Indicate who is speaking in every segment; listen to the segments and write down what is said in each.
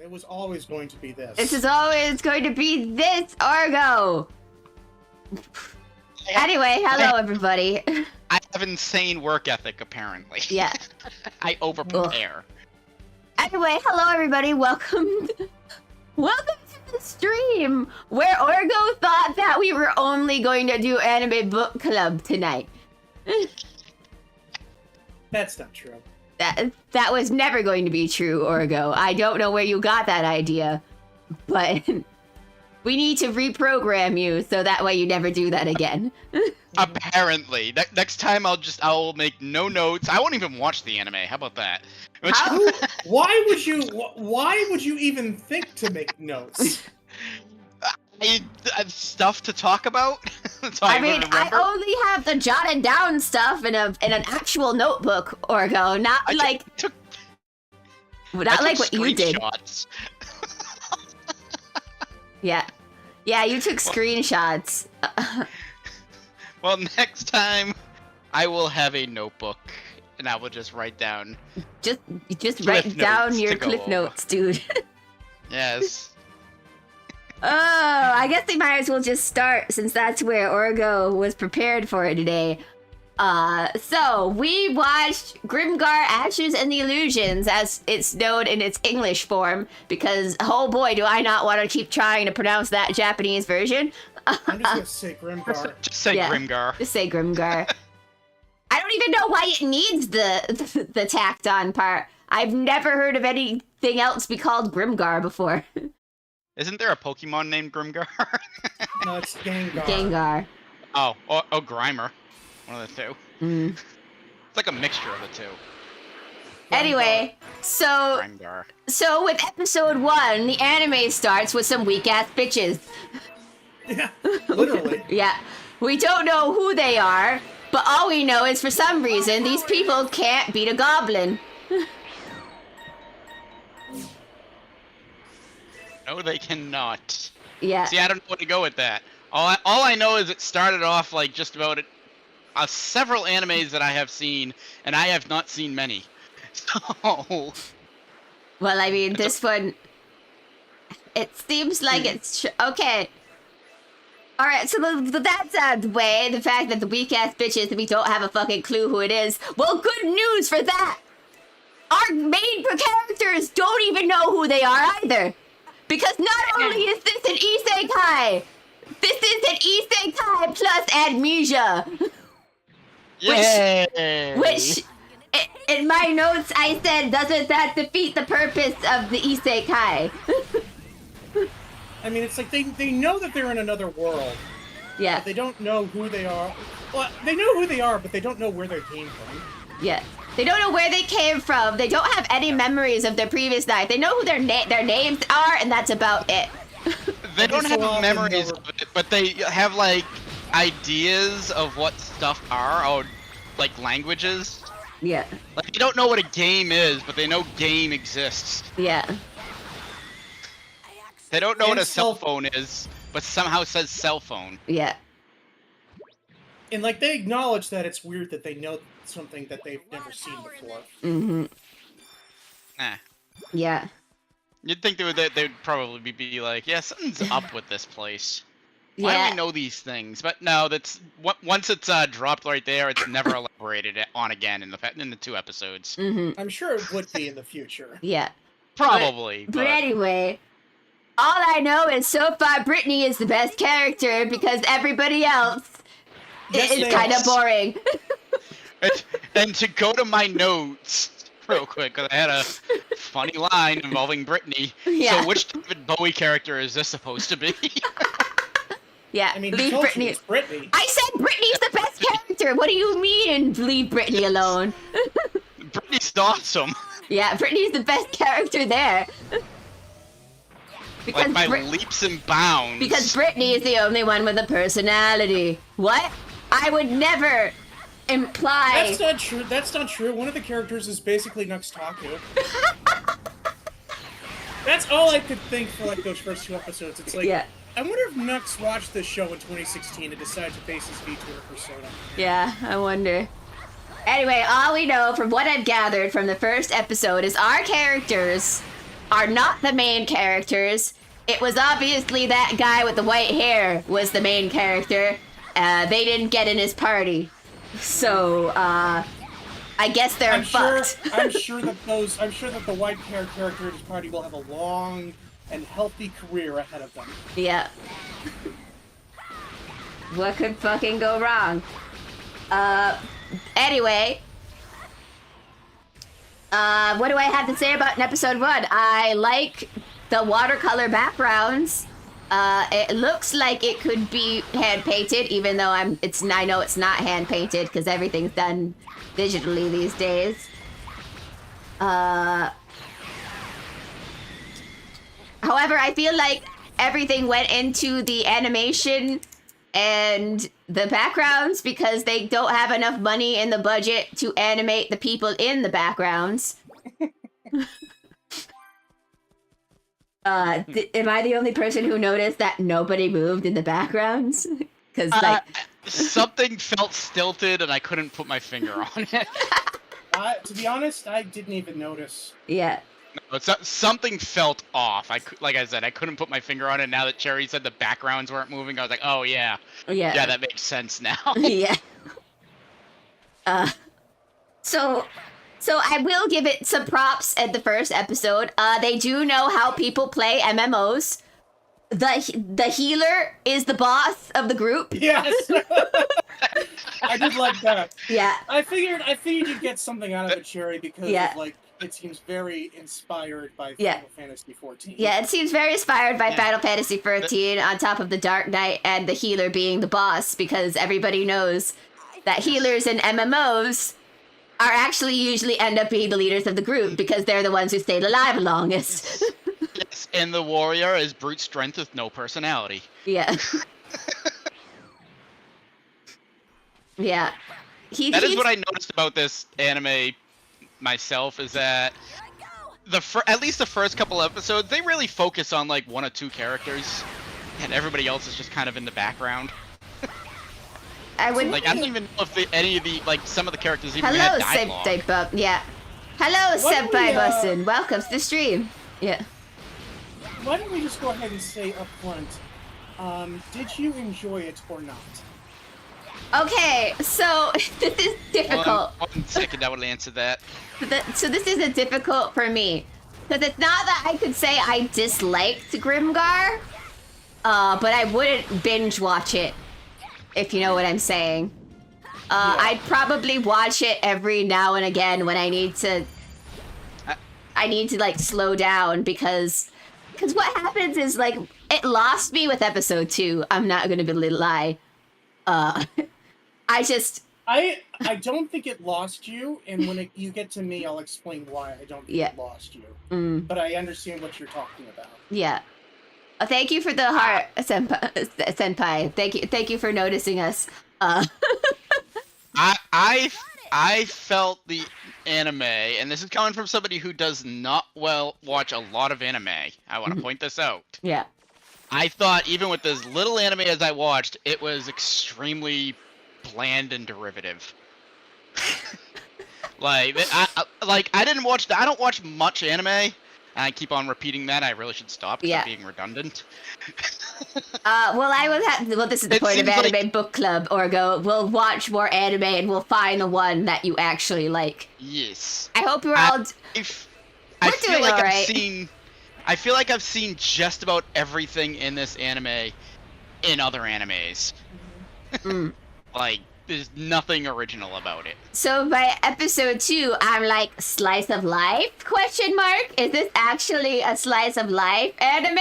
Speaker 1: It was always going to be this.
Speaker 2: This is always going to be this, Argo! Anyway, hello everybody.
Speaker 3: I have insane work ethic, apparently.
Speaker 2: Yeah.
Speaker 3: I over-prepare.
Speaker 2: Anyway, hello everybody, welcome to the stream, where Orgo thought that we were only going to do anime book club tonight.
Speaker 1: That's not true.
Speaker 2: That was never going to be true, Orgo. I don't know where you got that idea, but we need to reprogram you so that way you never do that again.
Speaker 3: Apparently. Next time I'll make no notes. I won't even watch the anime. How about that?
Speaker 1: Why would you even think to make notes?
Speaker 3: I have stuff to talk about. So
Speaker 2: I mean, I only have the jotted down stuff in an actual notebook, Orgo, not like what you did. Yeah, you took screenshots.
Speaker 3: Well, next time I will have a notebook and I will just write down.
Speaker 2: Just write down your cliff notes, dude.
Speaker 3: Yes.
Speaker 2: Oh, I guess we might as well just start since that's where Orgo was prepared for today. So we watched Grimgar Ashes and the Illusions, as it's known in its English form, because oh boy, do I not want to keep trying to pronounce that Japanese version.
Speaker 1: I'm just gonna say Grimgar.
Speaker 3: Just say Grimgar.
Speaker 2: Just say Grimgar. I don't even know why it needs the tacked on part. I've never heard of anything else be called Grimgar before.
Speaker 3: Isn't there a Pokemon named Grimgar?
Speaker 1: No, it's Gengar.
Speaker 2: Gengar.
Speaker 3: Oh, Grimer. One of the two. It's like a mixture of the two.
Speaker 2: Anyway, so with episode 1, the anime starts with some weak-ass bitches.
Speaker 1: Yeah, literally.
Speaker 2: Yeah. We don't know who they are, but all we know is for some reason, these people can't beat a goblin.
Speaker 3: No, they cannot.
Speaker 2: Yeah.
Speaker 3: See, I don't know where to go with that. All I know is it started off like just about several animes that I have seen, and I have not seen many. So.
Speaker 2: Well, I mean, this one, it seems like it's okay. All right, so that's out of the way. The fact that the weak ass bitches, we don't have a fucking clue who it is. Well, good news for that. Our main characters don't even know who they are either. Because not only is this an isekai, this is an isekai plus amnesia. Which, in my notes, I said, doesn't that defeat the purpose of the isekai?
Speaker 1: I mean, it's like they know that they're in another world.
Speaker 2: Yeah.
Speaker 1: But they don't know who they are. Well, they know who they are, but they don't know where they came from.
Speaker 2: Yeah. They don't know where they came from. They don't have any memories of their previous life. They know who their names are, and that's about it.
Speaker 3: They don't have memories of it, but they have, like, ideas of what stuff are, or, like, languages.
Speaker 2: Yeah.
Speaker 3: Like, they don't know what a game is, but they know game exists.
Speaker 2: Yeah.
Speaker 3: They don't know what a cell phone is, but somehow says cell phone.
Speaker 2: Yeah.
Speaker 1: And, like, they acknowledge that it's weird that they know something that they've never seen before.
Speaker 2: Mm-hmm.
Speaker 3: Nah.
Speaker 2: Yeah.
Speaker 3: You'd think they'd probably be like, yeah, something's up with this place. Why
Speaker 2: Yeah.
Speaker 3: do we know these things? But no, that's once it's dropped right there, it's never elaborated on again in the 2 episodes.
Speaker 2: Mm-hmm.
Speaker 1: I'm sure it would be in the future.
Speaker 2: Yeah.
Speaker 3: Probably.
Speaker 2: But anyway, all I know is so far Brittany is the best character because everybody else is kind of boring.
Speaker 3: And to go to my notes real quick, because I had a funny line involving Brittany.
Speaker 2: Yeah.
Speaker 3: So which David Bowie character is this supposed to be?
Speaker 2: Yeah,
Speaker 1: I mean,
Speaker 2: leave Brittany.
Speaker 1: It's Brittany.
Speaker 2: I said Brittany's the best character. What do you mean, leave Brittany alone?
Speaker 3: Brittany's awesome.
Speaker 2: Yeah, Brittany's the best character there.
Speaker 3: Like by leaps and bounds.
Speaker 2: Because Brittany is the only one with a personality. What? I would never imply.
Speaker 1: That's not true. That's not true. One of the characters is basically Nuxtaku. That's all I could think for like those first 2 episodes. It's like,
Speaker 2: yeah.
Speaker 1: I wonder if Nux watched this show in 2016 and decided to base his VTuber persona.
Speaker 2: Yeah, I wonder. Anyway, all we know from what I've gathered from the first episode is our characters are not the main characters. It was obviously that guy with the white hair was the main character. They didn't get in his party. So, I guess they're fucked.
Speaker 1: I'm sure that the white hair character in his party will have a long and healthy career ahead of them.
Speaker 2: Yeah. What could fucking go wrong? Anyway. What do I have to say about episode 1? I like the watercolor backgrounds. It looks like it could be hand-painted, even though I know it's not hand-painted, because everything's done digitally these days. However, I feel like everything went into the animation and the backgrounds because they don't have enough money in the budget to animate the people in the backgrounds. Am I the only person who noticed that nobody moved in the backgrounds? Because
Speaker 3: something felt stilted and I couldn't put my finger on it.
Speaker 1: To be honest, I didn't even notice.
Speaker 2: Yeah.
Speaker 3: No, something felt off. Like I said, I couldn't put my finger on it. Now that Cherri said the backgrounds weren't moving, I was like, oh yeah. Yeah, that makes sense now.
Speaker 2: Yeah. So I will give it some props at the first episode. They do know how people play MMOs. The healer is the boss of the group.
Speaker 1: Yes. I did like that.
Speaker 2: Yeah.
Speaker 1: I figured you'd get something out of it, Cherri, because it seems very inspired by Final Fantasy XIV.
Speaker 2: Yeah, it seems very inspired by Final Fantasy XIV on top of the Dark Knight and the healer being the boss, because everybody knows that healers in MMOs are actually usually end up being the leaders of the group because they're the ones who stayed alive longest.
Speaker 3: Yes, and the warrior is brute strength with no personality.
Speaker 2: Yeah. Yeah.
Speaker 3: That is what I noticed about this anime myself, is that at least the first couple episodes, they really focus on like one or two characters, and everybody else is just kind of in the background. I don't even know if any of the some of the characters even had dialogue.
Speaker 2: Hello, yeah. Hello, Senpai Bussin. Welcome to the stream. Yeah.
Speaker 1: Why don't we just go ahead and say up front, did you enjoy it or not?
Speaker 2: Okay, so this is difficult.
Speaker 3: One second, I would answer that.
Speaker 2: So this is difficult for me. Because it's not that I could say I disliked Grimgar, but I wouldn't binge watch it, if you know what I'm saying. I'd probably watch it every now and again when I need to like slow down, because what happens is like it lost me with episode 2. I'm not gonna lie. I
Speaker 1: don't think it lost you, and when you get to me, I'll explain why I don't think it lost you. But I understand what you're talking about.
Speaker 2: Yeah. Thank you for the heart, senpai. Thank you for noticing us.
Speaker 3: I felt the anime, and this is coming from somebody who does not watch a lot of anime. I want to point this out.
Speaker 2: Yeah.
Speaker 3: I thought even with as little anime as I watched, it was extremely bland and derivative. I don't watch much anime, and I keep on repeating that. I really should stop because I'm being redundant.
Speaker 2: Well, this is the point of Anime Book Club, Orgo. We'll watch more anime and we'll find the one that you actually like.
Speaker 3: Yes.
Speaker 2: I hope you're all...
Speaker 3: I feel like I've seen just about everything in this anime in other animes. There's nothing original about it. So
Speaker 2: by episode 2, I'm like, slice of life? ? Is this actually a slice of life anime?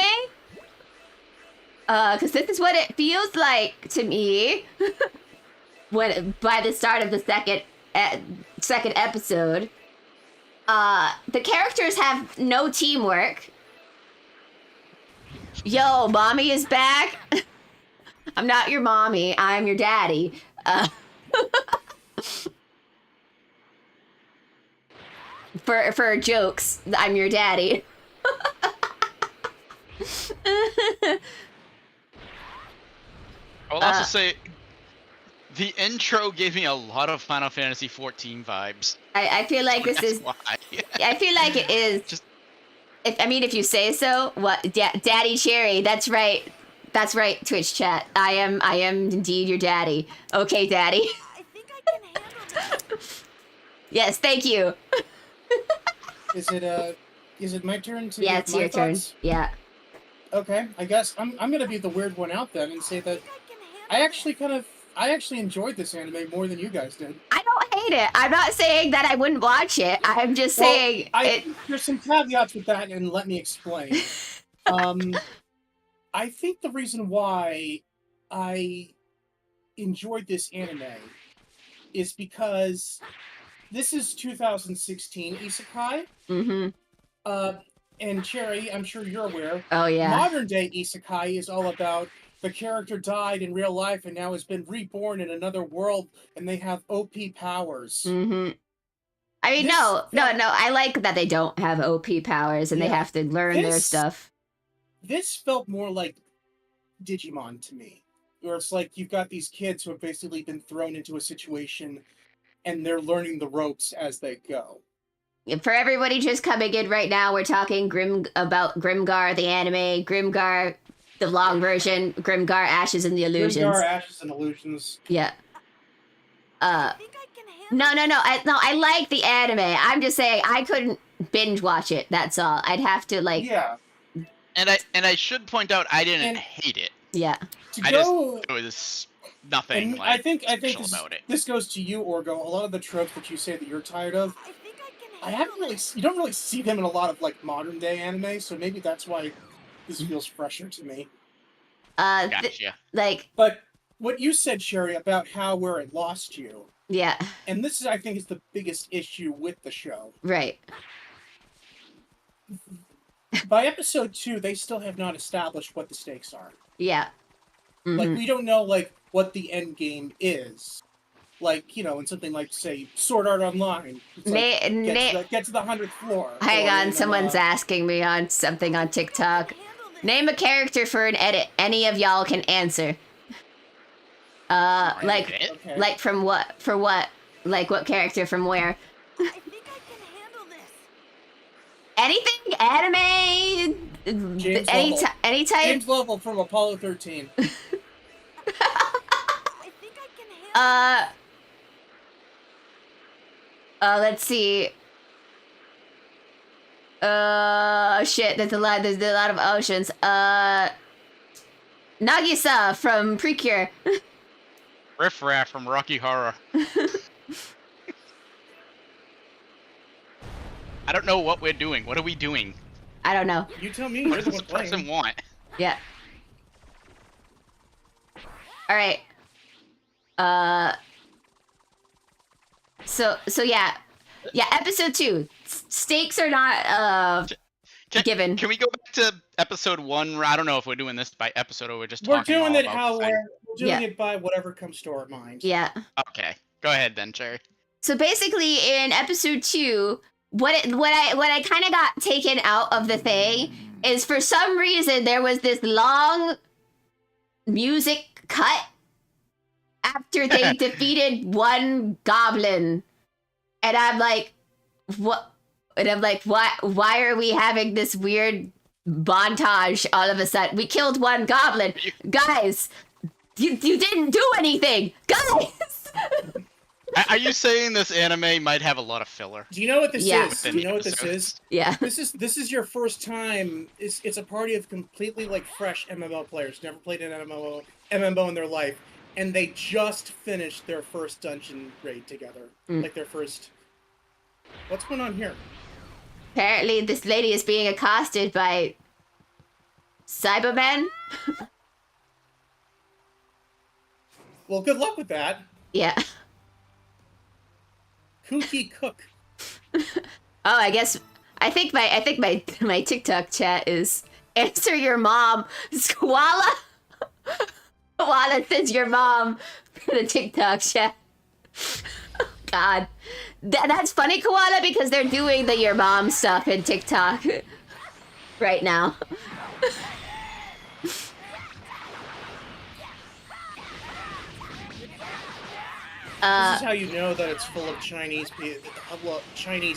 Speaker 2: Because this is what it feels like to me by the start of the second episode. The characters have no teamwork. Yo, mommy is back. I'm not your mommy, I'm your daddy. For jokes, I'm your daddy.
Speaker 3: I'll also say, the intro gave me a lot of Final Fantasy XIV vibes.
Speaker 2: I feel like this is...
Speaker 3: Why.
Speaker 2: I feel like it is... If you say so. What, Daddy Cherry? That's right. That's right. Twitch chat. I am indeed your daddy. Okay, Daddy.
Speaker 4: I think I can handle this.
Speaker 2: Yes, thank you.
Speaker 1: Is it my turn to
Speaker 2: Yeah,
Speaker 1: give
Speaker 2: it's
Speaker 1: my
Speaker 2: your turn.
Speaker 1: thoughts?
Speaker 2: Yeah.
Speaker 1: Okay, I guess I'm gonna be the weird one out then and say that I actually enjoyed this anime more than you guys did.
Speaker 2: I don't hate it. I'm not saying that I wouldn't watch it. I'm just saying
Speaker 1: there's some caveats with that, and let me explain. I think the reason why I enjoyed this anime is because this is 2016 isekai.
Speaker 2: Mm-hmm.
Speaker 1: And Cherry, I'm sure you're aware.
Speaker 2: Oh yeah.
Speaker 1: Modern day isekai is all about the character died in real life and now has been reborn in another world, and they have OP powers.
Speaker 2: Mm-hmm. I mean, no. I like that they don't have OP powers and they have to learn their stuff.
Speaker 1: This felt more like Digimon to me, where it's like you've got these kids who have basically been thrown into a situation and they're learning the ropes as they go.
Speaker 2: For everybody just coming in right now, we're talking about Grimgar, the anime, Grimgar, the long version, Grimgar Ashes and the Illusions.
Speaker 1: Grimgar Ashes and Illusions.
Speaker 2: Yeah. No. I like the anime. I'm just saying I couldn't binge watch it. That's all. I'd have to like.
Speaker 1: Yeah.
Speaker 3: And I should point out I didn't hate it.
Speaker 2: Yeah.
Speaker 3: It was nothing.
Speaker 1: And
Speaker 3: like,
Speaker 1: I think this goes to you, Orgo. A lot of the tropes that you say that you're tired of, you don't really see them in a lot of like modern day anime, so maybe that's why this feels fresher to me.
Speaker 3: Gotcha.
Speaker 1: But what you said, Cherri, about where it lost you.
Speaker 2: Yeah.
Speaker 1: And this is, I think, is the biggest issue with the show.
Speaker 2: Right.
Speaker 1: By episode 2, they still have not established what the stakes are.
Speaker 2: Yeah. Mm-hmm.
Speaker 1: Like, we don't know, like, what the end game is. Like, in something like, say, Sword Art Online. Get to the 100th floor.
Speaker 2: Hang on, someone's asking me on something on TikTok. Name a character for an edit. Any of y'all can answer. Like from what? For what? Like what character from where?
Speaker 4: I think I can handle this.
Speaker 2: Anything? Anime? Any type?
Speaker 1: James Lovell from Apollo 13.
Speaker 4: I think I can handle
Speaker 2: Let's see. Shit, there's a lot of oceans. Nagisa from Precure.
Speaker 3: Riff Raff from Rocky Horror. I don't know what we're doing. What are we doing?
Speaker 2: I don't know.
Speaker 1: You tell me.
Speaker 3: What does this person want?
Speaker 2: Yeah. All right. So yeah. Yeah, episode 2. Stakes are not given.
Speaker 3: Can we go back to episode 1? I don't know if we're doing this by episode or we're just talking
Speaker 1: We're doing it
Speaker 3: about
Speaker 1: it by whatever comes to our mind.
Speaker 2: Yeah.
Speaker 3: Okay. Go ahead then, Cherri.
Speaker 2: So basically in episode 2, what I kind of got taken out of the thing is for some reason there was this long music cut after they defeated one goblin. And I'm like, what? And I'm like, why are we having this weird montage all of a sudden? We killed one goblin. Guys, you didn't do anything. Guys!
Speaker 3: Are you saying this anime might have a lot of filler?
Speaker 1: Do you know what this is? Do you know what
Speaker 3: this
Speaker 1: is?
Speaker 2: Yeah.
Speaker 1: This is your first time. It's a party of completely like fresh MMO players, never played an MMO in their life, and they just finished their first dungeon raid together. Like their first. What's going on here?
Speaker 2: Apparently, this lady is being accosted by Cybermen.
Speaker 1: Well, good luck with that.
Speaker 2: Yeah.
Speaker 1: Kooky Cook.
Speaker 2: I think my TikTok chat is answer your mom. Squala. Squala says your mom for the TikTok chat. God. That's funny, Koala, because they're doing the your mom stuff in TikTok right now.
Speaker 1: This is how you know that it's full of Chinese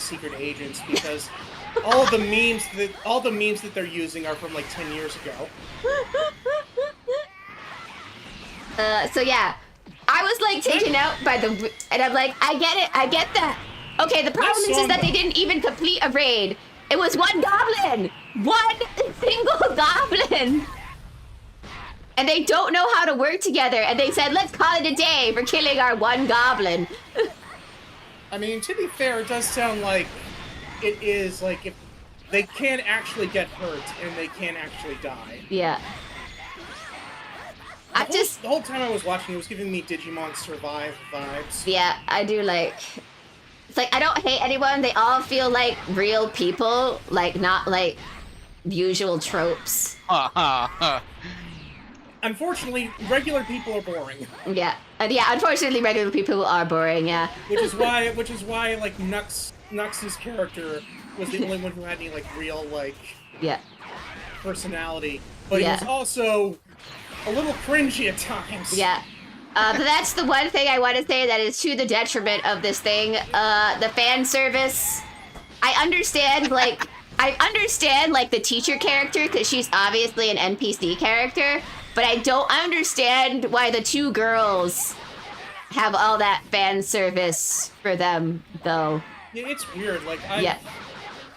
Speaker 1: secret agents, because all the memes that they're using are from like 10 years ago.
Speaker 2: So yeah, I was like taken out by the, and I'm like, I get that. Okay, the problem is that they didn't even complete a raid. It was one goblin, one single goblin, and they don't know how to work together. And they said, let's call it a day for killing our one goblin.
Speaker 1: I mean, to be fair, it does sound like it is like if they can't actually get hurt and they can't actually die.
Speaker 2: Yeah.
Speaker 1: The whole time I was watching, it was giving me Digimon Survive vibes.
Speaker 2: Yeah, I do like. It's like I don't hate anyone. They all feel like real people, like not like usual tropes.
Speaker 1: Unfortunately, regular people are boring.
Speaker 2: Yeah, yeah. Unfortunately, regular people are boring. Yeah.
Speaker 1: Which is why like Nux's character was the only one who had any like real like personality, but he was also a little cringy at times.
Speaker 2: Yeah. But that's the one thing I want to say that is to the detriment of this thing. The fan service. I understand like the teacher character because she's obviously an NPC character, but I don't understand why the two girls have all that fan service for them though.
Speaker 1: Yeah, it's weird. Like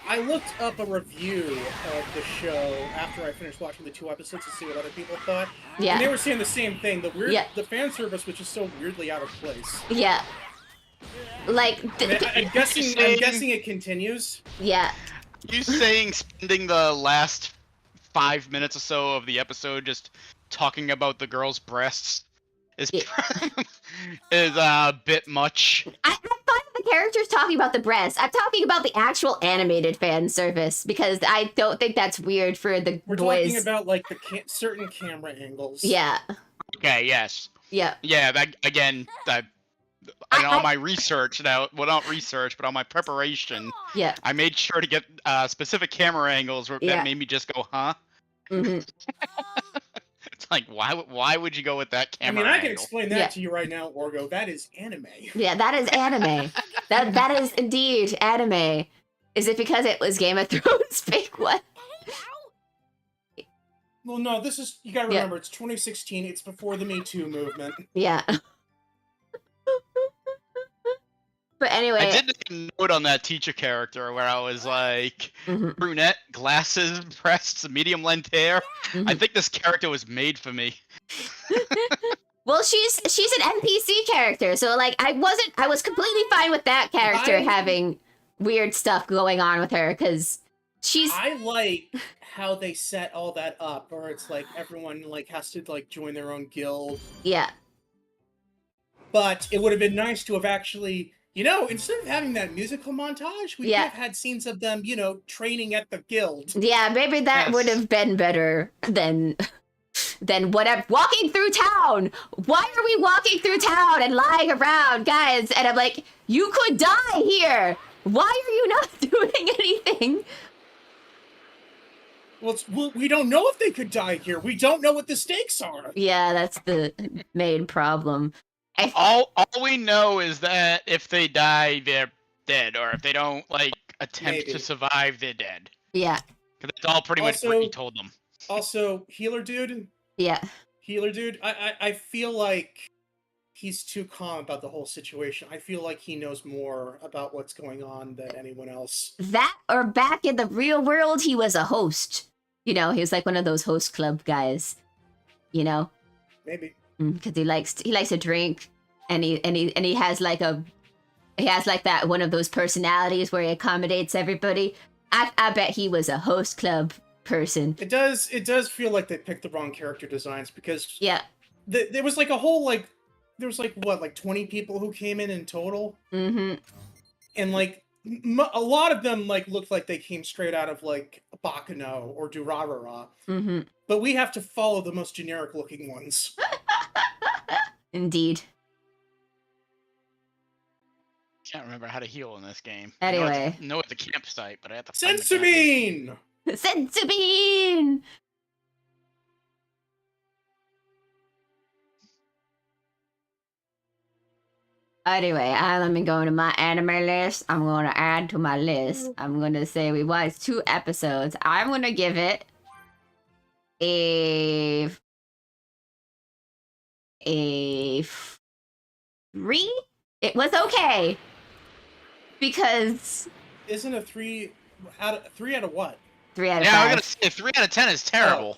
Speaker 1: I looked up a review of the show after I finished watching the 2 episodes to see what other people thought.
Speaker 2: Yeah.
Speaker 1: And they were saying the same thing. The fan service was just so weirdly out of place.
Speaker 2: Yeah. Like
Speaker 1: I'm guessing it continues.
Speaker 2: Yeah.
Speaker 3: You saying spending the last 5 minutes or so of the episode just talking about the girl's breasts is a bit much.
Speaker 2: I'm fine with the characters talking about the breasts. I'm talking about the actual animated fan service because I don't think that's weird for the
Speaker 1: We're
Speaker 2: boys.
Speaker 1: talking about like the certain camera angles.
Speaker 2: Yeah.
Speaker 3: Okay. Yes.
Speaker 2: Yeah.
Speaker 3: Yeah. That again. On my research now, well, not research, but on my preparation, I made sure to get specific camera angles that made me just go, huh?
Speaker 2: Mm-hmm.
Speaker 3: It's like, why would you go with that camera?
Speaker 1: I mean, I can
Speaker 3: angle?
Speaker 1: explain that to you right now, Orgo. That is anime.
Speaker 2: Yeah, that is anime. that is indeed anime. Is it because it was Game of Thrones fake one?
Speaker 1: Well, no, you gotta remember, it's 2016, it's before the Me Too movement.
Speaker 2: Yeah. But anyway,
Speaker 3: I did make a note on that teacher character where I was like, brunette, glasses, breasts, medium length hair. I think this character was made for me.
Speaker 2: Well, she's an NPC character, so like I was completely fine with that character having weird stuff going on with her because
Speaker 1: I like how they set all that up, where it's like everyone like has to like join their own guild.
Speaker 2: Yeah.
Speaker 1: But it would have been nice to have actually, instead of having that musical montage, we could have had scenes of them, training at the guild.
Speaker 2: Yeah, maybe that would have been better than whatever. Walking through town. Why are we walking through town and lying around, guys? And I'm like, you could die here. Why are you not doing anything?
Speaker 1: Well, we don't know if they could die here. We don't know what the stakes are.
Speaker 2: Yeah, that's the main problem.
Speaker 3: All we know is that if they die, they're dead, or if they don't attempt to survive, they're dead.
Speaker 2: Yeah.
Speaker 3: Because that's all pretty much what he told them.
Speaker 1: Also, healer dude.
Speaker 2: Yeah.
Speaker 1: Healer dude. I feel like he's too calm about the whole situation. I feel like he knows more about what's going on than anyone else.
Speaker 2: That, or back in the real world, he was a host. He was like one of those host club guys.
Speaker 1: Maybe.
Speaker 2: Because he likes to drink, and he has that one of those personalities where he accommodates everybody. I bet he was a host club person.
Speaker 1: It does feel like they picked the wrong character designs because there was like a whole there was 20 people who came in total. Mm-hmm. And a lot of them looked like they came straight out of Baccano or Durarara. Mm-hmm. But we have to follow the most generic looking ones.
Speaker 2: Indeed.
Speaker 3: Can't remember how to heal in this game.
Speaker 2: Anyway.
Speaker 3: I know it's a campsite, but I have to
Speaker 1: Sensibine!
Speaker 2: Sensibine! Anyway, let me go to my anime list. I'm going to add to my list. I'm going to say we watched 2 episodes. I'm going to give it a 3. It was okay because
Speaker 1: Isn't a 3 out of what?
Speaker 2: 3 out of
Speaker 3: Yeah,
Speaker 2: 5.
Speaker 3: I'm gonna say 3 out of 10 is terrible.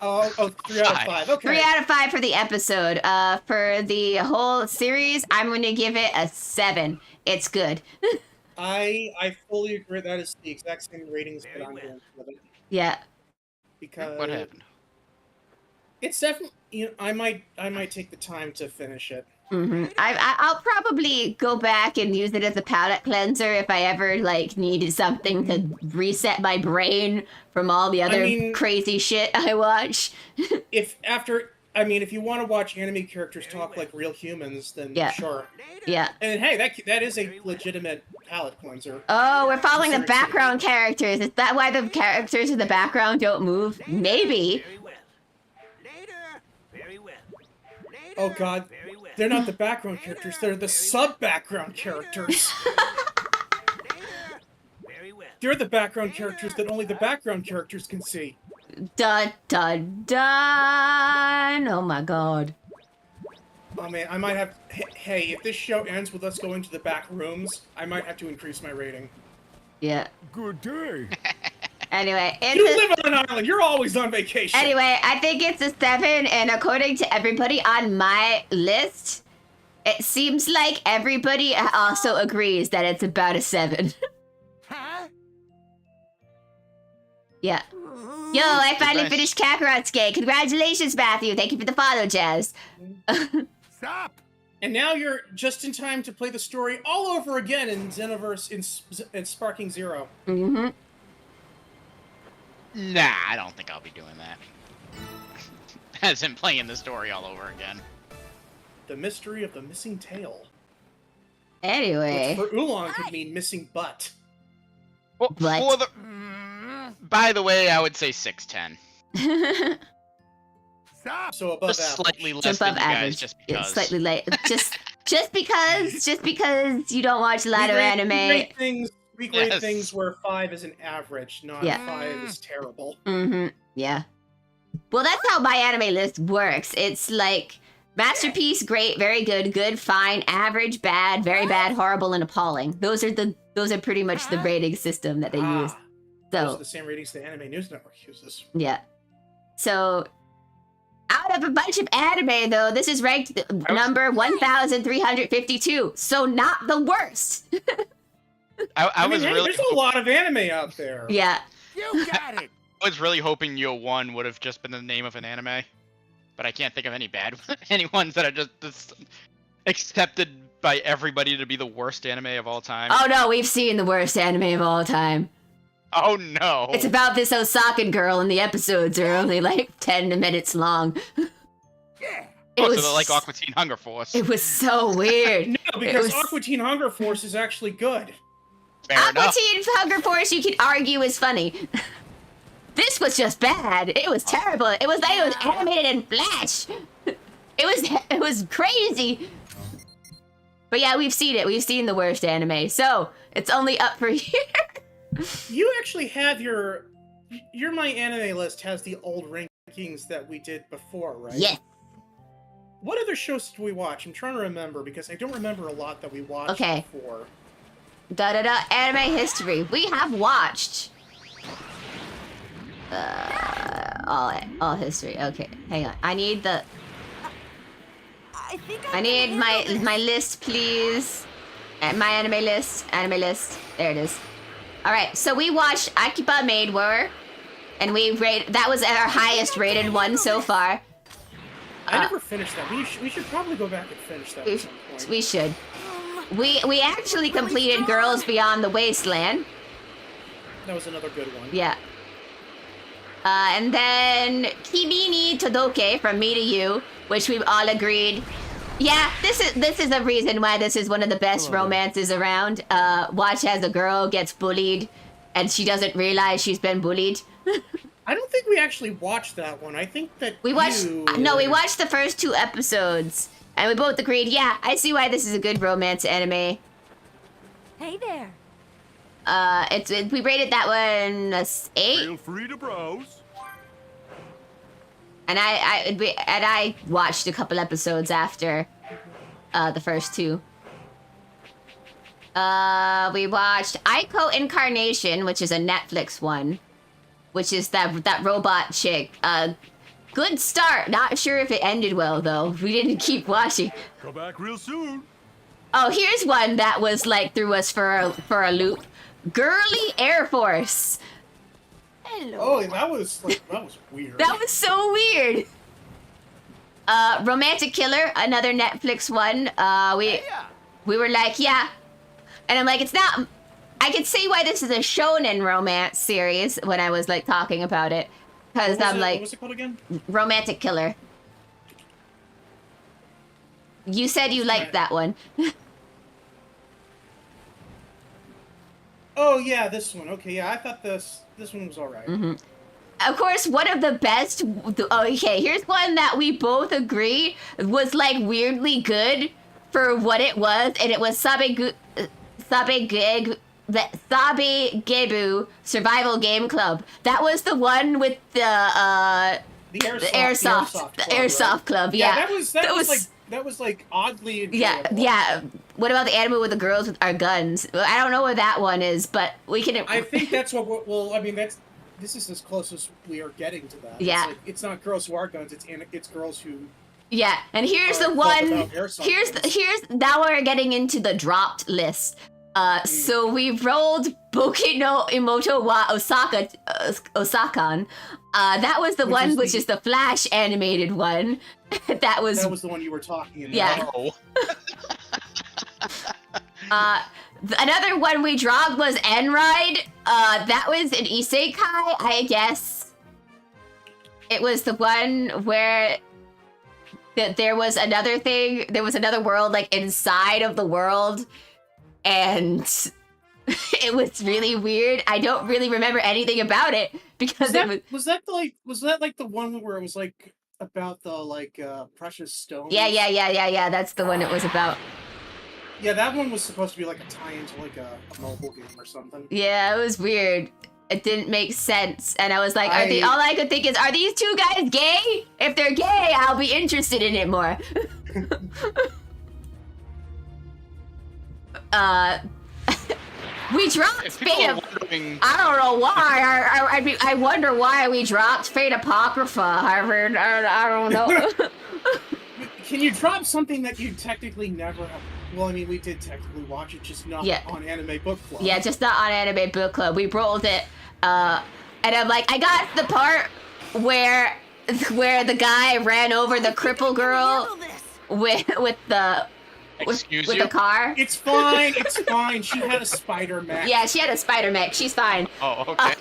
Speaker 1: Oh, 3 out of 5. Okay.
Speaker 2: 3 out of 5 for the episode. For the whole series, I'm going to give it a 7. It's good.
Speaker 1: I fully agree. That is the exact same ratings that I'm going with it.
Speaker 2: Yeah.
Speaker 1: Because
Speaker 3: What happened?
Speaker 1: it's definitely, I might take the time to finish it.
Speaker 2: I'll probably go back and use it as a palate cleanser if I ever needed something to reset my brain from all the other crazy shit I watch.
Speaker 1: If you want to watch anime characters talk like real humans, then sure.
Speaker 2: Yeah.
Speaker 1: And hey, that is a legitimate palate cleanser.
Speaker 2: Oh, we're following the background characters. Is that why the characters in the background don't move? Maybe.
Speaker 1: Oh god, they're not the background characters, they're the sub-background characters. They're the background characters that only the background characters can see.
Speaker 2: Dun dun dun! Oh my god.
Speaker 1: Oh man, I might have... Hey, if this show ends with us going to the back rooms, I might have to increase my rating.
Speaker 2: Yeah.
Speaker 5: Good day.
Speaker 2: Anyway,
Speaker 1: You live on an island, you're always on vacation!
Speaker 2: Anyway, I think it's a 7, and according to everybody on my list, it seems like everybody also agrees that it's about a 7.
Speaker 5: Huh?
Speaker 2: Yeah. Yo, I finally finished Kakarotsuki. Congratulations, Matthew. Thank you for the follow, Jazz.
Speaker 5: Stop.
Speaker 1: And now you're just in time to play the story all over again in Xenoverse in Sparking Zero.
Speaker 2: Mm-hmm.
Speaker 3: Nah, I don't think I'll be doing that. As in playing the story all over again.
Speaker 1: The mystery of the missing tail.
Speaker 2: Anyway.
Speaker 1: Which for Oolong could mean missing butt.
Speaker 3: Well,
Speaker 2: But-
Speaker 3: by the way, I would say 6'10".
Speaker 5: Stop.
Speaker 1: So above
Speaker 3: Just
Speaker 1: average.
Speaker 3: slightly less
Speaker 2: It's above
Speaker 3: than you guys,
Speaker 2: average.
Speaker 3: just
Speaker 2: Yeah,
Speaker 3: because.
Speaker 2: slightly late. Just because you don't watch a lot of anime.
Speaker 1: We grade
Speaker 3: Yes.
Speaker 1: things where 5 is an average, not
Speaker 2: Yeah.
Speaker 1: 5 is terrible.
Speaker 2: Mm-hmm. Yeah. Well, that's how my anime list works. It's like masterpiece, great, very good, good, fine, average, bad, very bad, horrible, and appalling. Those are pretty much the rating system that they use.
Speaker 1: Those are
Speaker 2: So
Speaker 1: the same ratings the Anime News Network uses.
Speaker 2: yeah. So out of a bunch of anime, though, this is ranked number 1,352. So not the worst.
Speaker 3: I was
Speaker 1: hey,
Speaker 3: really,
Speaker 1: there's a lot of anime out there.
Speaker 2: Yeah.
Speaker 5: You got it.
Speaker 3: I was really hoping Yo 1 would have just been the name of an anime, but I can't think of any bad, any ones that are just accepted by everybody to be the worst anime of all time.
Speaker 2: Oh no, we've seen the worst anime of all time.
Speaker 3: Oh no!
Speaker 2: It's about this Osakan girl, and the episodes are only like 10 minutes long.
Speaker 5: Yeah.
Speaker 3: So they're like Aqua Teen Hunger Force.
Speaker 2: It was so weird.
Speaker 1: No, because
Speaker 2: was-
Speaker 1: Aqua Teen Hunger Force is actually good.
Speaker 3: Fair
Speaker 2: Aqua
Speaker 3: enough.
Speaker 2: Teen Hunger Force, you could argue, is funny. This was just bad. It was terrible. It was like it was animated in Flash. It was crazy. But yeah, we've seen it. We've seen the worst anime. So it's only up for here.
Speaker 1: You actually have your My Anime List has the old rankings that we did before, right?
Speaker 2: Yes.
Speaker 1: What other shows did we watch? I'm trying to remember because I don't remember a lot that we watched
Speaker 2: Okay.
Speaker 1: before.
Speaker 2: Anime history. We have watched all history. Okay, hang on. I need the.
Speaker 4: I think
Speaker 2: I need my list, please. My anime list. Anime list. There it is. All right. So we watched Akiba Maid War, and we rated. That was our highest rated one so far.
Speaker 1: I never finished that. We should probably go back and finish that at some point.
Speaker 2: We should. We actually completed Girls Beyond the Wasteland.
Speaker 1: That was another good one.
Speaker 2: Yeah. And then Kimi ni Todoke from Me to You, which we've all agreed. Yeah, this is a reason why this is one of the best romances around. Watch as a girl gets bullied, and she doesn't realize she's been bullied.
Speaker 1: I don't think we actually watched that one. I think that
Speaker 2: We watched. No, we watched the first 2 episodes, And we both agreed, yeah, I see why this is a good romance anime.
Speaker 4: Hey there.
Speaker 2: We rated that one a 8.
Speaker 5: Feel free to browse.
Speaker 2: And I watched a couple episodes after the first 2. We watched Aiko Incarnation, which is a Netflix one, which is that robot chick. Good start. Not sure if it ended well though. We didn't keep watching.
Speaker 5: Come back real soon.
Speaker 2: Oh, here's one that was like threw us for a loop. Girly Air Force.
Speaker 4: Hello.
Speaker 1: Oh, that was weird.
Speaker 2: That was so weird. Romantic Killer, another Netflix one. We were like, yeah. And I'm like, it's not. I could see why this is a shonen romance series when I was like talking about it. Because I'm like,
Speaker 1: what was it called again?
Speaker 2: Romantic Killer. You said you liked that one.
Speaker 1: Oh yeah, this one. Okay, yeah, I thought this one was alright.
Speaker 2: Of course, one of the best. Okay, here's one that we both agree was like weirdly good for what it was, and it was Sabe Gebu Survival Game Club. That was the one with the Airsoft Club. Yeah,
Speaker 1: that was like oddly
Speaker 2: yeah,
Speaker 1: enjoyable.
Speaker 2: yeah. What about the anime with the girls with our guns? Well, I don't know what that one is, but we can.
Speaker 1: I think that's what. Well, I mean, this is as close as we are getting to that.
Speaker 2: Yeah.
Speaker 1: It's not girls who are guns. It's girls who.
Speaker 2: Yeah, and here's the one. Here's now we're getting into the dropped list. So we rolled Boku no Imoto wa Osakan. That was the one which is the Flash animated one. That was
Speaker 1: the one you were talking about.
Speaker 2: Yeah.
Speaker 3: Oh.
Speaker 2: Another one we dropped was N-Ride. That was an isekai, I guess. It was the one where there was another thing. There was another world like inside of the world. And it was really weird. I don't really remember anything about it because
Speaker 1: was that like the one where it was like about the precious stones?
Speaker 2: Yeah. That's the one it was about.
Speaker 1: Yeah, that one was supposed to be like a tie-in to like a mobile game or something.
Speaker 2: Yeah, it was weird. It didn't make sense, and I was like, all I could think is, are these two guys gay? If they're gay, I'll be interested in it more. We dropped Fate of... I don't know why. I wonder why we dropped Fate Apocrypha. I don't know.
Speaker 1: Can you drop something that you technically never have... Well, I mean, we did technically watch it, just not on Anime Book Club.
Speaker 2: Yeah, just not on Anime Book Club. We rolled it, and I'm like, I got the part where the guy ran over the cripple girl with the car.
Speaker 1: It's fine. It's fine. She had a spider mech.
Speaker 2: Yeah, she had a spider mech. She's fine.
Speaker 3: Oh, okay.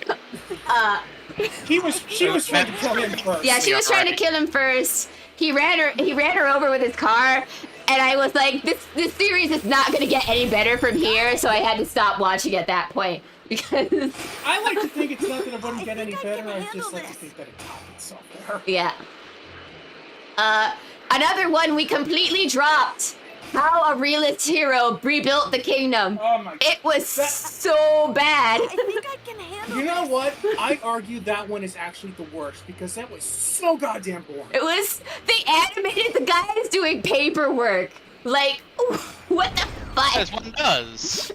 Speaker 1: She was trying to kill him first.
Speaker 2: Yeah, she was trying to kill him first. He ran her over with his car, and I was like, this series is not gonna get any better from here, so I had to stop watching at that point because
Speaker 1: I like to think it's not gonna get any better. I just like to think that it topped itself there.
Speaker 2: Yeah. Another one we completely dropped. How a Realist Hero Rebuilt the Kingdom.
Speaker 1: Oh my God.
Speaker 2: It was so bad.
Speaker 4: I think I can handle
Speaker 1: You know what? I argue that one is actually the worst because that was so goddamn boring.
Speaker 2: It was, they animated the guys doing paperwork. Like, what the fuck?
Speaker 3: As one does.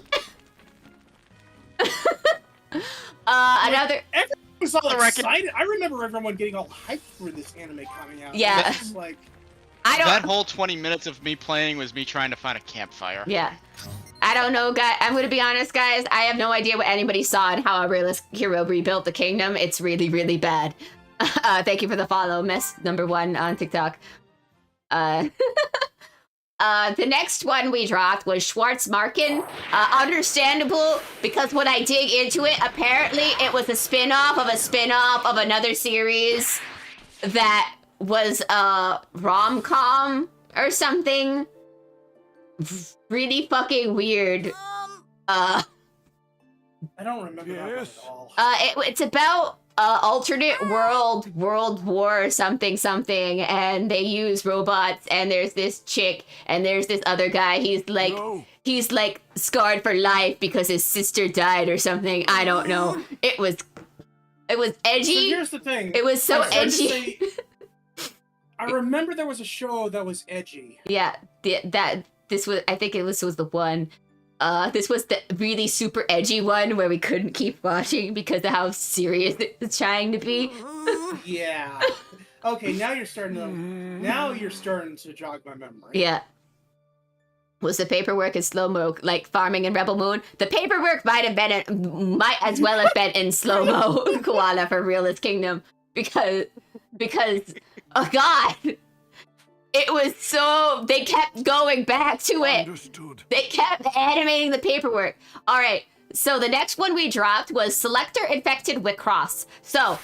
Speaker 2: Another...
Speaker 1: Everyone was all excited. I remember everyone getting all hyped for this anime coming out.
Speaker 2: Yeah.
Speaker 1: It's like...
Speaker 3: That whole 20 minutes of me playing was me trying to find a campfire.
Speaker 2: Yeah. I don't know, guys. I'm going to be honest, guys. I have no idea what anybody saw in How a Realist Hero Rebuilt the Kingdom. It's really, really bad. Thank you for the follow, Miss #1 on TikTok. The next one we dropped was Schwarzmarken. Understandable, because when I dig into it, apparently it was a spin-off of another series that was a rom-com or something. Really fucking weird.
Speaker 1: I don't remember that one at all.
Speaker 2: It's about alternate world war something, and they use robots, and there's this chick, and there's this other guy. He's like scarred for life because his sister died or something. I don't know. It was edgy.
Speaker 1: So here's the thing.
Speaker 2: It was so edgy.
Speaker 1: I remember there was a show that was edgy.
Speaker 2: Yeah, this was the one. This was the really super edgy one where we couldn't keep watching because of how serious it was trying to be.
Speaker 1: Yeah. Okay, now you're starting to jog my memory.
Speaker 2: Yeah. Was the paperwork in slow-mo like farming in Rebel Moon? The paperwork might as well have been in slow-mo Koala for Realist Kingdom because oh god. It was so... They kept going back to it.
Speaker 5: Understood.
Speaker 2: They kept animating the paperwork. All right, so the next one we dropped was Selector Infected Wicross. So,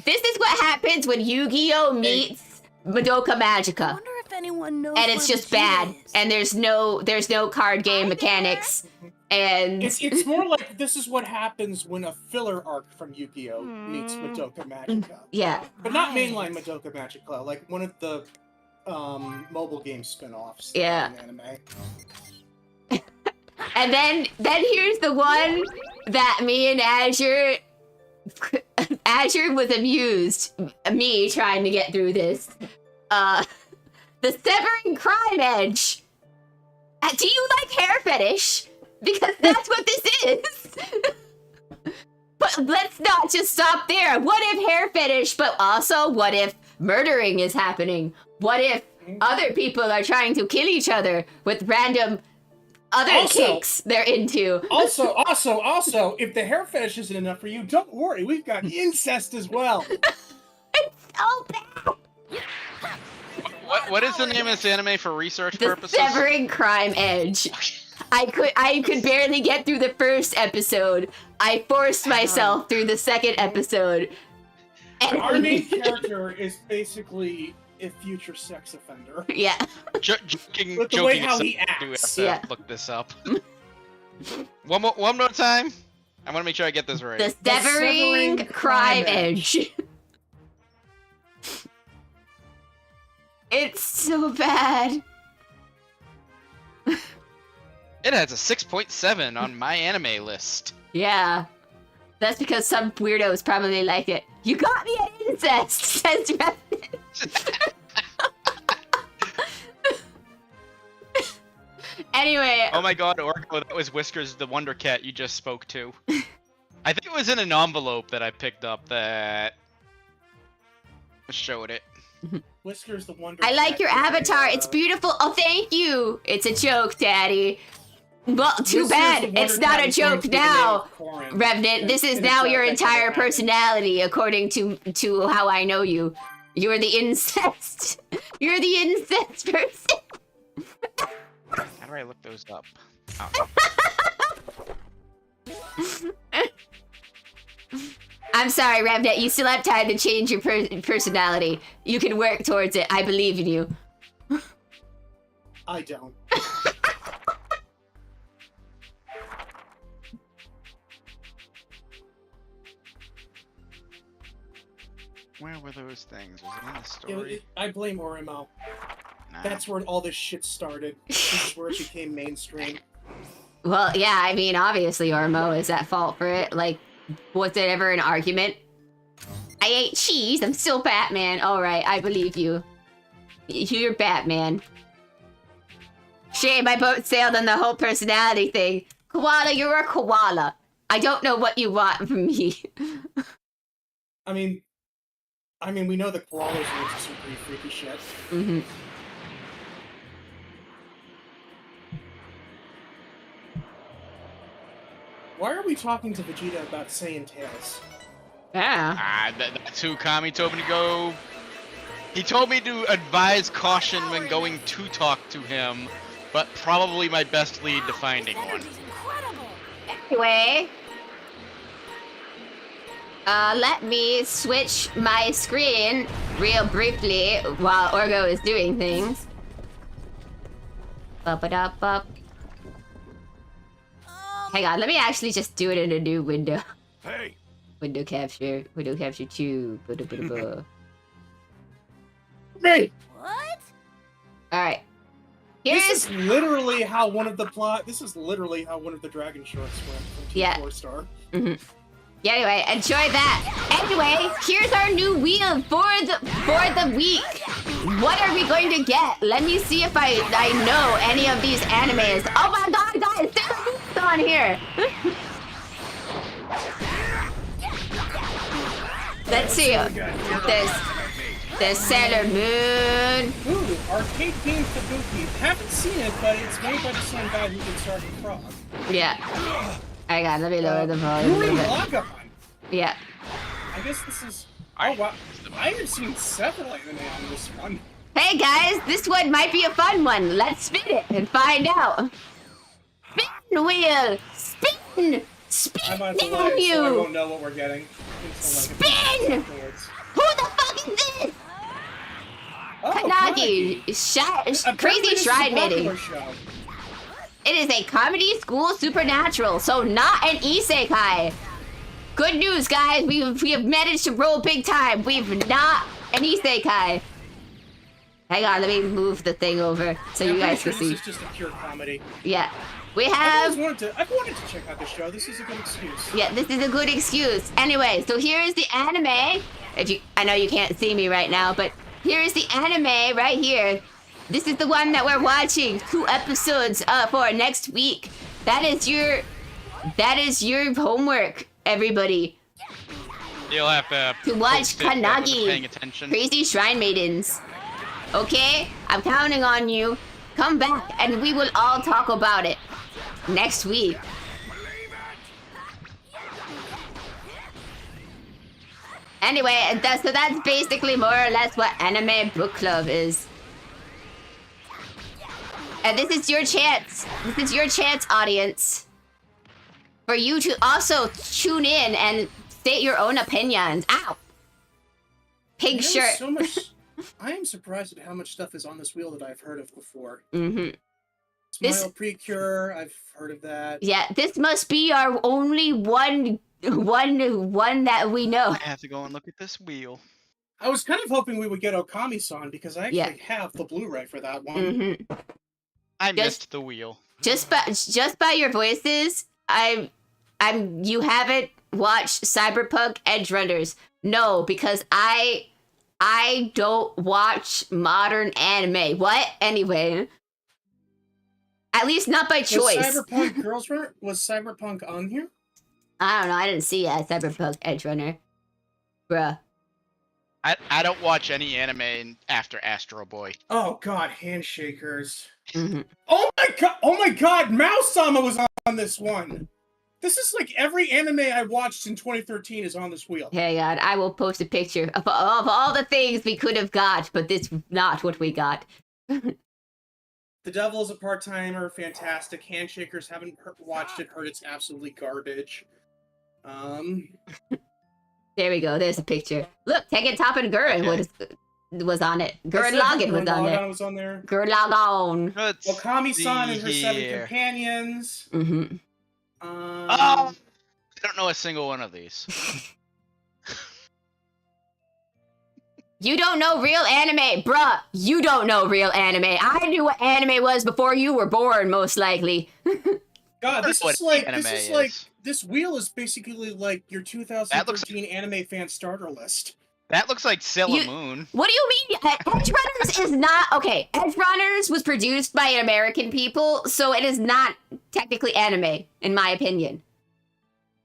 Speaker 2: this is what happens when Yu-Gi-Oh! Meets Madoka
Speaker 4: I
Speaker 2: Magica.
Speaker 4: wonder if anyone knows.
Speaker 2: And it's
Speaker 4: where
Speaker 2: just
Speaker 4: the key
Speaker 2: bad.
Speaker 4: is.
Speaker 2: And there's no card game mechanics. And...
Speaker 1: It's more like this is what happens when a filler arc from Yu-Gi-Oh! Meets Madoka Magica.
Speaker 2: yeah.
Speaker 1: But not mainline Madoka Magica, like one of the mobile game spin-offs.
Speaker 2: Yeah.
Speaker 1: In anime.
Speaker 2: And then here's the one that me and Azure was amused, me trying to get through this. The Severing Crime Edge. Do you like hair fetish? Because that's what this is. But let's not just stop there. What if hair fetish, but also what if murdering is happening? What if other people are trying to kill each other with random other kinks they're into?
Speaker 1: Also, if the hair fetish isn't enough for you, don't worry, we've got incest as well.
Speaker 2: It's so bad.
Speaker 3: What is the name of this anime for research
Speaker 2: The
Speaker 3: purposes?
Speaker 2: Severing Crime Edge. I could barely get through the first episode. I forced myself through the second episode. And
Speaker 1: Our main character is basically a future sex offender.
Speaker 2: yeah.
Speaker 3: Joking
Speaker 1: With the way
Speaker 3: aside,
Speaker 1: how he
Speaker 3: I do have
Speaker 1: acts.
Speaker 3: to
Speaker 2: Yeah.
Speaker 3: look this up. one more time. I want to make sure I get this right.
Speaker 2: The Severing Crime Edge. It's so bad.
Speaker 3: It has a 6.7 on my anime list.
Speaker 2: Yeah. That's because some weirdos probably like it. You got me at incest, says Revenant. Anyway.
Speaker 3: Oh my god, Orgo, that was Whiskers the Wonder Cat you just spoke to. I think it was in an envelope that I picked up that showed it.
Speaker 1: Whiskers the Wonder
Speaker 2: I like
Speaker 1: Cat
Speaker 2: your
Speaker 1: is a,
Speaker 2: avatar. It's beautiful. Oh, thank you. It's a joke, Daddy. Well, too
Speaker 1: Whiskers
Speaker 2: bad.
Speaker 1: the Wonder
Speaker 2: It's not
Speaker 1: Cat
Speaker 2: a
Speaker 1: is going
Speaker 2: joke
Speaker 1: to be the
Speaker 2: now,
Speaker 1: name of Corin.
Speaker 2: Revenant. This is
Speaker 1: And
Speaker 2: now
Speaker 1: it's
Speaker 2: your
Speaker 1: that
Speaker 2: entire
Speaker 1: happened.
Speaker 2: personality, according to how I know you. You're the incest. You're the incest person.
Speaker 3: How do I look those up? Oh.
Speaker 2: I'm sorry, Revenant. You still have time to change your personality. You can work towards it. I believe in you.
Speaker 1: I don't.
Speaker 3: Where were those things? Was it in the
Speaker 1: It-
Speaker 3: story?
Speaker 1: I blame Orimo.
Speaker 3: Nah.
Speaker 1: That's where all this shit started. This is where it became mainstream.
Speaker 2: Well, yeah, I mean, obviously Ormo is at fault for it. Like, was it ever an argument? I ate cheese, I'm still Batman. Alright, I believe you. You're Batman. Shame my boat sailed on the whole personality thing. Koala, you're a koala. I don't know what you want from me.
Speaker 1: I mean, we know the koalas are into some pretty freaky shit.
Speaker 2: Mm-hmm.
Speaker 1: Why are we talking to Vegeta about Saiyan Tails?
Speaker 2: Yeah.
Speaker 3: That's who Kami told me to go. He told me to advise caution when going to talk to him, but probably my best lead to finding one.
Speaker 4: Energy's incredible.
Speaker 2: Anyway. Let me switch my screen real briefly while Orgo is doing things. Ba-ba-da-ba. Hang on, let me actually just do it in a new window.
Speaker 5: Hey,
Speaker 2: Window capture 2.
Speaker 1: Me.
Speaker 4: What?
Speaker 2: Alright.
Speaker 1: This
Speaker 2: Here's
Speaker 1: is literally how one of the Dragon shorts went from Team
Speaker 2: Yeah.
Speaker 1: 4-Star.
Speaker 2: Yeah, anyway, enjoy that. Anyway, here's our new wheel for the week. What are we going to get? Let me see if I know any of these animes. Oh my god, guys, there's moves on here. Let's see. There's Sailor Moon.
Speaker 1: Ooh, arcade game Kabuki. Haven't seen it, but it's made by the same guy who did Sergeant Frog.
Speaker 2: Yeah. Let me lower the volume a
Speaker 1: Yuri
Speaker 2: little bit.
Speaker 1: Lagan.
Speaker 2: Yeah.
Speaker 1: I guess this is. Oh wow! I have seen several anime on this one.
Speaker 2: Hey guys, this one might be a fun one. Let's spin it and find out. Spin wheel! Spin!
Speaker 1: I'm
Speaker 2: Spin
Speaker 1: on the
Speaker 2: down
Speaker 1: line, so I
Speaker 2: you!
Speaker 1: won't know what we're getting.
Speaker 2: Spin!
Speaker 1: Afterwards.
Speaker 2: Who the fuck is this?
Speaker 1: Oh,
Speaker 2: Kanagi!
Speaker 1: Apparently
Speaker 2: Crazy
Speaker 1: this is a
Speaker 2: Shrine
Speaker 1: popular
Speaker 2: Maiden.
Speaker 1: show.
Speaker 2: It is a comedy school supernatural, so not an isekai. Good news, guys. We have managed to roll big time. We've not an isekai. Hang on, let me move the thing over so you guys can see.
Speaker 1: This is just a pure comedy.
Speaker 2: Yeah. We
Speaker 1: I've
Speaker 2: have...
Speaker 1: wanted to check out the show. This is a good excuse.
Speaker 2: Yeah, this is a good excuse. Anyway, so here's the anime. I know you can't see me right now, but here's the anime right here. This is the one that we're watching 2 episodes for next week. That is your homework, everybody.
Speaker 3: You'll have to
Speaker 2: watch
Speaker 3: post it while we're
Speaker 2: Kanagi.
Speaker 3: paying attention.
Speaker 2: Crazy Shrine Maidens. Okay? I'm counting on you. Come back and we will all talk about it next week. Anyway, so that's basically more or less what Anime Book Club is. And this is your chance. This is your chance, audience. For you to also tune in and state your own opinions. Ow! Pig
Speaker 1: There's
Speaker 2: shirt.
Speaker 1: So much. I am surprised at how much stuff is on this wheel that I've heard of before.
Speaker 2: Mm-hmm.
Speaker 1: Smile Precure, I've heard of that.
Speaker 2: Yeah, this must be our only one that we know.
Speaker 3: I have to go and look at this wheel.
Speaker 1: I was kind of hoping we would get Okami-san because I actually have the Blu-ray for that one.
Speaker 2: Mm-hmm.
Speaker 3: I missed the wheel.
Speaker 2: Just by your voices, you haven't watched Cyberpunk Edge Runners. No, because I don't watch modern anime. What? Anyway. At least not by choice.
Speaker 1: Was Cyberpunk on here?
Speaker 2: I don't know. I didn't see Cyberpunk Edge Runner. Bruh.
Speaker 3: I don't watch any anime after Astro Boy.
Speaker 1: Oh god, Handshakers.
Speaker 2: Mm-hmm.
Speaker 1: Oh my god, Mouse-sama was on this one. This is like every anime I watched in 2013 is on this wheel.
Speaker 2: Hang on, I will post a picture of all the things we could have got, but this is not what we got.
Speaker 1: The Devil is a Part-Timer, fantastic. Handshakers, haven't watched it, heard it's absolutely garbage.
Speaker 2: There we go, there's a picture. Look, Tekken Top and Gurren was on it. Gurren Lagann was on there. Gurren Lagann.
Speaker 1: Okami-san and her 7 companions.
Speaker 2: Mm-hmm.
Speaker 3: I don't know a single one of these.
Speaker 2: You don't know real anime, bruh. You don't know real anime. I knew what anime was before you were born, most likely.
Speaker 1: God, this wheel is basically like your 2013 anime fan starter list.
Speaker 3: That looks like Sailor Moon.
Speaker 2: What do you mean? Edge Runners is not... Okay, Edge Runners was produced by American people, so it is not technically anime, in my opinion.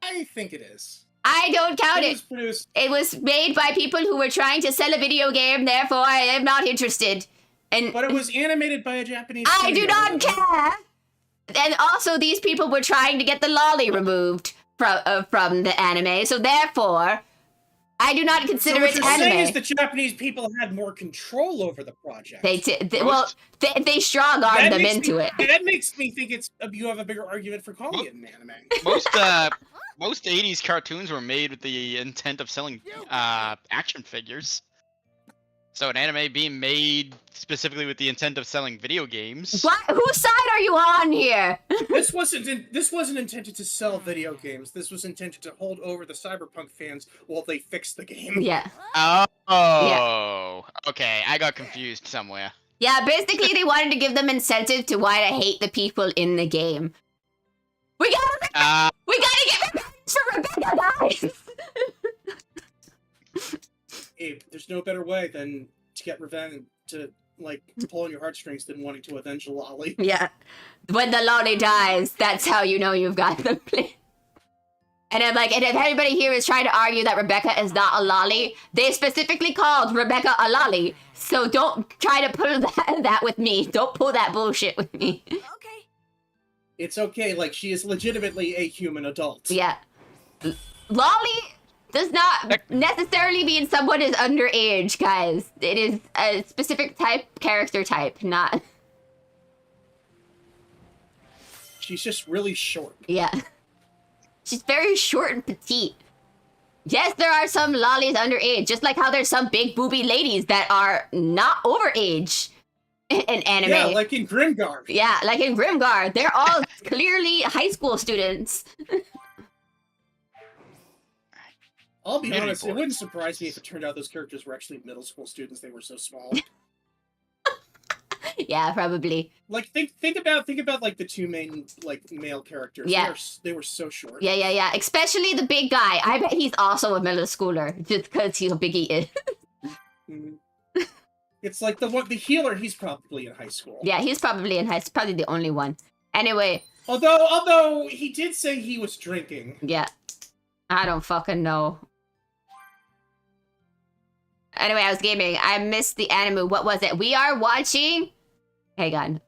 Speaker 1: I think it is.
Speaker 2: I don't count it. It was made by people who were trying to sell a video game, therefore I am not interested.
Speaker 1: But it was animated by a Japanese
Speaker 2: I do not care! And also, these people were trying to get the lolly removed from the anime, so therefore... I do not consider it anime.
Speaker 1: What you're saying is the Japanese people had more control over the project.
Speaker 2: They strong-armed them into it.
Speaker 1: That makes me think you have a bigger argument for calling it an anime.
Speaker 3: Most 80s cartoons were made with the intent of selling action figures. So an anime being made specifically with the intent of selling video games.
Speaker 2: What? Whose side are you on here?
Speaker 1: This wasn't intended to sell video games. This was intended to hold over the Cyberpunk fans while they fix the game.
Speaker 2: Yeah.
Speaker 3: Oh. Okay, I got confused somewhere.
Speaker 2: Yeah, basically they wanted to give them incentive to why to hate the people in the game. We gotta get revenge for Rebecca, guys!
Speaker 1: Abe, there's no better way than to get revenge, to, like, pull on your heartstrings than wanting to avenge a lolly.
Speaker 2: Yeah. When the lolly dies, that's how you know you've got the plan. And I'm like, and if anybody here is trying to argue that Rebecca is not a lolly, they specifically called Rebecca a lolly. So don't try to pull that with me. Don't pull that bullshit with me.
Speaker 4: Okay.
Speaker 1: It's okay, like, she is legitimately a human adult.
Speaker 2: Yeah. Lolly does not necessarily mean someone is underage, guys. It is a specific character type, not...
Speaker 1: She's just really short.
Speaker 2: Yeah. She's very short and petite. Yes, there are some lollies underage, just like how there's some big booby ladies that are not overage in anime.
Speaker 1: Yeah, like in Grimgar.
Speaker 2: Yeah, like in Grimgar. They're all clearly high school students.
Speaker 1: I'll be
Speaker 3: Maybe
Speaker 1: honest, it
Speaker 3: boys.
Speaker 1: wouldn't surprise me if it turned out those characters were actually middle school students. They were so small.
Speaker 2: Yeah, probably.
Speaker 1: Like, think about like the two main like male characters.
Speaker 2: Yeah.
Speaker 1: They were so short.
Speaker 2: Yeah. Especially the big guy. I bet he's also a middle schooler, just because he's how big he is.
Speaker 1: Mhm. It's like the healer. He's probably in high school.
Speaker 2: Yeah, he's probably in high school. Probably the only one. Anyway.
Speaker 1: Although he did say he was drinking.
Speaker 2: Yeah. I don't fucking know. Anyway, I was gaming. I missed the anime. What was it? We are watching... Hang on.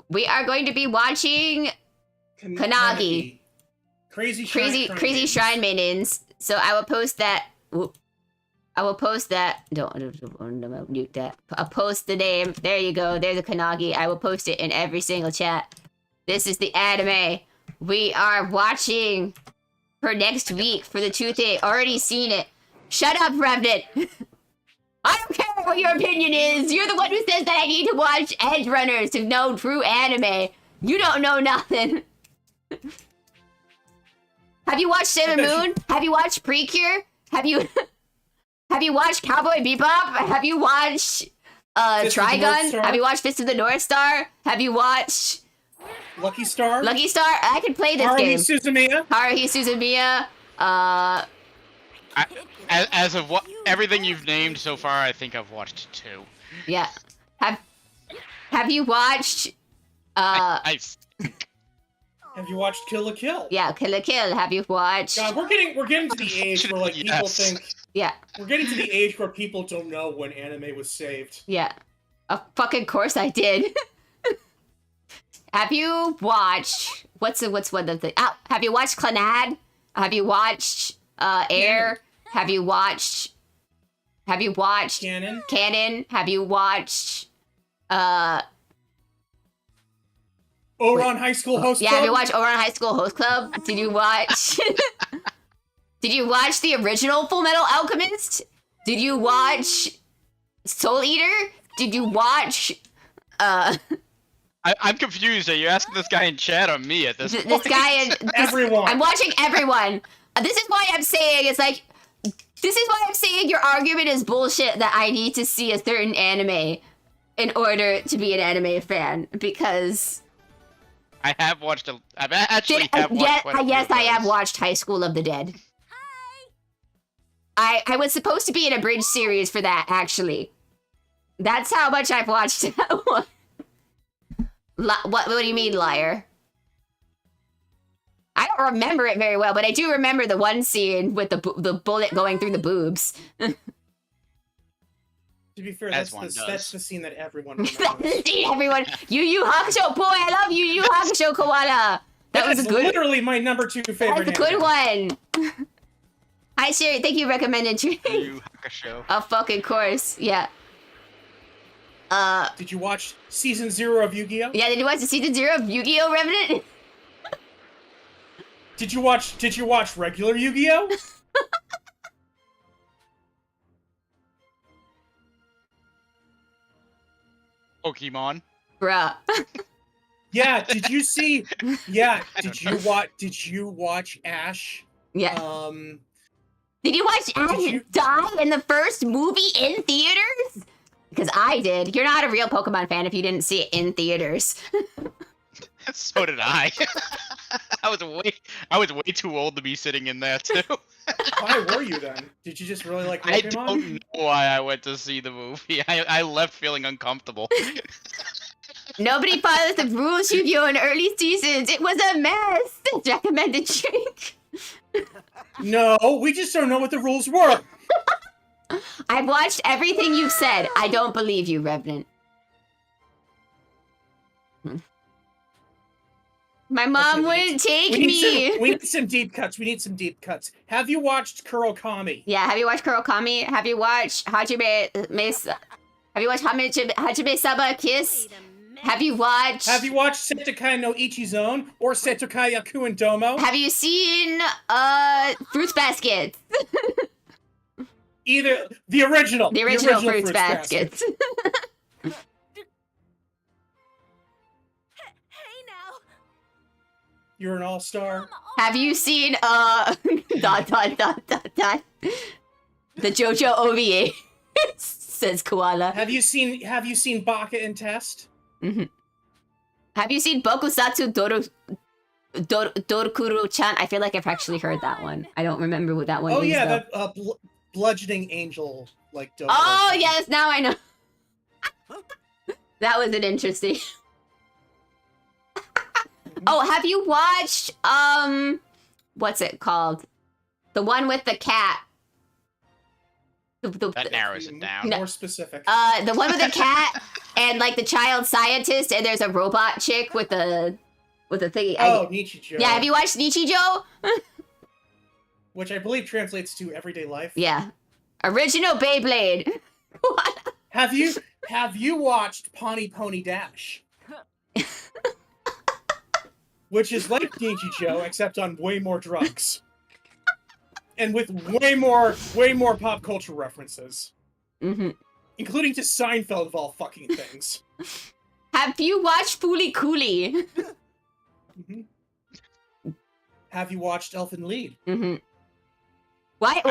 Speaker 2: We are going to be watching Kanagi.
Speaker 1: Crazy
Speaker 2: Shrine Maidens. So I will post that... Whoop. I will post that... Don't mute that. I'll post the name. There you go. There's a Kanagi. I will post it in every single chat. This is the anime we are watching for next week for the Tuesday. Already seen it. Shut up, Revenant. I don't care what your opinion is. You're the one who says that I need to watch Edge Runners to know true anime. You don't know nothing. Have you watched Sailor Moon? Have you watched Precure? Have you watched Cowboy Bebop? Have you watched Trigun? Have you watched Fist of the North Star? Have you watched
Speaker 1: Lucky Star?
Speaker 2: Lucky Star? I can play this game. Haruhi Suzumiya.
Speaker 3: As of what everything you've named so far, I think I've watched 2.
Speaker 2: Yeah. Have you watched
Speaker 3: I've
Speaker 1: Have you watched Kill la Kill?
Speaker 2: Yeah, Kill la Kill. Have you watched
Speaker 1: God, we're getting to the age where like people think
Speaker 2: Yeah.
Speaker 1: we're getting to the age where people don't know when anime was saved.
Speaker 2: Yeah. Fucking course I did. Have you watched what's one of the have you watched Clannad? Have you watched Air? Have you watched
Speaker 1: Canon?
Speaker 2: Have you watched
Speaker 1: Ouran High School Host Club?
Speaker 2: Yeah, have you watched Ouran High School Host Club? Did you watch Did you watch the original Full Metal Alchemist? Did you watch Soul Eater? Did you watch
Speaker 3: I'm confused. Are you asking this guy in chat or me at this point?
Speaker 2: This guy in
Speaker 1: Everyone.
Speaker 2: I'm watching everyone. This is why I'm saying your argument is bullshit that I need to see a certain anime in order to be an anime fan, because
Speaker 3: I have watched I've actually have watched quite a few
Speaker 2: yes,
Speaker 3: of
Speaker 2: I have
Speaker 3: those.
Speaker 2: watched High School of the Dead. I was supposed to be in a bridge series for that, actually. That's how much I've watched that one. What do you mean, liar? I don't remember it very well, but I do remember the one scene with the bullet going through the boobs.
Speaker 1: To be fair, that's the scene that everyone remembers.
Speaker 2: Everyone, Yu Yu Hakusho, boy, I love Yu Yu Hakusho, Koala. That was a good.
Speaker 1: Literally my number 2 favorite.
Speaker 2: That's a good one. Hi, Cherri. Thank you for recommending
Speaker 3: Yu Yu Hakusho.
Speaker 2: A fucking course, yeah.
Speaker 1: Did you watch season 0 of Yu-Gi-Oh?
Speaker 2: Yeah, did you watch the season 0 of Yu-Gi-Oh! Revenant?
Speaker 1: Did you watch regular Yu-Gi-Oh?
Speaker 3: Pokemon.
Speaker 2: Bruh.
Speaker 1: Yeah, did you see? Yeah, did you watch Ash?
Speaker 2: Yeah.
Speaker 1: Um,
Speaker 2: Did you watch Ash die in the first movie in theaters? Because I did. You're not a real Pokemon fan if you didn't see it in theaters.
Speaker 3: So did I. I was way too old to be sitting in there too.
Speaker 1: why were you then? Did you just really like
Speaker 3: I
Speaker 1: Pokemon?
Speaker 3: don't know why I went to see the movie. I left feeling uncomfortable.
Speaker 2: Nobody follows the rules, Yu-Gi-Oh! In early seasons. It was a mess. Recommended drink.
Speaker 1: No, we just don't know what the rules were.
Speaker 2: I've watched everything you've said. I don't believe you, Revenant. My mom
Speaker 1: Okay,
Speaker 2: wouldn't take
Speaker 1: we
Speaker 2: me.
Speaker 1: need some deep cuts. We need some deep cuts. Have you watched Kurokami?
Speaker 2: Yeah, have you watched Kurokami? Have you watched Hajime Saba Kiss? Have you watched
Speaker 1: Setokai no Ichizone or Setokai Yaku and Domo?
Speaker 2: Have you seen Fruits Basket?
Speaker 1: Either the original
Speaker 2: Fruits Basket.
Speaker 4: Hey now.
Speaker 1: You're an all-star.
Speaker 2: Have you seen the JoJo OVA? Says Koala.
Speaker 1: Have you seen Baka and Test?
Speaker 2: Mm-hmm. Have you seen Bokusatsu Dorokuro-chan? I feel like I've actually heard that one. I don't remember what that one is.
Speaker 1: Oh yeah,
Speaker 2: though.
Speaker 1: that bludgeoning angel like.
Speaker 2: Oh yes, now I know. That was an interesting. Oh, have you watched what's it called? The one with the cat.
Speaker 3: That narrows it down.
Speaker 1: More specific.
Speaker 2: The one with the cat and like the child scientist, and there's a robot chick with a thingy.
Speaker 1: Oh, Nichijou.
Speaker 2: Yeah, have you watched Nichijou?
Speaker 1: Which I believe translates to everyday life.
Speaker 2: Yeah. Original Beyblade. What?
Speaker 1: Have you watched Pawnee Pony Dash? Which is like Nichijou, except on way more drugs. And with way more pop culture references.
Speaker 2: Mm-hmm.
Speaker 1: Including to Seinfeld of all fucking things.
Speaker 2: Have you watched Fooly Cooly?
Speaker 1: Mm-hmm. Have you watched Elfen Lied?
Speaker 2: Mm-hmm. Why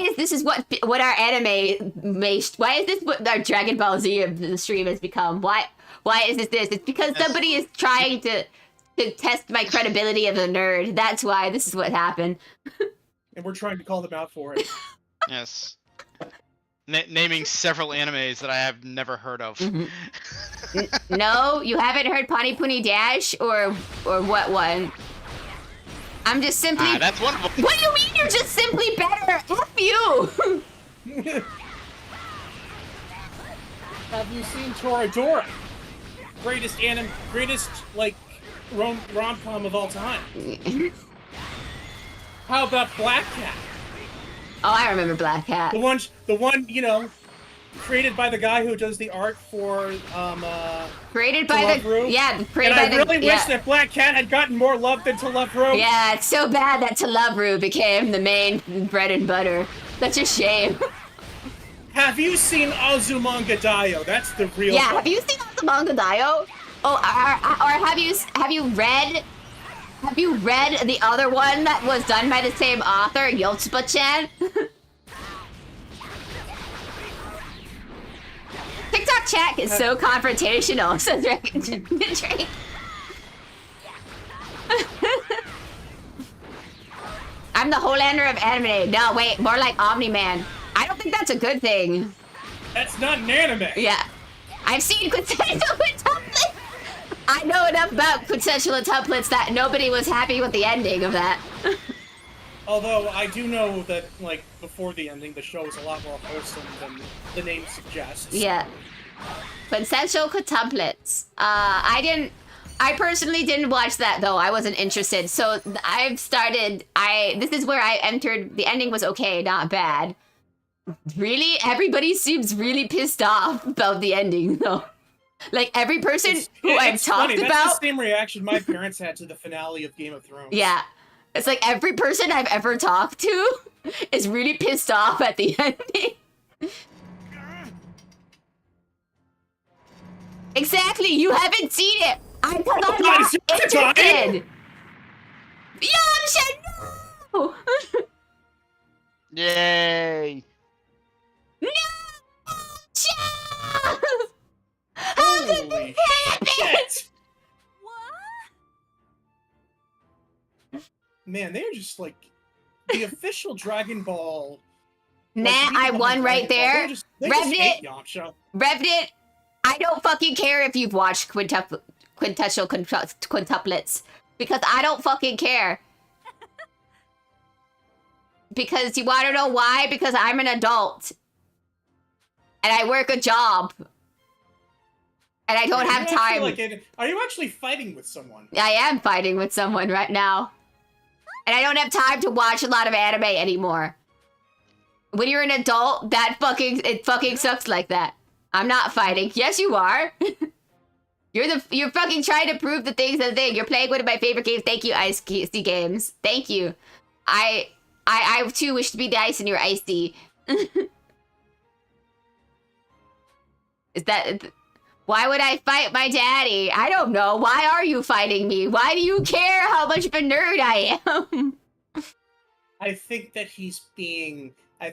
Speaker 2: is this what our anime why is this what our Dragon Ball Z of the stream has become? Why is this? It's because somebody is trying to test my credibility as a nerd. That's why this is what happened.
Speaker 1: And we're trying to call them out for it.
Speaker 3: Yes. Naming several animes that I have never heard of.
Speaker 2: Mm-hmm. No, you haven't heard Pawnee Pony Dash or what one? I'm just simply.
Speaker 3: That's one of them.
Speaker 2: What do you mean you're just simply better? F you!
Speaker 1: Have you seen Toradora? Greatest like rom-com of all time. How about Black Cat?
Speaker 2: Oh, I remember Black Cat.
Speaker 1: The one, you know, created by the guy who does the art for
Speaker 2: created by the
Speaker 1: Ru.
Speaker 2: Yeah, created
Speaker 1: and
Speaker 2: by
Speaker 1: I really wish that Black Cat had gotten more love than To Love Ru.
Speaker 2: Yeah, it's so bad that To Love Ru became the main bread and butter. That's a shame.
Speaker 1: Have you seen Azumanga Daioh? That's the real
Speaker 2: Yeah,
Speaker 1: one.
Speaker 2: have you seen Azumanga Daioh? Oh, or have you read the other one that was done by the same author, Yotsuba-chan? TikTok chat is so confrontational, says Drake. I'm the Holander of anime. No, wait, more like Omni-Man. I don't think that's a good thing.
Speaker 1: That's not an anime.
Speaker 2: Yeah. I've seen quintessential quintuplets. I know enough about quintessential quintuplets that nobody was happy with the ending of that.
Speaker 1: Although I do know that, like, before the ending, the show was a lot more wholesome than the name suggests.
Speaker 2: Yeah. Quintessential quintuplets. I personally didn't watch that though. I wasn't interested. So this is where I entered. The ending was okay, not bad. Really? Everybody seems really pissed off about the ending though. Like every person I've talked
Speaker 1: funny.
Speaker 2: about.
Speaker 1: That's the same reaction my parents had to the finale of Game of Thrones.
Speaker 2: Yeah. It's like every person I've ever talked to is really pissed off at the ending. Exactly, you haven't seen it. I'm not
Speaker 1: God, it's time.
Speaker 2: interested. Yamcha, no!
Speaker 3: Yay!
Speaker 2: No! How could
Speaker 1: Holy
Speaker 2: this happen?
Speaker 1: shit!
Speaker 4: What?
Speaker 1: Man, they're just like the official Dragon Ball.
Speaker 2: Nah,
Speaker 1: like,
Speaker 2: I
Speaker 1: people
Speaker 2: won
Speaker 1: behind
Speaker 2: right
Speaker 1: Dragon Ball,
Speaker 2: there.
Speaker 1: they just hate
Speaker 2: Revenant,
Speaker 1: Yamcha.
Speaker 2: Revenant, I don't fucking care if you've watched quintuplets, because I don't fucking care. Because you want to know why? Because I'm an adult. And I work a job. And I don't have time.
Speaker 1: Are you actually fighting with someone?
Speaker 2: I am fighting with someone right now. And I don't have time to watch a lot of anime anymore. When you're an adult, it fucking sucks like that. I'm not fighting. Yes, you are. You're fucking trying to prove the things that thing. You're playing one of my favorite games. Thank you, Icy Games. Thank you. I too wish to be the ice in your icy. Is that... Why would I fight my daddy? I don't know. Why are you fighting me? Why do you care how much of a nerd I am?
Speaker 1: I think that he's pulling a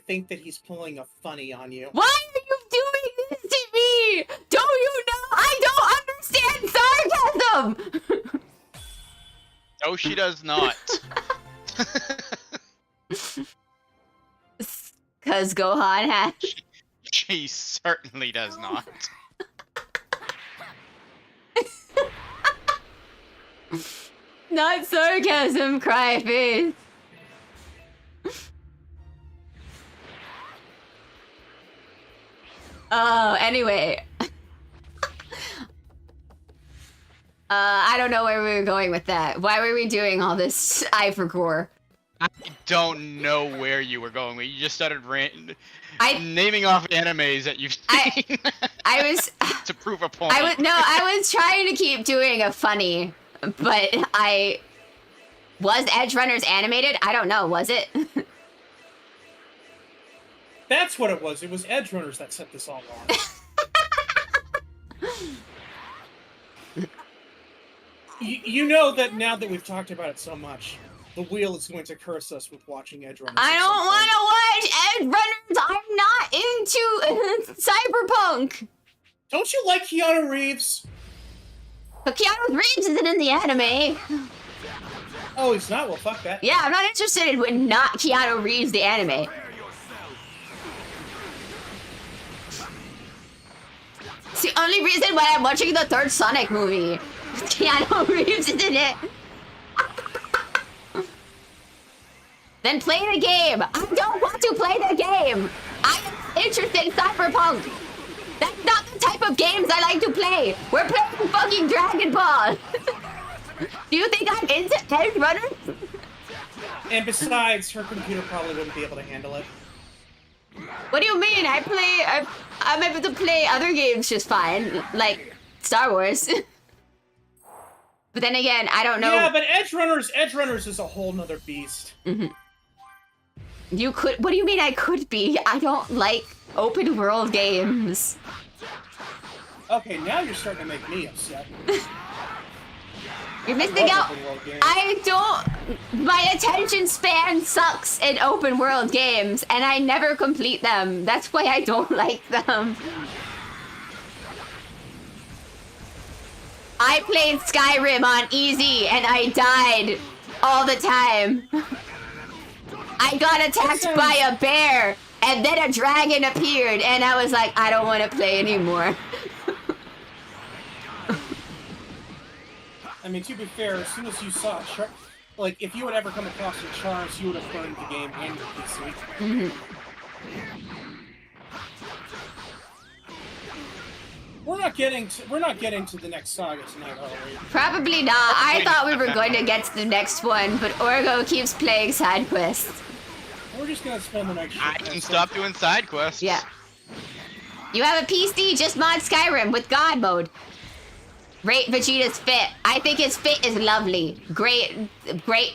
Speaker 1: funny on you.
Speaker 2: Why are you doing this to me? Don't you know? I don't understand sarcasm!
Speaker 3: No, she does not.
Speaker 2: Cause Gohan has...
Speaker 3: She certainly does not.
Speaker 2: Not sarcasm, cryface. Oh, anyway. I don't know where we were going with that. Why were we doing all this Ivor?
Speaker 3: I don't know where you were going. You just started naming off animes that you've seen.
Speaker 2: I was
Speaker 3: to prove a point.
Speaker 2: I was trying to keep doing a funny, but was Edge Runners animated? I don't know. Was it?
Speaker 1: That's what it was. It was Edge Runners that set this all off. you know that now that we've talked about it so much, the wheel is going to curse us with watching Edge Runners.
Speaker 2: I don't want to watch Edge Runners. I'm not into cyberpunk.
Speaker 1: Don't you like Keanu Reeves?
Speaker 2: But Keanu Reeves isn't in the anime.
Speaker 1: Oh, he's not? Well, fuck that.
Speaker 2: Yeah, I'm not interested in not Keanu Reeves the anime. It's the only reason why I'm watching the third Sonic movie. Keanu Reeves is in it. Then play the game. I don't want to play the game. I am interested in Cyberpunk. That's not the type of games I like to play. We're playing fucking Dragon Ball. Do you think I'm into Edge Runners?
Speaker 1: And besides, her computer probably wouldn't be able to handle it.
Speaker 2: What do you mean? I'm able to play other games just fine, like Star Wars. But then again, I don't know.
Speaker 1: Yeah, but Edge Runners is a whole nother beast.
Speaker 2: Mm-hmm. You could. What do you mean I could be? I don't like open world games.
Speaker 1: Okay, now you're starting to make me upset.
Speaker 2: You're missing out. I don't. My attention span sucks in open world games, and I never complete them. That's why I don't like them. I played Skyrim on easy, and I died all the time. I got attacked by a bear, and then a dragon appeared, and I was like, I don't want to play anymore.
Speaker 1: I mean, to be fair, as soon as you saw like, if you had ever come across your charms, you would have burned the game and your PC.
Speaker 2: Mm-hmm.
Speaker 1: We're not getting to the next saga tonight, are we?
Speaker 2: Probably not. I thought we were going to get to the next one, but Orgo keeps playing side quests.
Speaker 1: We're just gonna spend the next.
Speaker 3: I can stop doing side quests.
Speaker 2: Yeah. You have a PC, just mod Skyrim with God mode. Rate Vegeta's fit. I think his fit is lovely. Great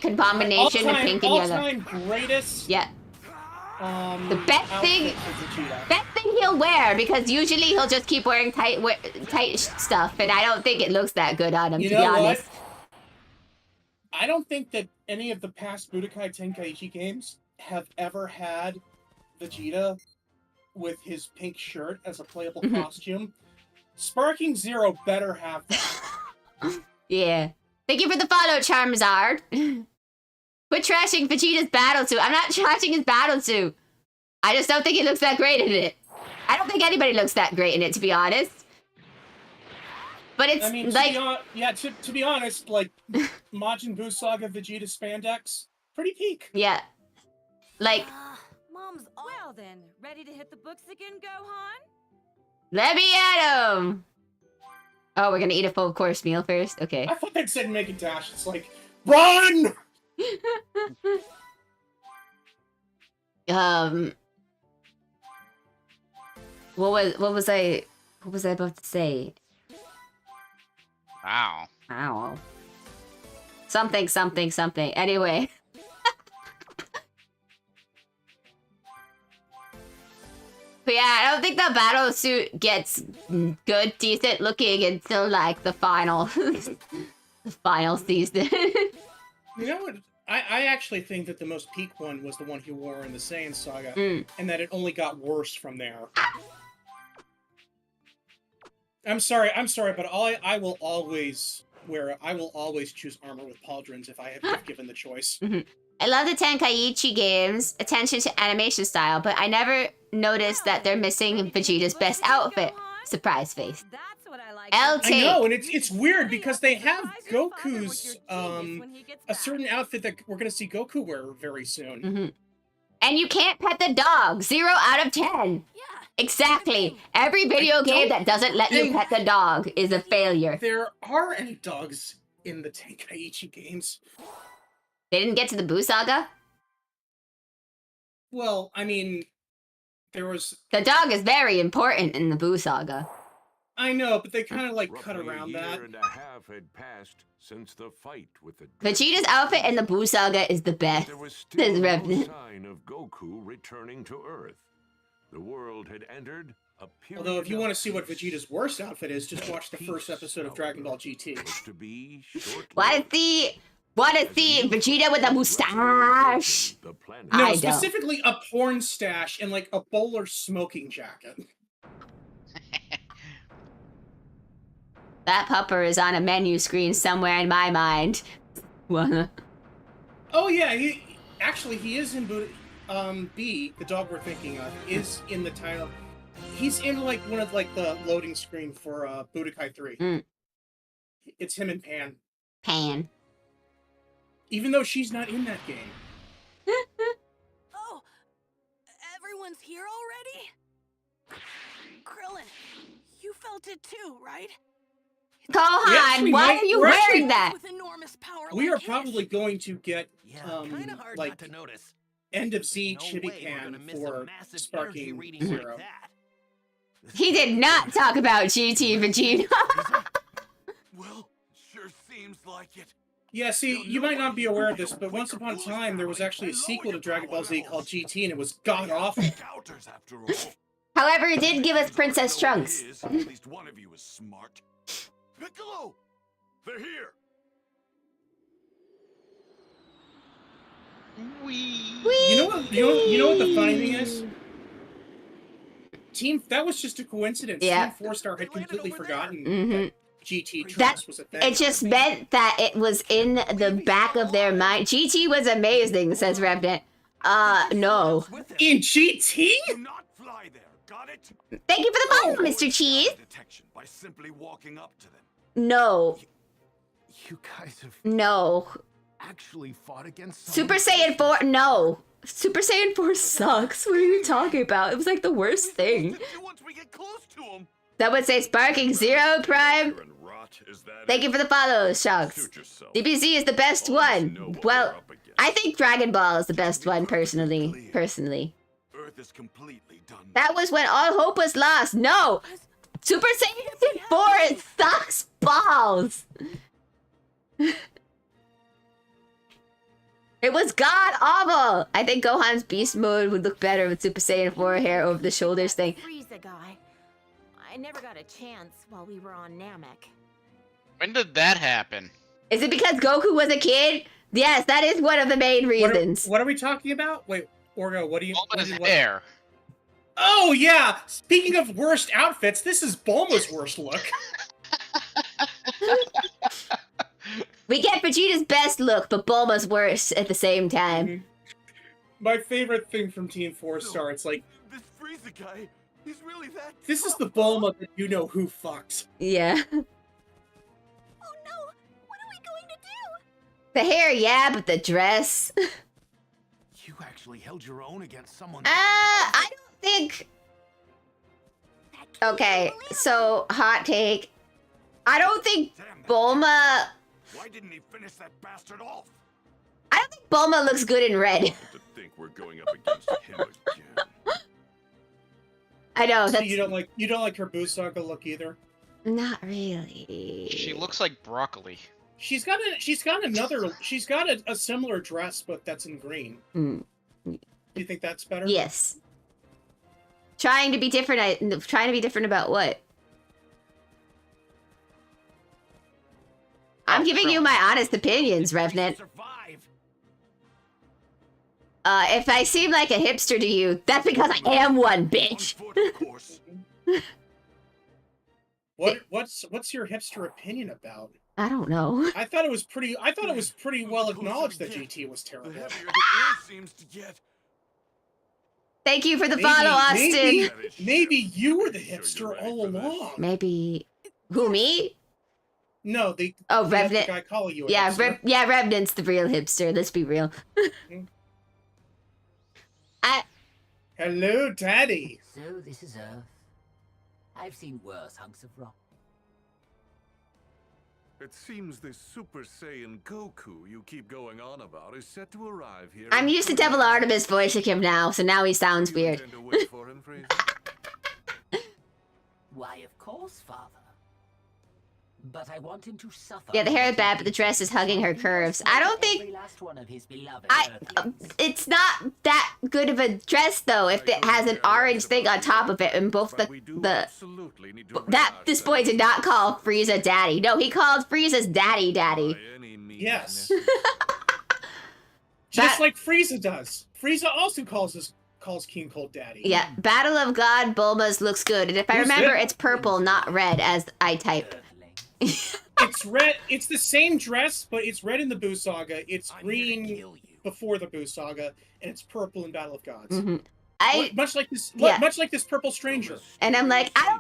Speaker 2: combination of pink and yellow.
Speaker 1: All-time greatest.
Speaker 2: Yeah. The best thing
Speaker 1: outfit for Vegeta.
Speaker 2: best thing he'll wear, because usually he'll just keep wearing tight stuff, and I don't think it looks that good on him,
Speaker 1: You
Speaker 2: to be
Speaker 1: know what?
Speaker 2: honest.
Speaker 1: I don't think that any of the past Budokai Tenkaichi games have ever had Vegeta with his pink shirt as a playable costume. Sparking Zero better have that.
Speaker 2: Yeah. Thank you for the follow, Charmzard. Quit trashing Vegeta's battle suit. I'm not trashing his battle suit. I just don't think he looks that great in it. I don't think anybody looks that great in it, to be honest. But it's
Speaker 1: I mean,
Speaker 2: like...
Speaker 1: to be honest, like, Majin Buu Saga Vegeta spandex, pretty peak.
Speaker 2: Yeah. Like...
Speaker 4: Mom's well then. Ready to hit the books again, Gohan?
Speaker 2: Let me at him! Oh, we're gonna eat a full course meal first? Okay.
Speaker 1: I thought they'd said make a dash. It's like, run!
Speaker 2: What was I about to say?
Speaker 3: Wow.
Speaker 2: Ow. Something. Anyway. But yeah, I don't think the battle suit gets good, decent looking until like the final, the final season.
Speaker 1: You know what? I actually think that the most peak one was the one he wore in the Saiyan Saga, and that it only got worse from there. I'm sorry, but I will always choose armor with pauldrons if I have given the choice.
Speaker 2: I love the Tenkaichi games' attention to animation style, but I never noticed that they're missing Vegeta's best outfit. Surprise face.
Speaker 4: That's what I like.
Speaker 2: LT.
Speaker 1: I know, and it's weird because they have Goku's a certain outfit that we're gonna see Goku wear very soon.
Speaker 2: And you can't pet the dog. 0 out of 10.
Speaker 4: Yeah.
Speaker 2: Exactly. Every video game that doesn't let you pet the dog is a failure.
Speaker 1: There are any dogs in the Tenkaichi games.
Speaker 2: They didn't get to the Buu Saga?
Speaker 1: Well, I mean, there was...
Speaker 2: The dog is very important in the Buu Saga.
Speaker 1: I know, but they kind of like cut around that.
Speaker 5: A year and a half had passed since the fight with the
Speaker 2: Vegeta's outfit in the Buu Saga is the best.
Speaker 5: There was
Speaker 2: Says
Speaker 5: still no
Speaker 2: Revenant.
Speaker 5: sign of Goku returning to Earth. The world had entered a period.
Speaker 1: Although, if you want to
Speaker 5: of
Speaker 1: see what
Speaker 5: peace.
Speaker 1: Vegeta's worst outfit is, just watch the first episode of Dragon Ball GT.
Speaker 5: Was to be
Speaker 2: Wanna see Vegeta with a mustache?
Speaker 5: The planet.
Speaker 1: No,
Speaker 2: I don't.
Speaker 1: specifically a porn stash and like a bowler smoking jacket.
Speaker 2: That pupper is on a menu screen somewhere in my mind. Wanna?
Speaker 1: Oh yeah, he is in B, the dog we're thinking of, is in the title. He's in like one of like the loading screen for Budokai 3. It's him and Pan.
Speaker 2: Pan.
Speaker 1: Even though she's not in that game.
Speaker 4: Oh, everyone's here already? Krillin, you felt it too, right?
Speaker 2: Gohan, why are you wearing that?
Speaker 4: With enormous power
Speaker 1: We
Speaker 4: like
Speaker 1: are probably going to get
Speaker 6: kinda hard
Speaker 1: like
Speaker 6: not to notice.
Speaker 1: end of Z
Speaker 6: No
Speaker 1: Chibi
Speaker 6: way we're gonna
Speaker 1: Can
Speaker 6: miss a
Speaker 1: for
Speaker 6: massive energy
Speaker 1: Sparking
Speaker 6: reading
Speaker 1: Zero.
Speaker 6: like that.
Speaker 2: He did not talk about GT Vegeta.
Speaker 5: Well, sure seems like it.
Speaker 1: Yeah, see, you might not be aware of this, but once upon a time there was actually a sequel to Dragon Ball Z called GT, and it was god-awful.
Speaker 5: Scouters, after all.
Speaker 2: However, it did give us Princess Trunks.
Speaker 5: At least one of you is smart. Piccolo! They're here!
Speaker 1: You know what the funny thing is? That was just a coincidence.
Speaker 2: Yeah.
Speaker 1: Team 4-Star had completely forgotten that GT
Speaker 2: That
Speaker 1: Trunks was a thing.
Speaker 2: it just meant that it was in the back of their mind. GT was amazing, says Revenant. No.
Speaker 1: In GT?
Speaker 5: Do not fly there, got it?
Speaker 2: Thank you for the follow, Mr. Cheese.
Speaker 5: Detection by simply walking up to them.
Speaker 2: No.
Speaker 6: You guys have
Speaker 2: No.
Speaker 6: actually fought against
Speaker 2: Super Saiyan 4, no. Super Saiyan 4 sucks. What are you talking about? It was like the worst thing.
Speaker 5: Once we get close to them.
Speaker 2: That would say Sparking Zero Prime. Thank you for the follow, Shucks. DBZ is the best one. Well, I think Dragon Ball is the best one, personally.
Speaker 5: Earth is completely done.
Speaker 2: That was when all hope was lost. No! Super Saiyan 4 sucks balls! It was god awful. I think Gohan's beast mode would look better with Super Saiyan 4 hair over the shoulders thing.
Speaker 4: Freeza guy. I never got a chance while we were on Namek.
Speaker 3: When did that happen?
Speaker 2: Is it because Goku was a kid? Yes, that is one of the main reasons.
Speaker 1: What are we talking about? Wait, Orgo, what do you...
Speaker 3: Bulma's
Speaker 1: what-
Speaker 3: hair.
Speaker 1: Oh, yeah! Speaking of worst outfits, this is Bulma's worst look.
Speaker 2: We get Vegeta's best look, but Bulma's worse at the same time.
Speaker 1: Mhm. My favorite thing from Team 4 Star, it's like,
Speaker 6: This Freeza guy, he's really that
Speaker 1: this is the
Speaker 6: tough.
Speaker 1: Bulma that you know who fucked.
Speaker 2: Yeah.
Speaker 4: Oh no! What are we going to do?
Speaker 2: The hair, yeah, but the dress.
Speaker 6: You actually held your own against someone.
Speaker 2: I don't think...
Speaker 4: That can't
Speaker 2: Okay,
Speaker 4: be believable.
Speaker 2: so, hot take. I don't think
Speaker 6: Damn that
Speaker 2: Bulma...
Speaker 6: cat. Why didn't he finish that bastard off?
Speaker 2: I don't think Bulma looks good in red.
Speaker 5: To think we're going up against him again.
Speaker 2: I know,
Speaker 1: So
Speaker 2: that's...
Speaker 1: you don't like her Busaga look either?
Speaker 2: Not really.
Speaker 3: She looks like broccoli.
Speaker 1: She's got a similar dress, but that's in green.
Speaker 2: Hmm.
Speaker 1: Do you think that's better?
Speaker 2: Yes. Trying to be different. Trying to be different about what? I'm giving you my honest opinions, Revenant.
Speaker 6: Survive.
Speaker 2: If I seem like a hipster to you, that's because I am one, bitch.
Speaker 6: On foot, of course.
Speaker 1: What's your hipster opinion about?
Speaker 2: I don't know.
Speaker 1: I thought it was pretty well acknowledged that GT was
Speaker 6: The
Speaker 1: terrible.
Speaker 6: heavier the air seems to get.
Speaker 2: Thank you for the follow, Austin.
Speaker 1: Maybe you were the hipster all along.
Speaker 2: Maybe. Who, me?
Speaker 1: No, the
Speaker 2: Revenant.
Speaker 1: guy calling you a
Speaker 2: Yeah,
Speaker 1: hipster.
Speaker 2: Revenant's the real hipster. Let's be real.
Speaker 1: Hello, Daddy.
Speaker 7: So this is Earth. I've seen worse hunks of rock.
Speaker 5: It seems this Super Saiyan Goku you keep going on about is set to arrive here.
Speaker 2: I'm used to Devil Artemis voicing him now, so now he sounds
Speaker 5: Do you
Speaker 2: weird.
Speaker 5: intend to wait for him, Freeza?
Speaker 7: Why, of course, Father. But I want him to suffer.
Speaker 2: Yeah, the hair is bad, but the dress is hugging her curves. I don't think...
Speaker 7: Every last one of his beloved Earthlings.
Speaker 2: It's not that good of a dress, though, if it has an orange thing on top of it, and both
Speaker 5: But we do
Speaker 2: the
Speaker 5: absolutely need to
Speaker 2: that
Speaker 5: realize
Speaker 2: this
Speaker 5: that
Speaker 2: boy did not call Frieza daddy. No, he called Frieza's daddy.
Speaker 5: by any means
Speaker 1: Yes.
Speaker 5: necessary.
Speaker 1: Just
Speaker 2: That-
Speaker 1: like Frieza does. Frieza also calls King Cold Daddy.
Speaker 2: Yeah, Battle of God Bulma's looks good, and if I
Speaker 1: Who's
Speaker 2: remember,
Speaker 1: it?
Speaker 2: it's purple, not red, as I type.
Speaker 7: Earthling.
Speaker 1: It's red. It's the same dress, but it's red in the Buu Saga. It's
Speaker 6: I'm here to
Speaker 1: green
Speaker 6: kill you.
Speaker 1: before the Buu Saga, and it's purple in Battle of Gods.
Speaker 2: Mhm.
Speaker 1: Much like this.
Speaker 2: Yeah.
Speaker 1: Much like this purple stranger.
Speaker 2: And I'm like, I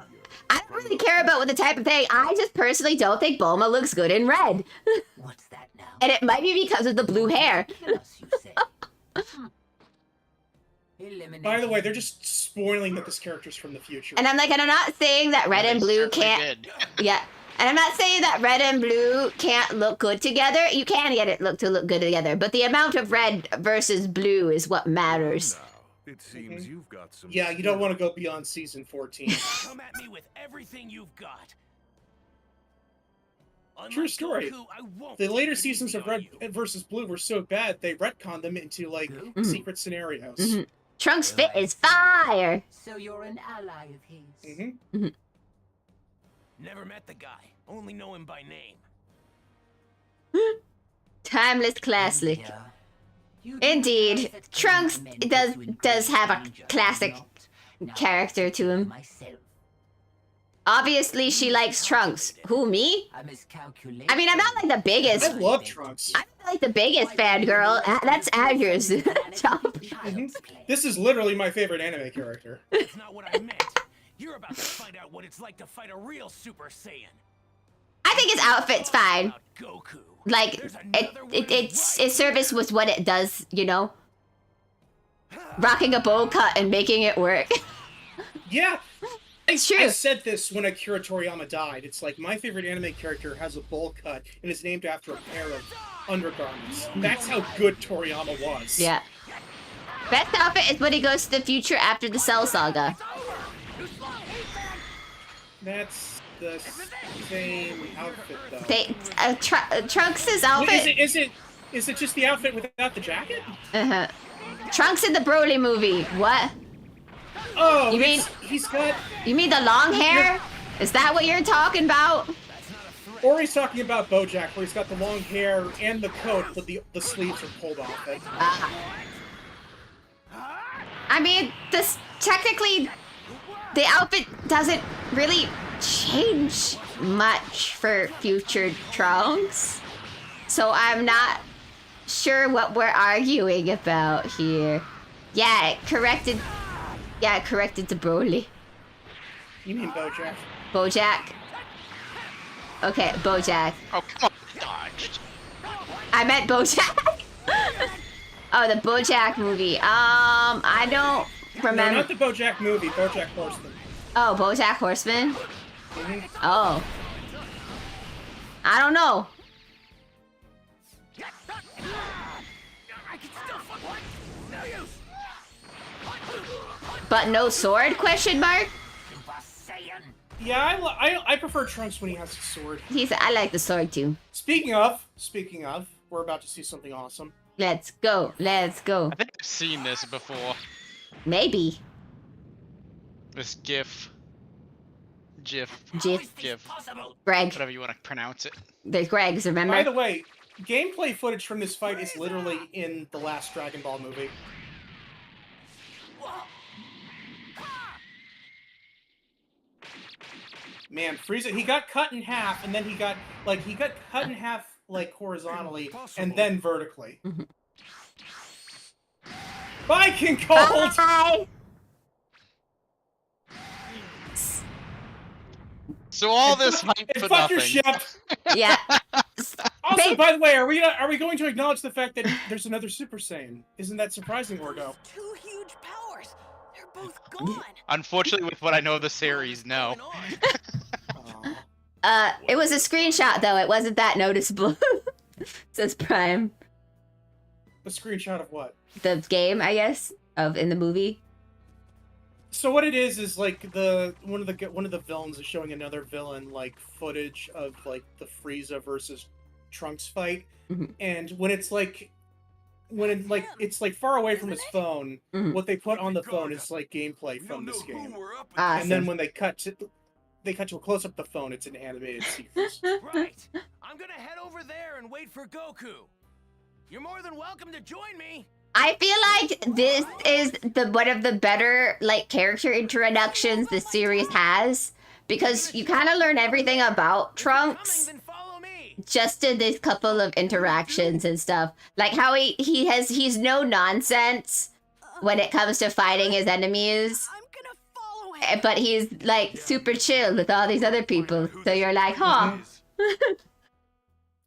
Speaker 2: don't really care about what the type of thing. I just personally don't think Bulma looks good in red,
Speaker 7: What's that now?
Speaker 2: and it might be because of the blue hair.
Speaker 7: Kill us, you say? Eliminate
Speaker 1: By the way, they're
Speaker 7: him.
Speaker 1: just spoiling that this character's from the future.
Speaker 2: And I'm like, and I'm not saying that red
Speaker 3: They
Speaker 2: and blue
Speaker 3: certainly
Speaker 2: can't.
Speaker 3: did.
Speaker 2: Yeah. And I'm not saying that red and blue can't look good together. You can get it look good together, but the amount of red versus blue is what matters.
Speaker 5: Now, it seems you've got some.
Speaker 1: Yeah, you don't want to go beyond season 14.
Speaker 6: Come at me with everything you've got.
Speaker 1: True
Speaker 6: Unlike
Speaker 1: story.
Speaker 6: Goku, I won't
Speaker 1: The
Speaker 6: take
Speaker 1: later
Speaker 6: it
Speaker 1: seasons
Speaker 6: easy
Speaker 1: of
Speaker 6: on
Speaker 1: Red
Speaker 6: you.
Speaker 1: versus Blue were so bad they retconned them into like
Speaker 7: Mhm.
Speaker 1: secret scenarios.
Speaker 2: Mhm. Trunks fit is fire.
Speaker 7: So you're an ally of his.
Speaker 1: hmm
Speaker 6: Never met the guy. Only know him by name.
Speaker 2: Timeless classic.
Speaker 7: Yeah. You do
Speaker 2: Indeed,
Speaker 7: realize that
Speaker 2: Trunks
Speaker 7: killing men
Speaker 2: does-
Speaker 7: puts you in
Speaker 2: does
Speaker 7: great
Speaker 2: have a
Speaker 7: danger,
Speaker 2: classic
Speaker 7: not? Now,
Speaker 2: character to him.
Speaker 7: myself.
Speaker 2: Obviously, she likes Trunks. Who, me?
Speaker 7: I miscalculated.
Speaker 2: I mean, I'm not like the biggest.
Speaker 1: I love Trunks.
Speaker 2: I'm not like the biggest fangirl. That's Azur's job.
Speaker 1: This is literally my favorite anime character.
Speaker 6: That's not what I meant. You're about to find out what it's like to fight a real Super Saiyan.
Speaker 2: I think his outfit's fine.
Speaker 6: About Goku.
Speaker 2: Like,
Speaker 6: There's
Speaker 2: it,
Speaker 6: another one
Speaker 2: its
Speaker 6: right.
Speaker 2: its service was what it does, you know? Rocking a bowl cut and making it work.
Speaker 1: Yeah.
Speaker 2: It's true.
Speaker 1: I said this when Akira Toriyama died. It's like my favorite anime character has a bowl cut and is named after a pair of undergarments. That's how good Toriyama was.
Speaker 2: Yeah. Best outfit is when he goes to the future after the Cell Saga.
Speaker 1: That's the same outfit though.
Speaker 2: Trunks'
Speaker 1: Wait,
Speaker 2: outfit.
Speaker 1: is it Is it just the outfit without the jacket?
Speaker 2: Uh-huh. Trunks in the Broly movie. What?
Speaker 1: Oh,
Speaker 2: You mean
Speaker 1: he's got...
Speaker 2: You mean the long hair? Is that what you're talking about?
Speaker 1: Or he's talking about BoJack, where he's got the long hair and the coat, but the sleeves are pulled off.
Speaker 2: I mean, this technically, the outfit doesn't really change much for future Trunks. So I'm not sure what we're arguing about here. Yeah, it corrected to Broly.
Speaker 1: You mean BoJack?
Speaker 2: BoJack. Okay, BoJack.
Speaker 3: Oh, come on. Dodged.
Speaker 2: I meant BoJack. Oh, the BoJack movie. I don't remember.
Speaker 1: No, not the BoJack movie. BoJack Horseman.
Speaker 2: Oh, BoJack Horseman.
Speaker 1: Mm-hmm.
Speaker 2: Oh. I don't know. But no sword? Question mark.
Speaker 1: Yeah, I prefer Trunks when he has a sword.
Speaker 2: I like the sword too.
Speaker 1: Speaking of, we're about to see something awesome.
Speaker 2: Let's go. Let's go.
Speaker 3: I think I've seen this before.
Speaker 2: Maybe.
Speaker 3: This GIF.
Speaker 2: Greg.
Speaker 3: Whatever you want to pronounce it.
Speaker 2: There's Greg's, remember?
Speaker 1: By the way, gameplay footage from this fight is literally in the last Dragon Ball movie. Man, Freeza, he got cut in half, and then he got cut in half, like, horizontally, and then vertically.
Speaker 2: Mm-hmm.
Speaker 1: Bye, King Cold!
Speaker 2: Bye!
Speaker 3: So all this hype
Speaker 1: And
Speaker 3: for
Speaker 1: fuck
Speaker 3: nothing.
Speaker 1: your ship!
Speaker 2: Yeah.
Speaker 1: Also, by the way, are we going to acknowledge the fact that there's another Super Saiyan? Isn't that surprising, Orgo?
Speaker 4: Two huge powers. They're both gone.
Speaker 3: Unfortunately, with what I know of the series, no.
Speaker 2: It was a screenshot though. It wasn't that noticeable. Says Prime.
Speaker 1: A screenshot of what?
Speaker 2: The game, I guess, in the movie.
Speaker 1: So what it is like one of the villains is showing another villain like footage of like the Freeza versus Trunks fight, and when it's like far away from his phone, what they put on the phone is like gameplay from this game, and then when they cut to a close up of the phone, it's an animated sequence.
Speaker 6: Right. I'm gonna head over there and wait for Goku. You're more than welcome to join me.
Speaker 2: I feel like this is one of the better like character introductions the series has, because you kind of learn everything about Trunks just in this couple of interactions and stuff. Like how he's no nonsense when it comes to fighting his enemies.
Speaker 4: I'm gonna follow him.
Speaker 2: But he's like super chill with all these other people. So you're like, huh.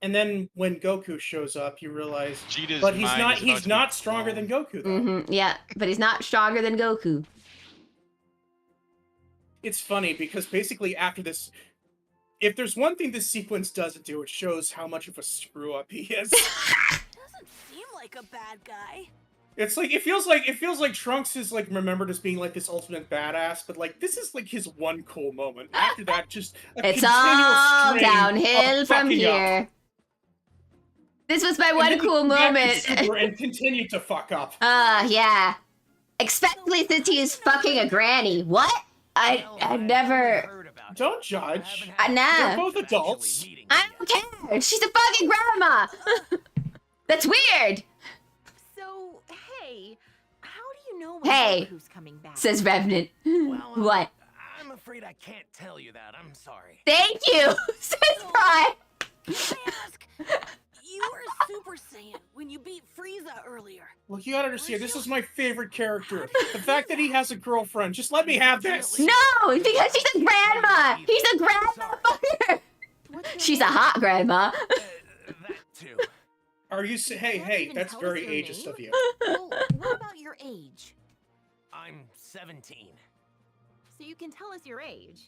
Speaker 1: And then when Goku shows up, you realize,
Speaker 3: Vegeta's
Speaker 1: but
Speaker 3: mind
Speaker 1: he's not stronger than Goku though.
Speaker 2: Yeah, but he's not stronger than Goku.
Speaker 1: It's funny because basically after this, if there's one thing this sequence doesn't do, it shows how much of a screw up he is.
Speaker 4: Doesn't seem like a bad guy.
Speaker 1: It's like it feels like Trunks is like remembered as being like this ultimate badass, but like this is like his one cool moment. After that, just
Speaker 2: It's all downhill from
Speaker 1: fucking
Speaker 2: here.
Speaker 1: up.
Speaker 2: This was my
Speaker 1: And
Speaker 2: one
Speaker 1: then he
Speaker 2: cool
Speaker 1: came back to
Speaker 2: moment.
Speaker 1: Super and continued to fuck up.
Speaker 2: Yeah. Especially since he is fucking a granny. What? I never.
Speaker 1: Don't judge.
Speaker 2: Nah.
Speaker 1: They're both adults.
Speaker 2: I don't care. She's a fucking grandma. That's weird.
Speaker 8: So, hey, how do you know when
Speaker 2: Hey,
Speaker 8: Goku's coming back?
Speaker 2: says Revenant. What?
Speaker 6: I'm afraid I can't tell you that. I'm sorry.
Speaker 2: Thank you, says Prime.
Speaker 4: Can I ask? You were a Super Saiyan when you beat Freeza earlier.
Speaker 1: Look, you gotta understand, this is my favorite character. The fact that he has a girlfriend, just let me have this.
Speaker 2: No, because she's a grandma. He's a grandmother. She's a hot grandma.
Speaker 6: That too.
Speaker 1: Are you hey,
Speaker 8: Can't
Speaker 1: hey,
Speaker 8: even
Speaker 1: that's
Speaker 8: tell
Speaker 1: very
Speaker 8: us your
Speaker 1: ageist
Speaker 8: name?
Speaker 1: of you.
Speaker 8: Well, what about your age?
Speaker 6: I'm 17.
Speaker 8: So you can tell us your age.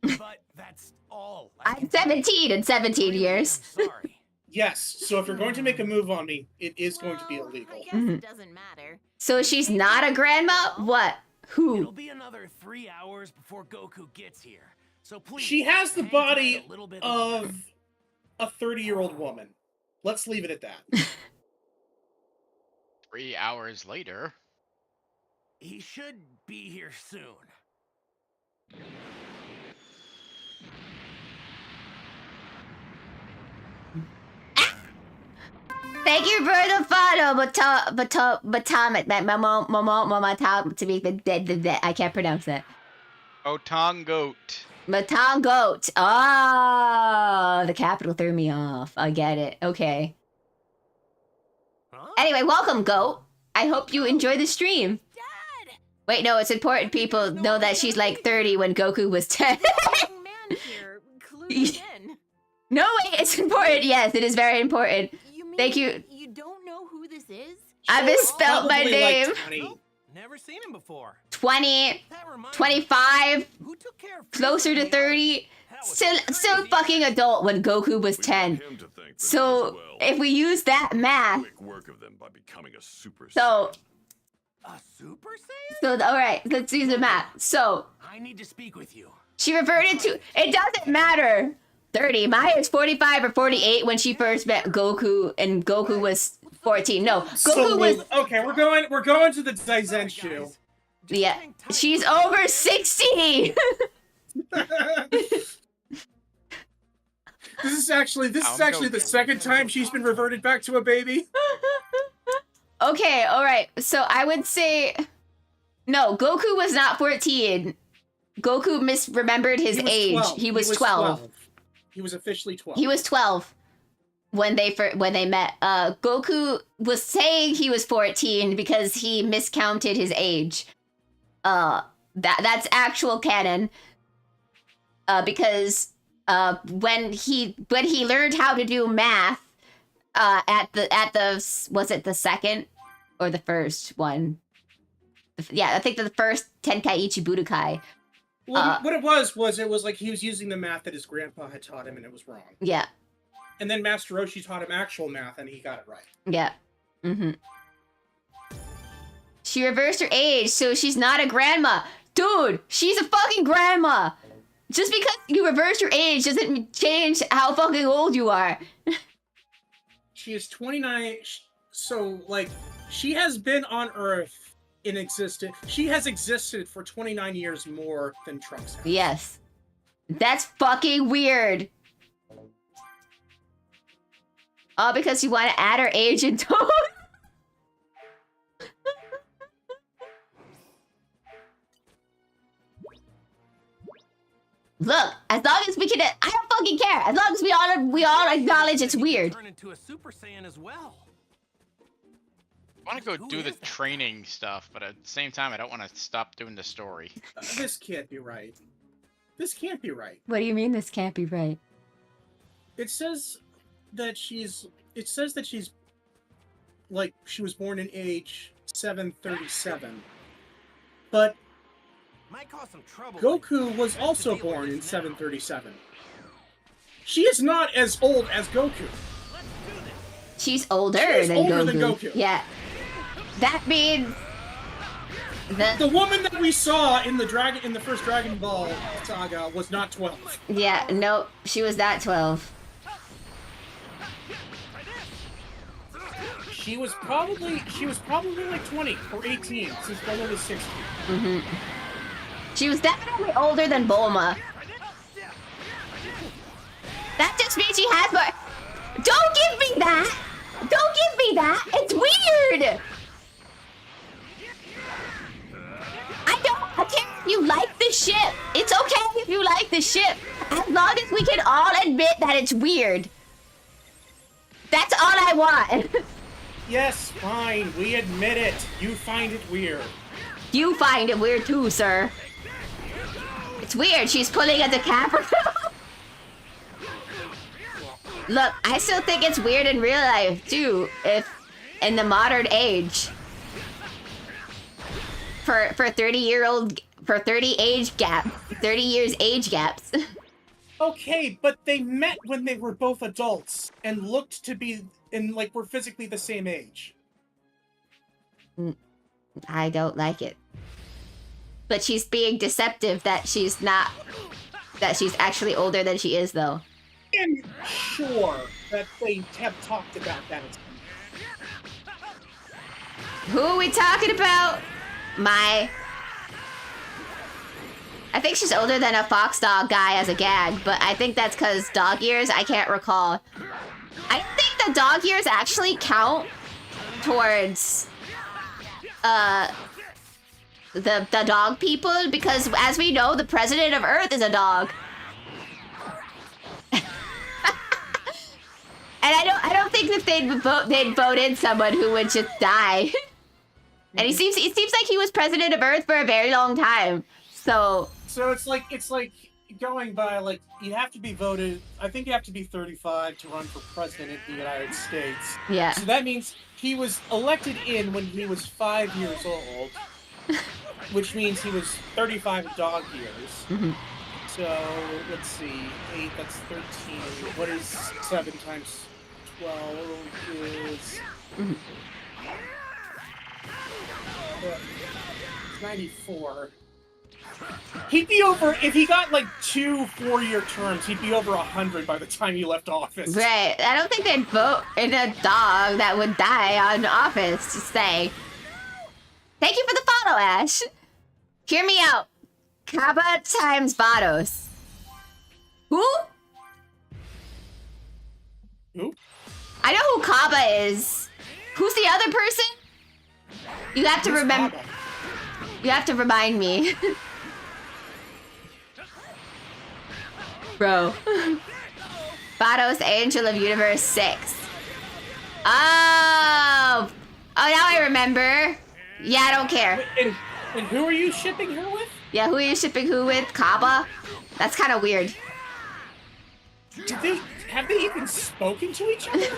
Speaker 6: But that's all. I
Speaker 2: I'm
Speaker 6: can tell you.
Speaker 2: 17 in 17
Speaker 6: Really,
Speaker 2: years.
Speaker 6: I'm sorry.
Speaker 1: Yes, so if you're going to make a move on me, it is going to be
Speaker 8: Well,
Speaker 1: illegal.
Speaker 8: I guess it doesn't matter.
Speaker 2: So she's not a grandma? What?
Speaker 6: It'll
Speaker 2: Who?
Speaker 6: be another 3 hours before Goku gets here. So please.
Speaker 1: She has the
Speaker 6: hang tight
Speaker 1: body
Speaker 6: a little bit longer.
Speaker 1: of a 30-year-old woman. Let's leave it at that.
Speaker 3: 3 hours later.
Speaker 6: He should be here soon.
Speaker 2: Thank you for the follow, Batomic. That mama to be the I can't pronounce that.
Speaker 3: Otong goat.
Speaker 2: Baton goat. Oh, the capital threw me off. I get it. Okay.
Speaker 6: Huh?
Speaker 2: Anyway, welcome, goat. I hope you enjoy the stream.
Speaker 4: Dad!
Speaker 2: Wait, no, it's important people know that she's like 30 when Goku was 10.
Speaker 8: Young man here, clued in.
Speaker 2: No way, it's important. Yes, it is very important.
Speaker 8: You mean
Speaker 2: Thank you.
Speaker 8: You don't know who this is?
Speaker 2: I misspelled my
Speaker 1: Probably
Speaker 2: name.
Speaker 1: Like 20.
Speaker 6: Nope, never seen him before.
Speaker 2: 20,
Speaker 6: That reminds
Speaker 2: 25,
Speaker 6: me, who took care of
Speaker 2: closer to
Speaker 6: Freeza?
Speaker 2: 30.
Speaker 6: That was
Speaker 2: Still
Speaker 6: crazy.
Speaker 2: fucking adult when Goku was
Speaker 5: We
Speaker 2: 10.
Speaker 5: want him to thank for that
Speaker 2: So
Speaker 5: as well.
Speaker 2: if we use that math,
Speaker 5: Quick work of them by becoming a Super
Speaker 2: so
Speaker 6: A Super Saiyan?
Speaker 2: so all right, let's use the math. So
Speaker 6: I need to speak with you.
Speaker 2: she reverted to. It doesn't matter. 30. Maya is 45 or 48 when she first met Goku, and Goku was 14. No, Goku
Speaker 1: So
Speaker 2: was.
Speaker 1: okay. We're going to the Daizenshu.
Speaker 6: Guys, just
Speaker 2: Yeah,
Speaker 6: hang tight.
Speaker 2: she's over 60.
Speaker 1: This is actually the second time she's been reverted back to a baby.
Speaker 2: Okay, all right. So I would say no. Goku was not 14. Goku misremembered his age.
Speaker 1: 12.
Speaker 2: He was 12.
Speaker 1: He was officially 12.
Speaker 2: He was 12 when they met. Goku was saying he was 14 because he miscounted his age. That's actual canon. Because when he learned how to do math at the was it the second or the first one? Yeah, I think the first Tenkaichi Budokai.
Speaker 1: Well, what it was like he was using the math that his grandpa had taught him, and it was wrong.
Speaker 2: Yeah,
Speaker 1: And then Master Roshi taught him actual math, and he got it right.
Speaker 2: yeah. She reversed her age, so she's not a grandma. Dude, she's a fucking grandma. Just because you reverse your age doesn't change how fucking old you are.
Speaker 1: She is 29. So, like, she has been on Earth in existence. She has existed for 29 years more than Trunks has.
Speaker 2: Yes. That's fucking weird. All because you want to add her age and tone. Look, as long as we can, I don't fucking care. As long as we all acknowledge it's weird.
Speaker 6: Turn into a Super Saiyan as well.
Speaker 3: I want to go
Speaker 6: Who
Speaker 3: do the
Speaker 6: is that?
Speaker 3: training stuff, but at the same time, I don't want to stop doing the story.
Speaker 1: This can't be right. This can't be right.
Speaker 2: What do you mean this can't be right?
Speaker 1: It says that she's. It says that she's. Like, she was born in age 737. But
Speaker 6: Might cause some trouble.
Speaker 1: Goku was also born in 737. She is not as old as Goku.
Speaker 6: Let's do this.
Speaker 2: She's older,
Speaker 1: She is
Speaker 2: than,
Speaker 1: older
Speaker 2: Goku.
Speaker 1: than Goku.
Speaker 2: Yeah. That means
Speaker 1: The woman that we saw in the first Dragon Ball saga was not 12.
Speaker 2: yeah, nope, she was not 12.
Speaker 1: She was probably like 20 or 18 since Bulma was 16.
Speaker 2: She was definitely older than Bulma. That just means she has more. Don't give me that! Don't give me that! It's weird! I care if you like the ship. It's okay if you like the ship. As long as we can all admit that it's weird. That's all I want.
Speaker 1: Yes, fine, we admit it. You find it weird.
Speaker 2: You find it weird too, sir. It's weird. She's pulling a DiCaprio. Look, I still think it's weird in real life too. If in the modern age, for 30 years age gaps.
Speaker 1: Okay, but they met when they were both adults and looked to be were physically the same age.
Speaker 2: I don't like it. But she's being deceptive that she's not. That she's actually older than she is, though.
Speaker 1: am sure that they have talked about that.
Speaker 2: Who are we talking about? I think she's older than a fox dog guy as a gag, but I think that's because dog years, I can't recall. I don't think the dog years actually count towards the dog people, because as we know, the president of Earth is a dog. And I don't think that they'd vote in someone who would just die. And it seems like he was president of Earth for a very long time. So
Speaker 1: it's like going by, like, you have to be voted. I think you have to be 35 to run for president in the United States.
Speaker 2: Yeah.
Speaker 1: So that means he was elected in when he was 5 years old, which means he was 35 dog years.
Speaker 2: Mm-hmm.
Speaker 1: So let's see, 8. That's 13. What is 7 times 12 is 94. He'd be over, if he got like 2 4-year terms, he'd be over 100 by the time he left office.
Speaker 2: Right. I don't think they'd vote in a dog that would die on office, to say. Thank you for the follow, Ash. Hear me out. Kaba times Vados. Who?
Speaker 1: Who?
Speaker 2: I know who Kaba is. Who's the other person? You have to remember. You have to remind me. Bro. Vados, Angel of Universe 6. Oh, now I remember. Yeah, I don't care.
Speaker 1: And who are you shipping her with?
Speaker 2: Yeah, who are you shipping who with? Kaba? That's kind of weird.
Speaker 1: Have they even spoken to each other?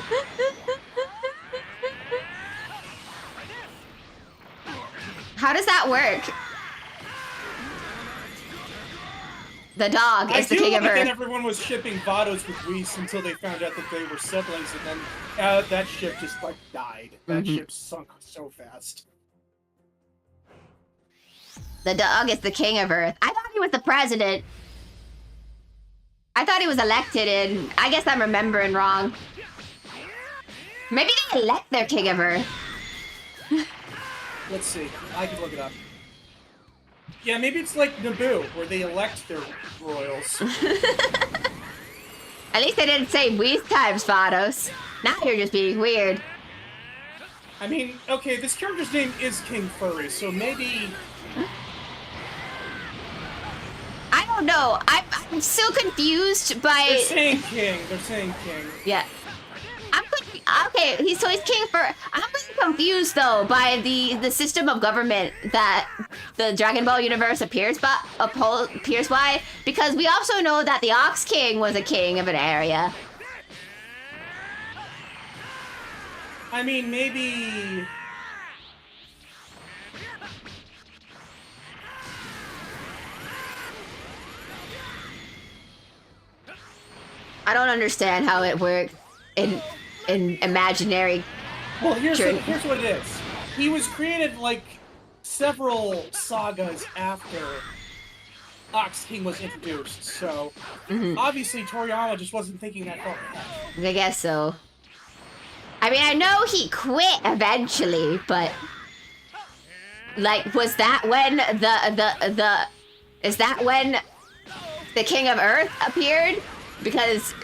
Speaker 2: How does that work? The dog is the king of Earth.
Speaker 1: Then everyone was shipping Vados with Whis until they found out that they were siblings, and then that ship just like died. That ship sunk so fast.
Speaker 2: The dog is the king of Earth. I thought he was the president. I thought he was elected, and I guess I'm remembering wrong. Maybe they elect their king of Earth.
Speaker 1: Let's see. I can look it up. Yeah, maybe it's like Naboo, where they elect their royals.
Speaker 2: At least they didn't say Whis times Vados. Now you're just being weird.
Speaker 1: I mean, okay, this character's name is King Furry, so maybe...
Speaker 2: I don't know. I'm still confused by...
Speaker 1: They're saying king. They're saying king.
Speaker 2: Yeah. Okay, he's king for... I'm really confused, though, by the system of government that the Dragon Ball universe appears by, because we also know that the Ox King was a king of an area.
Speaker 1: I mean, maybe...
Speaker 2: I don't understand how it worked in imaginary.
Speaker 1: Well, here's what it is. He was created like several sagas after Ox King was introduced, so obviously Toriyama just wasn't thinking that far ahead.
Speaker 2: I guess so. I mean, I know he quit eventually, but like, was that when is that when the King of Earth appeared? Because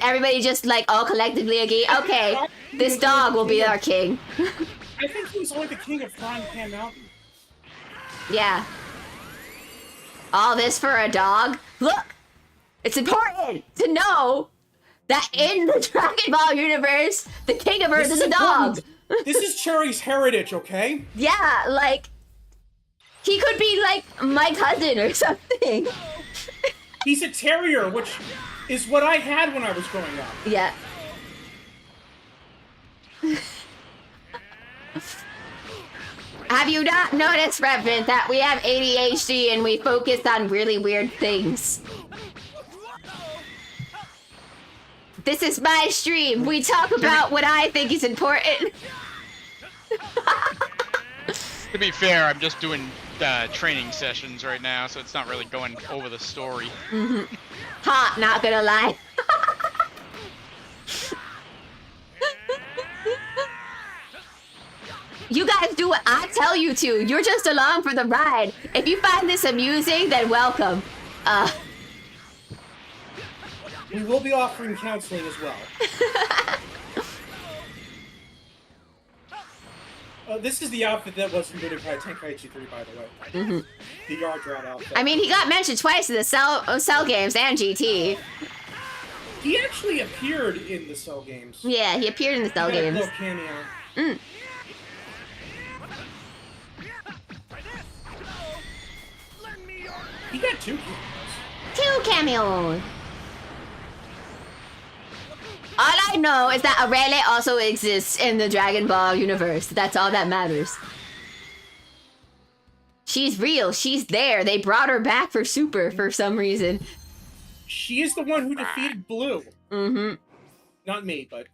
Speaker 2: everybody just like all collectively agree, okay, this dog will be our king.
Speaker 1: I think he was only the king of Frying Pan Mountain.
Speaker 2: Yeah. All this for a dog? Look, it's important to know that in the Dragon Ball universe, the King of Earth is a dog.
Speaker 1: This is Cherri's heritage, okay?
Speaker 2: Yeah, like, he could be like my cousin or something.
Speaker 1: He's a terrier, which is what I had when I was growing up.
Speaker 2: Yeah. Have you not noticed, Reverend, that we have ADHD and we focus on really weird things? This is my stream. We talk about what I think is important.
Speaker 3: To be fair, I'm just doing training sessions right now, so it's not really going over the story.
Speaker 2: Hot, not gonna lie. You guys do what I tell you to. You're just along for the ride. If you find this amusing, then welcome.
Speaker 1: We will be offering counseling as well. This is the outfit that was included by Tenkaichi 3, by the way. The yard rat outfit.
Speaker 2: I mean, he got mentioned twice in the Cell games and GT.
Speaker 1: He actually appeared in the Cell games.
Speaker 2: Yeah, he appeared in the Cell games.
Speaker 1: A little cameo. He got 2 cameos.
Speaker 2: 2 cameos. All I know is that Aurelie also exists in the Dragon Ball universe. That's all that matters. She's real. She's there. They brought her back for Super for some reason.
Speaker 1: She is the one who defeated Blue. Not me, but...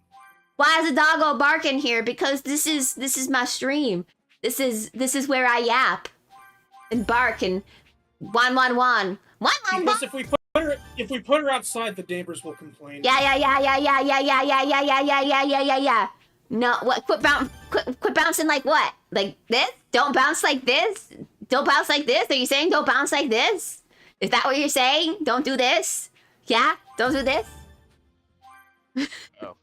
Speaker 2: Why is the doggo barking here? Because this is my stream. This is where I yap and bark and one.
Speaker 1: Because if we put her outside, the neighbors will complain.
Speaker 2: Yeah. No, what? Quit bouncing like what? Like this? Don't bounce like this? Don't bounce like this? Are you saying don't bounce like this? Is that what you're saying? Don't do this? Yeah? Don't do this?
Speaker 3: Oh.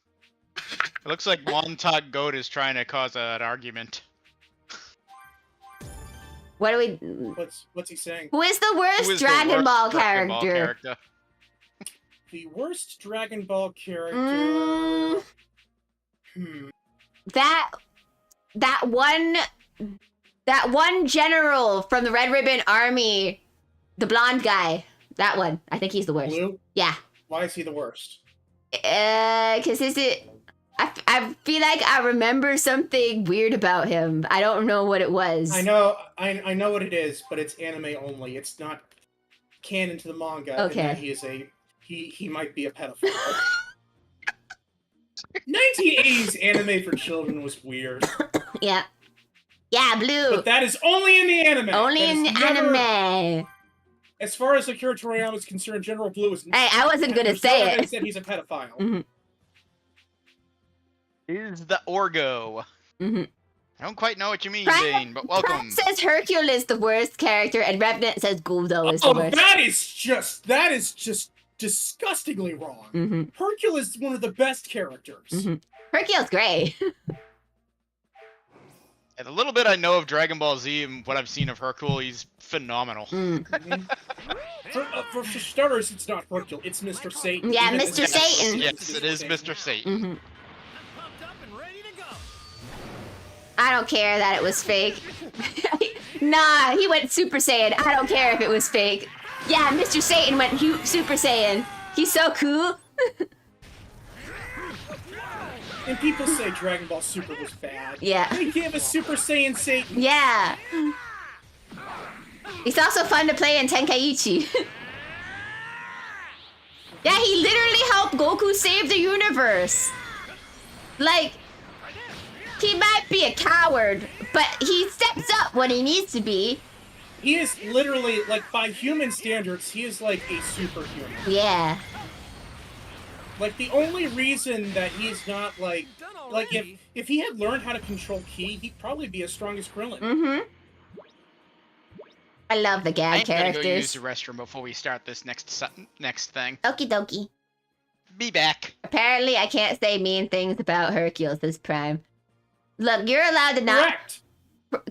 Speaker 3: It looks like Wontok Goat is trying to cause an argument.
Speaker 2: What do we...
Speaker 1: What's he saying?
Speaker 2: Who is the worst Dragon Ball character?
Speaker 1: The worst Dragon Ball character...
Speaker 2: That one general from the Red Ribbon Army, the blonde guy. That one. I think he's the worst.
Speaker 1: Blue?
Speaker 2: Yeah.
Speaker 1: Why is he the worst?
Speaker 2: Cause I feel like I remember something weird about him. I don't know what it was.
Speaker 1: I know what it is, but it's anime only. It's not canon to the manga.
Speaker 2: Okay.
Speaker 1: And he is he might be a pedophile. 1980s anime for children was weird.
Speaker 2: Yeah. Yeah, Blue.
Speaker 1: But that is only in the anime.
Speaker 2: Only in the anime.
Speaker 1: As far as Akira Toriyama is concerned, General Blue is...
Speaker 2: Hey, I wasn't gonna say it.
Speaker 1: Said he's a pedophile.
Speaker 3: Is the Orgo. I don't quite know what you mean,
Speaker 2: Prime,
Speaker 3: Zane, but welcome.
Speaker 2: Prime says Hercule is the worst character, and Revenant says Guldo is the worst.
Speaker 1: That is just disgustingly wrong. Hercule is one of the best characters.
Speaker 2: Hercule's great.
Speaker 3: And the little bit I know of Dragon Ball Z and what I've seen of Hercule, he's phenomenal.
Speaker 1: For starters, it's not Hercule, it's Mr. Satan.
Speaker 2: Yeah, Mr. Satan.
Speaker 3: Yes, it is Mr. Satan.
Speaker 2: I don't care that it was fake. Nah, he went Super Saiyan. I don't care if it was fake. Yeah, Mr. Satan went Super Saiyan. He's so cool.
Speaker 1: And people say Dragon Ball Super was bad.
Speaker 2: Yeah.
Speaker 1: They gave us Super Saiyan Satan.
Speaker 2: Yeah. It's also fun to play in Tenkaichi. Yeah, he literally helped Goku save the universe. Like, he might be a coward, but he steps up when he needs to be.
Speaker 1: He is literally, like, by human standards, he is like a superhuman.
Speaker 2: Yeah.
Speaker 1: Like, the only reason that he's not, like if he had learned how to control ki, he'd probably be as strong as Krillin.
Speaker 2: I love the gag characters.
Speaker 3: I'm gonna go use the restroom before we start this next thing.
Speaker 2: Okie dokie.
Speaker 3: Be back.
Speaker 2: Apparently, I can't say mean things about Hercule this Prime. Look, you're allowed to not...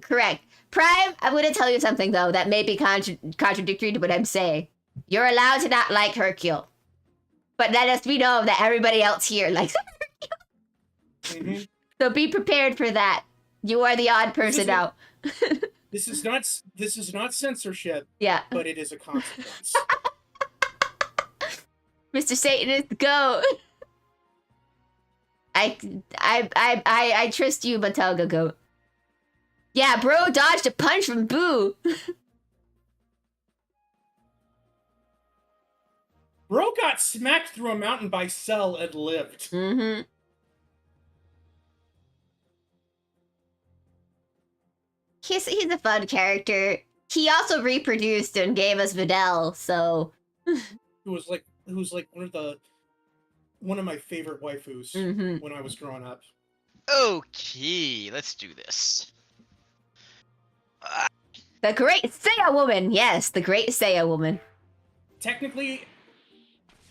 Speaker 2: Correct. Prime, I'm going to tell you something, though, that may be contradictory to what I'm saying. You're allowed to not like Hercule. But let us be known that everybody else here likes Hercule. So be prepared for that. You are the odd person out.
Speaker 1: This is not censorship.
Speaker 2: Yeah.
Speaker 1: But it is a consequence.
Speaker 2: Mr. Satan is the GOAT. I trust you, Matoga Goat. Yeah, bro dodged a punch from Boo.
Speaker 1: Bro got smacked through a mountain by Cell and lived.
Speaker 2: He's a fun character. He also reproduced and gave us Videl, so
Speaker 1: who's like one of my favorite waifus when I was growing up.
Speaker 3: Okay, let's do this.
Speaker 2: The Great Saiya Woman. Yes, the Great Saiya Woman.
Speaker 1: Technically,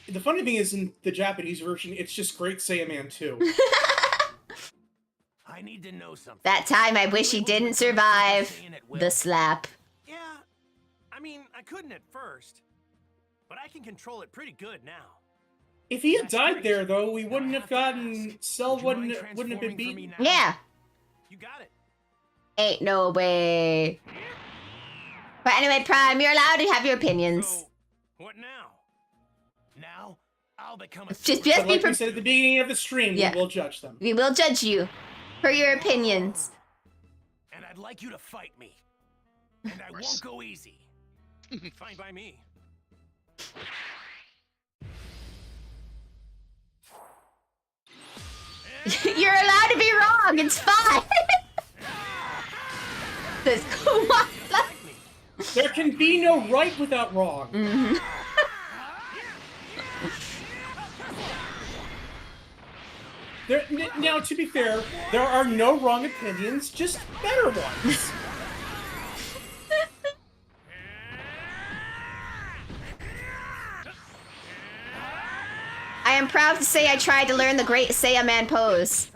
Speaker 1: the funny thing is in the Japanese version, it's just Great Saiyan Man 2.
Speaker 6: I need to know something.
Speaker 2: That time I wish he didn't survive the slap.
Speaker 6: Yeah, I mean, I couldn't at first, but I can control it pretty good now.
Speaker 1: If he had died there, though, we wouldn't have gotten... Cell wouldn't have been beaten.
Speaker 2: Yeah.
Speaker 6: You got it.
Speaker 2: Ain't no way. But anyway, Prime, you're allowed to have your opinions.
Speaker 6: So, what now? Now, I'll become a
Speaker 2: Just
Speaker 1: But
Speaker 2: be
Speaker 1: like we said at the beginning of the stream,
Speaker 2: Yeah.
Speaker 1: we will judge them.
Speaker 2: We will judge you for your opinions.
Speaker 6: And I'd like you to fight me. And I won't go easy. Fine by me.
Speaker 2: You're allowed to be wrong. It's fine. This
Speaker 1: There can be no right without wrong.
Speaker 2: Mm-hmm.
Speaker 1: Now, to be fair, there are no wrong opinions, just better ones.
Speaker 2: I am proud to say I tried to learn the Great Saiya Man pose.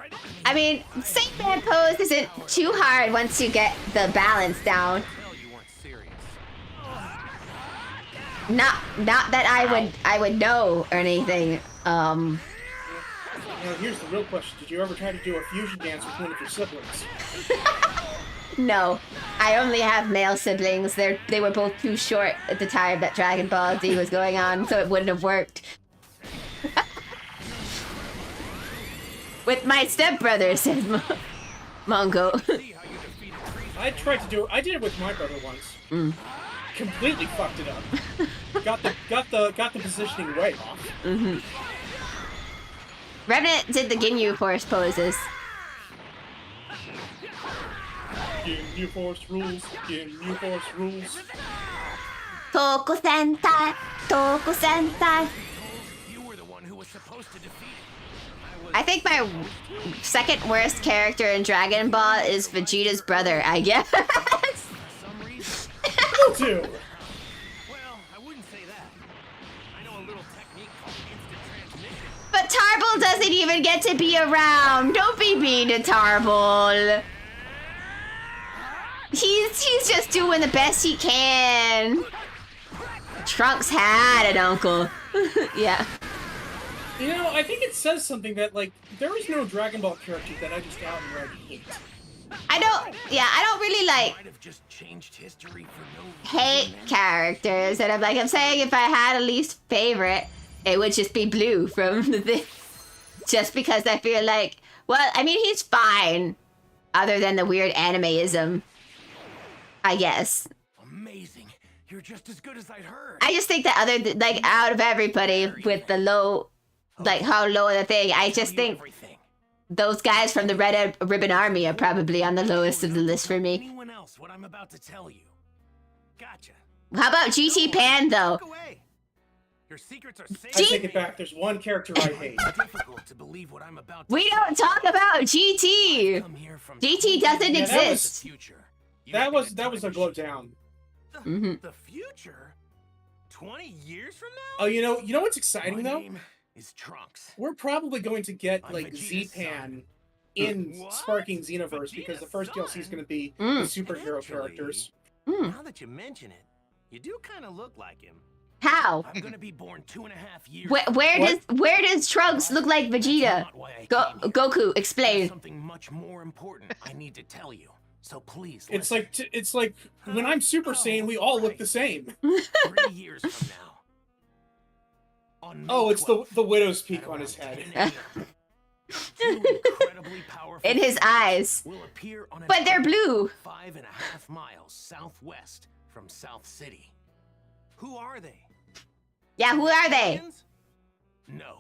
Speaker 2: I mean, Saiya Man pose isn't too hard once you get the balance down. Not that I would know or anything.
Speaker 1: Now, here's the real question. Did you ever try to do a fusion dance with one of your siblings?
Speaker 2: No. I only have male siblings. They were both too short at the time that Dragon Ball Z was going on, so it wouldn't have worked. With my stepbrother, said Mongo.
Speaker 1: I tried to do it. I did it with my brother once. Completely fucked it up. got the positioning way off.
Speaker 2: Revenant did the Ginyu Force poses.
Speaker 1: Ginyu Force rules. Ginyu Force rules.
Speaker 2: Toku Sentai. Toku Sentai.
Speaker 6: You were the one who was supposed to defeat it.
Speaker 2: I think my second worst character in Dragon Ball is Vegeta's brother, I guess.
Speaker 1: You too.
Speaker 6: Well, I wouldn't say that. I know a little technique called instant transmission.
Speaker 2: But Tarble doesn't even get to be around. Don't be mean to Tarble. He's just doing the best he can. Trunks had an uncle. Yeah.
Speaker 1: You know, I think it says something that, like, there is no Dragon Ball character that I just outright hate.
Speaker 2: I don't really like
Speaker 6: Might have just changed history for no
Speaker 2: hate characters, and I'm saying if I had a least favorite, it would just be Blue from the thing. Just because I feel like, well, I mean, he's fine, other than the weird animeism, I guess.
Speaker 6: Amazing. You're just as good as I'd heard.
Speaker 2: I just think that out of everybody with the low, like how low the thing, I just think those guys from the Red Ribbon Army are probably on the lowest of the list for me.
Speaker 6: Anyone else what I'm about to tell you. Gotcha.
Speaker 2: How about GT Pan though?
Speaker 6: Look away. Your secrets are safe.
Speaker 1: I take it back. There's one character I hate.
Speaker 6: It's difficult to believe what I'm about to
Speaker 2: We
Speaker 6: say.
Speaker 2: don't talk about GT.
Speaker 6: Come here from
Speaker 2: GT doesn't
Speaker 1: Yeah,
Speaker 2: exist.
Speaker 1: That was a glow down.
Speaker 6: The future? 20 years from now?
Speaker 1: Oh, you know what's exciting
Speaker 6: My
Speaker 1: though?
Speaker 6: name is Trunks.
Speaker 1: We're probably going to get
Speaker 6: I'm
Speaker 1: like
Speaker 6: Vegeta's
Speaker 1: Z-Pan
Speaker 6: son.
Speaker 1: in
Speaker 6: What?
Speaker 1: Sparking Xenoverse because the first
Speaker 6: Vegeta's
Speaker 1: DLC is going to be
Speaker 2: Mm.
Speaker 1: the superhero
Speaker 6: Actually,
Speaker 1: characters.
Speaker 6: Now that you mention it, you do kind of look like him.
Speaker 2: How?
Speaker 6: I'm gonna be born 2.5 years.
Speaker 2: Where does Trunks look like Vegeta?
Speaker 6: Not why I
Speaker 2: Go
Speaker 6: came here.
Speaker 2: Goku,
Speaker 6: There's
Speaker 2: explain.
Speaker 6: something much more important I need to tell you. So please.
Speaker 1: It's
Speaker 6: listen.
Speaker 1: like when I'm Super Saiyan, we all look the same.
Speaker 6: 3 years from now. On May
Speaker 1: Oh, it's
Speaker 6: 12th,
Speaker 1: the widow's peak
Speaker 6: at
Speaker 1: on his
Speaker 6: around
Speaker 1: head.
Speaker 6: 10 a.m., two incredibly powerful
Speaker 2: In his
Speaker 6: forces
Speaker 2: eyes.
Speaker 6: will appear on an
Speaker 2: But they're
Speaker 6: island
Speaker 2: blue.
Speaker 6: 5.5 miles southwest from South City. Who are they?
Speaker 2: Yeah, who are they?
Speaker 6: Aliens? No.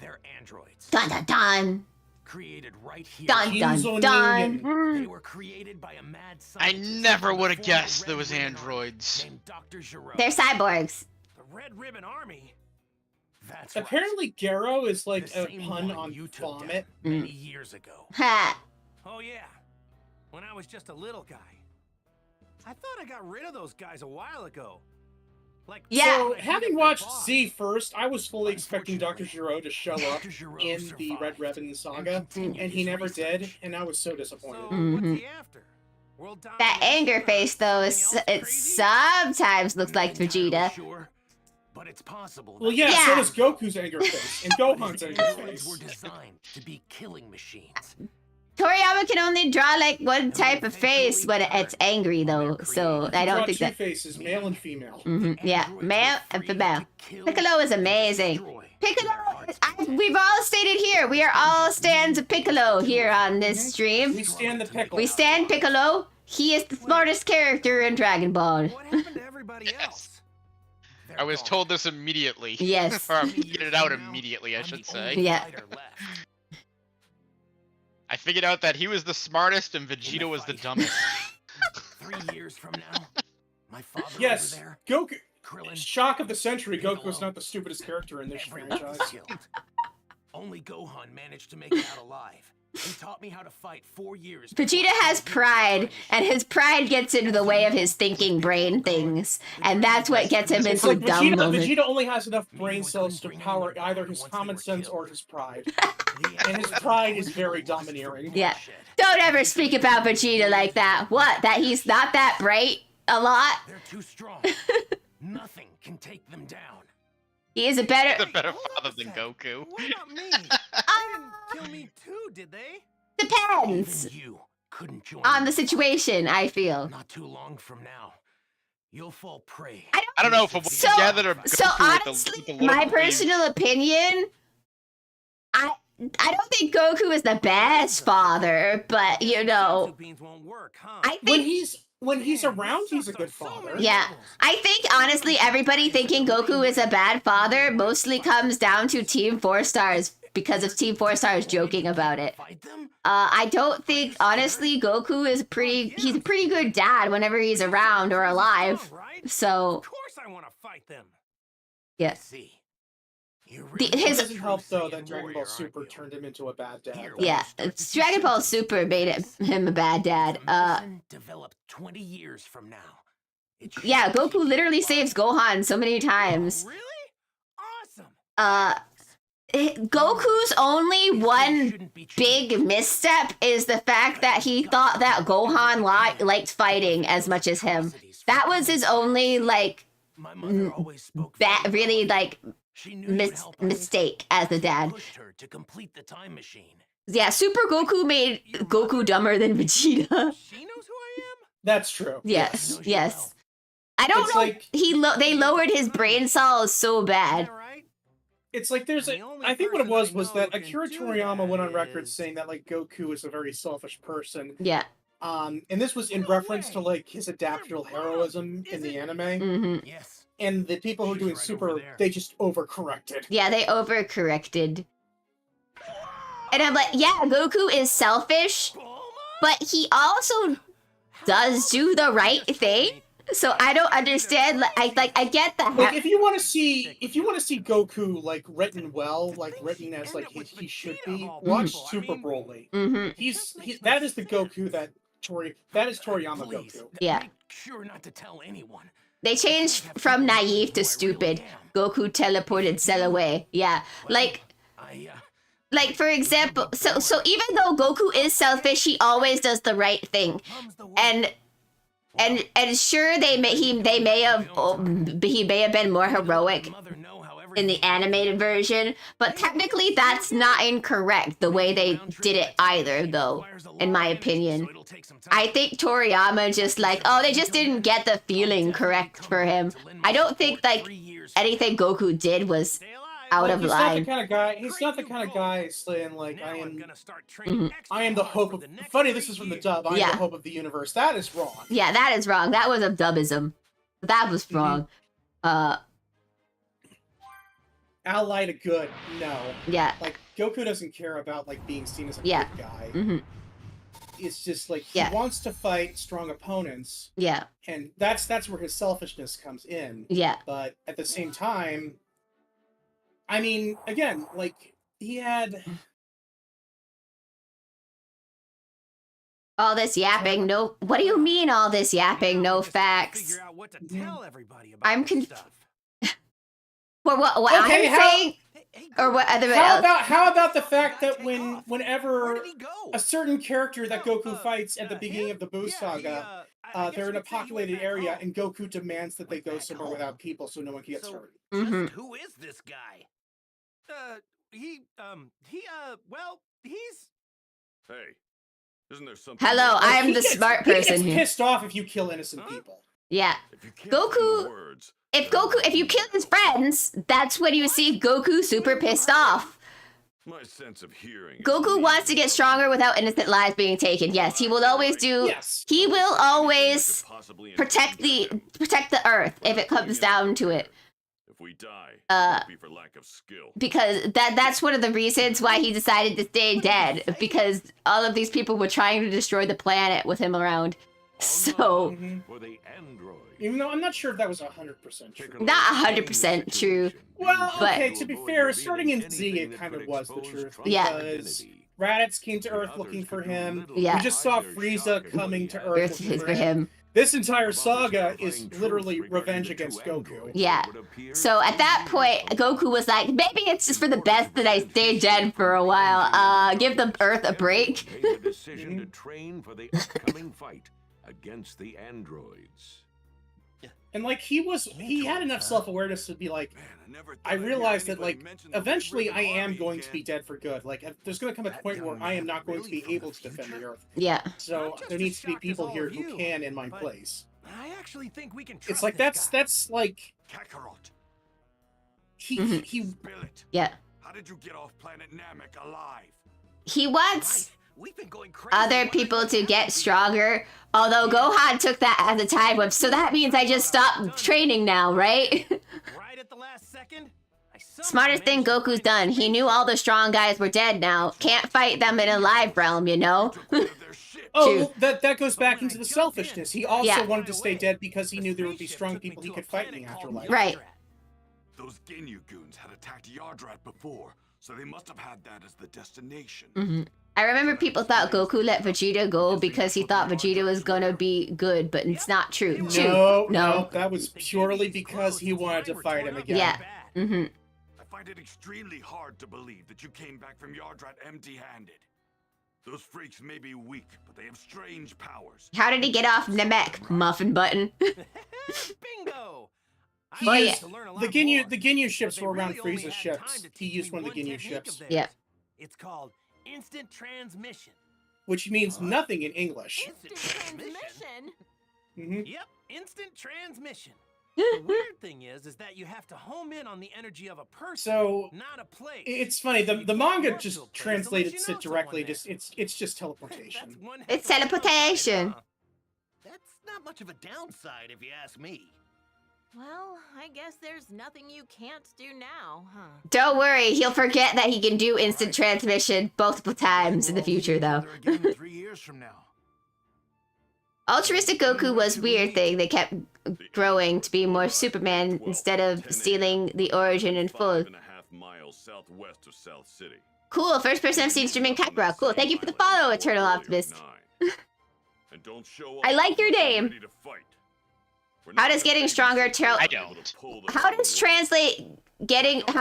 Speaker 6: They're androids.
Speaker 2: Dun dun dun.
Speaker 6: Created right here.
Speaker 2: Dun
Speaker 1: Genes
Speaker 2: dun
Speaker 1: on
Speaker 2: dun.
Speaker 1: union.
Speaker 6: They were created by a mad
Speaker 3: I
Speaker 6: scientist
Speaker 3: never
Speaker 6: from the
Speaker 3: would have
Speaker 6: former
Speaker 3: guessed
Speaker 6: Red
Speaker 3: there was
Speaker 6: Ribbon
Speaker 3: androids.
Speaker 6: Army named Dr. Giro.
Speaker 2: They're cyborgs.
Speaker 6: The Red Ribbon Army? That's
Speaker 1: Apparently, Garo is
Speaker 6: right.
Speaker 1: like
Speaker 6: The
Speaker 1: a
Speaker 6: same
Speaker 1: pun
Speaker 6: one
Speaker 1: on
Speaker 6: you took
Speaker 1: vomit.
Speaker 6: down many years ago.
Speaker 2: Ha.
Speaker 6: Oh yeah. When I was just a little guy. I thought I got rid of those guys a while ago. Like,
Speaker 2: Yeah.
Speaker 1: So,
Speaker 6: when I
Speaker 1: having
Speaker 6: beat their
Speaker 1: watched
Speaker 6: boss.
Speaker 1: Z first, I was fully expecting Dr.
Speaker 6: Unfortunately,
Speaker 1: Giro to show up
Speaker 6: Dr. Giro
Speaker 1: in the Red
Speaker 6: survived
Speaker 1: Ribbon Saga,
Speaker 6: continued
Speaker 1: and he
Speaker 6: his
Speaker 1: never did,
Speaker 6: research.
Speaker 1: and I was so disappointed.
Speaker 6: So,
Speaker 2: Mhm.
Speaker 6: what's he after? World
Speaker 2: That anger
Speaker 6: domination or
Speaker 2: face, though, is
Speaker 6: something else
Speaker 2: it
Speaker 6: crazy?
Speaker 2: sometimes looks like
Speaker 6: Not entirely
Speaker 2: Vegeta.
Speaker 6: Sure, but it's possible.
Speaker 1: Well,
Speaker 6: that
Speaker 1: yeah,
Speaker 2: Yeah.
Speaker 1: so does Goku's anger face, and Gohan's anger
Speaker 6: androids
Speaker 1: face.
Speaker 6: were designed to be killing machines.
Speaker 2: Toriyama can only draw like one type of face when it's angry, though. So I
Speaker 1: Draw
Speaker 2: don't think
Speaker 1: two
Speaker 2: that.
Speaker 1: faces, male and female.
Speaker 2: Yeah, male and female. Piccolo is amazing. Piccolo, we've all stated here, we are all stands of Piccolo here on this stream.
Speaker 1: We stand the pickle.
Speaker 2: We stand Piccolo. He is the smartest character in Dragon Ball.
Speaker 6: What happened to everybody
Speaker 3: Yes.
Speaker 6: else? They're
Speaker 3: I was
Speaker 6: gone.
Speaker 3: told this immediately.
Speaker 2: Yes.
Speaker 3: Or I figured it out immediately, I
Speaker 6: I'm
Speaker 3: should
Speaker 6: the
Speaker 3: say.
Speaker 6: only
Speaker 2: Yeah.
Speaker 6: fighter left.
Speaker 3: I figured out that he was the smartest and Vegeta was the dumbest.
Speaker 6: 3 years from now, my father
Speaker 1: Yes,
Speaker 6: over there,
Speaker 1: Goku.
Speaker 6: Krillin,
Speaker 1: Shock of the century, Goku is
Speaker 6: Piccolo.
Speaker 1: not the stupidest character in this
Speaker 6: everyone
Speaker 1: franchise.
Speaker 6: was killed. Only Gohan managed to make it out alive. He taught me how to fight 4 years.
Speaker 2: Vegeta has pride, and his pride gets into the way of his thinking brain things, and that's what gets him
Speaker 1: It's
Speaker 2: into
Speaker 1: like
Speaker 2: dumb moments.
Speaker 1: Vegeta only has enough brain cells to power either his common sense or his pride. And his pride is very domineering.
Speaker 2: Yeah. Don't ever speak about Vegeta like that. What? That he's not that bright a lot?
Speaker 6: They're too strong. Nothing can take them down.
Speaker 2: He is a better.
Speaker 3: The better
Speaker 6: Hold on
Speaker 3: father
Speaker 6: a
Speaker 3: than
Speaker 6: sec.
Speaker 3: Goku.
Speaker 6: What about me? They didn't kill me too, did they?
Speaker 2: Depends
Speaker 6: Even you couldn't join
Speaker 2: on the
Speaker 6: me.
Speaker 2: situation, I feel.
Speaker 6: Not too long from now, you'll fall prey.
Speaker 3: I don't know if
Speaker 2: So-
Speaker 3: we gathered a
Speaker 2: So
Speaker 3: Goku with
Speaker 2: honestly,
Speaker 3: the
Speaker 2: my
Speaker 3: look
Speaker 2: personal opinion, I don't think Goku is the best father, but you know,
Speaker 6: Senzu beans won't work, huh?
Speaker 2: I
Speaker 1: When
Speaker 2: think
Speaker 1: he's around, he's a good father.
Speaker 2: yeah. I think honestly, everybody thinking Goku is a bad father mostly comes down to Team 4 Stars because of Team 4 Stars joking about it.
Speaker 6: Fight them?
Speaker 2: I don't think honestly Goku is he's a pretty good dad whenever he's around or alive.
Speaker 6: Strong, right?
Speaker 2: So
Speaker 6: Of course I want to fight them.
Speaker 2: yeah.
Speaker 6: See. You
Speaker 2: The-
Speaker 6: really
Speaker 2: his-
Speaker 1: It doesn't help though
Speaker 6: True
Speaker 1: that Dragon
Speaker 6: warrior,
Speaker 1: Ball
Speaker 6: aren't
Speaker 1: Super
Speaker 6: you?
Speaker 1: turned him into a bad dad.
Speaker 6: Here,
Speaker 2: Yeah, it's Dragon Ball Super made him a bad dad.
Speaker 6: The medicine developed 20 years from now. It
Speaker 2: Yeah,
Speaker 6: should
Speaker 2: Goku
Speaker 6: keep
Speaker 2: literally
Speaker 6: you
Speaker 2: saves
Speaker 6: alive.
Speaker 2: Gohan so many times.
Speaker 6: Oh, really? Awesome.
Speaker 2: Goku's only one
Speaker 6: Shouldn't be cheating.
Speaker 2: big misstep is the fact that he thought that Gohan liked fighting as much as him. That was his only like
Speaker 6: My mother always spoke
Speaker 2: bad,
Speaker 6: very
Speaker 2: really
Speaker 6: well.
Speaker 2: like
Speaker 6: She knew you'd help us.
Speaker 2: mistake as a dad.
Speaker 6: Pushed her to complete the time machine.
Speaker 2: Yeah, Super Goku made Goku dumber than Vegeta.
Speaker 6: She knows who I am?
Speaker 1: That's true.
Speaker 2: Yes,
Speaker 6: knows you
Speaker 2: yes.
Speaker 6: well.
Speaker 2: I don't
Speaker 1: It's
Speaker 2: know.
Speaker 1: like-
Speaker 2: They lowered his brain cells so
Speaker 6: Is
Speaker 2: bad.
Speaker 6: that right?
Speaker 1: It's like there's
Speaker 6: The
Speaker 1: a.
Speaker 6: only
Speaker 1: I think what it
Speaker 6: person
Speaker 1: was
Speaker 6: I know
Speaker 1: that
Speaker 6: who can
Speaker 1: Akira
Speaker 6: do
Speaker 1: Toriyama
Speaker 6: that
Speaker 1: went on record
Speaker 6: is-
Speaker 1: saying that like Goku is a very selfish person.
Speaker 2: Yeah.
Speaker 1: And this was in
Speaker 6: No
Speaker 1: reference
Speaker 6: way.
Speaker 1: to like his adaptable
Speaker 6: You're wrong.
Speaker 1: heroism in
Speaker 6: Is
Speaker 1: the
Speaker 6: it?
Speaker 1: anime.
Speaker 2: hmm
Speaker 6: Yes.
Speaker 1: And the people who are
Speaker 6: She's
Speaker 1: doing
Speaker 6: right
Speaker 1: Super,
Speaker 6: over there.
Speaker 1: they just overcorrected.
Speaker 2: Yeah, they overcorrected. And I'm like, yeah, Goku is selfish, but he also does do the right thing. So I don't understand. I get that.
Speaker 1: Like if you want to see Goku like written well, like written as like he should be, watch Super Broly. That is the Goku that is Toriyama
Speaker 6: Please,
Speaker 1: Goku.
Speaker 2: Yeah.
Speaker 6: Make sure not to tell anyone.
Speaker 2: They changed from naive to stupid. Goku teleported cell away. Yeah, like for example, so even though Goku is selfish, he always does the right thing, and sure he may have been more heroic in the animated version, but technically that's not incorrect the way they did it either, though, in my opinion. I think Toriyama just they just didn't get the feeling correct for him. I don't think anything Goku did was out of
Speaker 1: He's
Speaker 2: line.
Speaker 1: not the kind of guy. He's not the kind of guy saying like I am the hope of. Funny, this is from the dub. I am
Speaker 2: Yeah.
Speaker 1: the hope of the universe. That is wrong.
Speaker 2: Yeah, that is wrong. That was a dubism. That was wrong.
Speaker 1: Ally to good. No.
Speaker 2: Yeah.
Speaker 1: Like Goku doesn't care about like being seen as a
Speaker 2: Yeah.
Speaker 1: good guy.
Speaker 2: hmm
Speaker 1: It's just like
Speaker 2: Yeah.
Speaker 1: he wants to fight strong opponents,
Speaker 2: Yeah.
Speaker 1: and that's where his selfishness comes in.
Speaker 2: Yeah.
Speaker 1: But at the same time, I mean, again, like he had.
Speaker 2: All this yapping, no. What do you mean all this yapping, no facts?
Speaker 6: Figure out what to tell everybody about
Speaker 2: I'm
Speaker 6: this stuff.
Speaker 2: What
Speaker 1: Okay,
Speaker 2: I'm saying, or what other?
Speaker 1: How about the fact that
Speaker 6: Where
Speaker 1: whenever
Speaker 6: did he go?
Speaker 1: a certain character that Goku fights at the beginning of the Buu saga, they're in a populated area, and Goku demands that they go somewhere without people so no one gets hurt.
Speaker 6: Just who is this guy? Well, he's...
Speaker 5: Hey, isn't there something?
Speaker 2: Hello, I am
Speaker 1: He
Speaker 2: the
Speaker 1: gets-
Speaker 2: smart
Speaker 1: he
Speaker 2: person
Speaker 1: gets
Speaker 2: here.
Speaker 1: pissed off if you kill innocent people.
Speaker 2: Yeah.
Speaker 5: If you can't
Speaker 2: Goku-
Speaker 5: find the words,
Speaker 2: If you kill his friends, that's when you see Goku super pissed off.
Speaker 5: my sense of hearing. is
Speaker 2: Goku wants to get stronger without innocent lives being taken. Yes, he will always do.
Speaker 1: Yes.
Speaker 2: He will always
Speaker 5: Possibly
Speaker 2: protect
Speaker 5: endanger
Speaker 2: the
Speaker 5: him.
Speaker 2: Earth if it comes down to it.
Speaker 5: If we die, it won't be for lack of skill.
Speaker 2: Because that's one of the reasons why he decided to stay dead. Because all of these people were trying to destroy the planet with him around. So
Speaker 5: For the android.
Speaker 1: Even though I'm not sure if that was 100% true.
Speaker 2: not 100% true.
Speaker 1: Well,
Speaker 2: But-
Speaker 1: okay, to be fair, starting in Z, it kind of was the truth.
Speaker 2: Yeah.
Speaker 1: Because Raditz came to Earth looking for him.
Speaker 2: Yeah.
Speaker 1: We just saw Frieza coming to Earth
Speaker 2: Earth
Speaker 1: looking
Speaker 2: is for him.
Speaker 1: This entire saga is literally revenge against Goku.
Speaker 2: Yeah. So at that point, Goku was like, maybe it's just for the best that I stay dead for a while. Give the Earth a break.
Speaker 5: Made the decision to train for the upcoming fight against the androids.
Speaker 1: And like he had enough self-awareness to be like, I realized that like eventually I am going to be dead for good. Like there's going to come a point where I am not going to be able to defend the Earth.
Speaker 2: Yeah.
Speaker 1: So there needs to be people here who can in my place.
Speaker 6: I actually think we can trust
Speaker 1: It's like
Speaker 6: this guy.
Speaker 1: that's like
Speaker 5: Kakarot,
Speaker 1: he
Speaker 5: spill it.
Speaker 2: Yeah.
Speaker 5: How did you get off planet Namek alive?
Speaker 2: He wants
Speaker 6: We've been going crazy.
Speaker 2: other people to get stronger. Although Gohan took that as a time whip, so that means I just stopped training now, right?
Speaker 6: Right at the last second.
Speaker 2: Smartest thing Goku's done. He knew all the strong guys were dead now. Can't fight them in a live realm, you know?
Speaker 1: Oh, well, that goes back into the selfishness. He also
Speaker 2: Yeah.
Speaker 1: wanted to stay dead because he knew there would be strong people he could fight in the afterlife.
Speaker 2: Right.
Speaker 5: Those Ginyu goons had attacked Yardrat before, so they must have had that as the destination.
Speaker 2: I remember people thought Goku let Vegeta go because he thought Vegeta was gonna be good, but it's not true.
Speaker 1: No, that was purely because he wanted to fight him again.
Speaker 2: Yeah.
Speaker 5: I find it extremely hard to believe that you came back from Yardrat empty-handed. Those freaks may be weak, but they have strange powers.
Speaker 2: How did he get off Namek? Muffin button.
Speaker 6: Bingo.
Speaker 1: He
Speaker 2: Oh,
Speaker 1: used-
Speaker 2: yeah.
Speaker 1: the Ginyu ships were around Frieza's ships. He used one of the Ginyu ships,
Speaker 2: Yeah.
Speaker 6: It's called instant transmission.
Speaker 1: which means nothing in English.
Speaker 6: Instant transmission?
Speaker 1: hmm
Speaker 6: Yep, instant transmission. The weird thing is that you have to home in on the energy of a person,
Speaker 1: So
Speaker 6: not a place.
Speaker 1: it's funny. The manga just
Speaker 6: Orbital place
Speaker 1: translated
Speaker 6: unless you know
Speaker 1: it directly.
Speaker 6: someone
Speaker 1: Just it's just teleportation.
Speaker 6: That's one
Speaker 2: It's
Speaker 6: heck of a
Speaker 2: teleportation.
Speaker 6: downside, huh? That's not much of a downside if you ask me.
Speaker 8: Well, I guess there's nothing you can't do now, huh?
Speaker 2: Don't worry, he'll forget that he can do instant transmission multiple times in the future, though.
Speaker 5: Again in 3 years from now.
Speaker 2: Altruistic Goku was weird thing. They kept growing to be more Superman instead of stealing the origin in full.
Speaker 5: 5.5 miles southwest of South City.
Speaker 2: Cool, first person I've seen streaming Kakarot. Cool, thank you for the follow, Eternal Optimist.
Speaker 5: And don't show
Speaker 2: I like your name.
Speaker 5: ready to fight. We're
Speaker 2: How
Speaker 5: not
Speaker 2: does
Speaker 5: gonna
Speaker 2: getting stronger
Speaker 3: I don't.
Speaker 2: How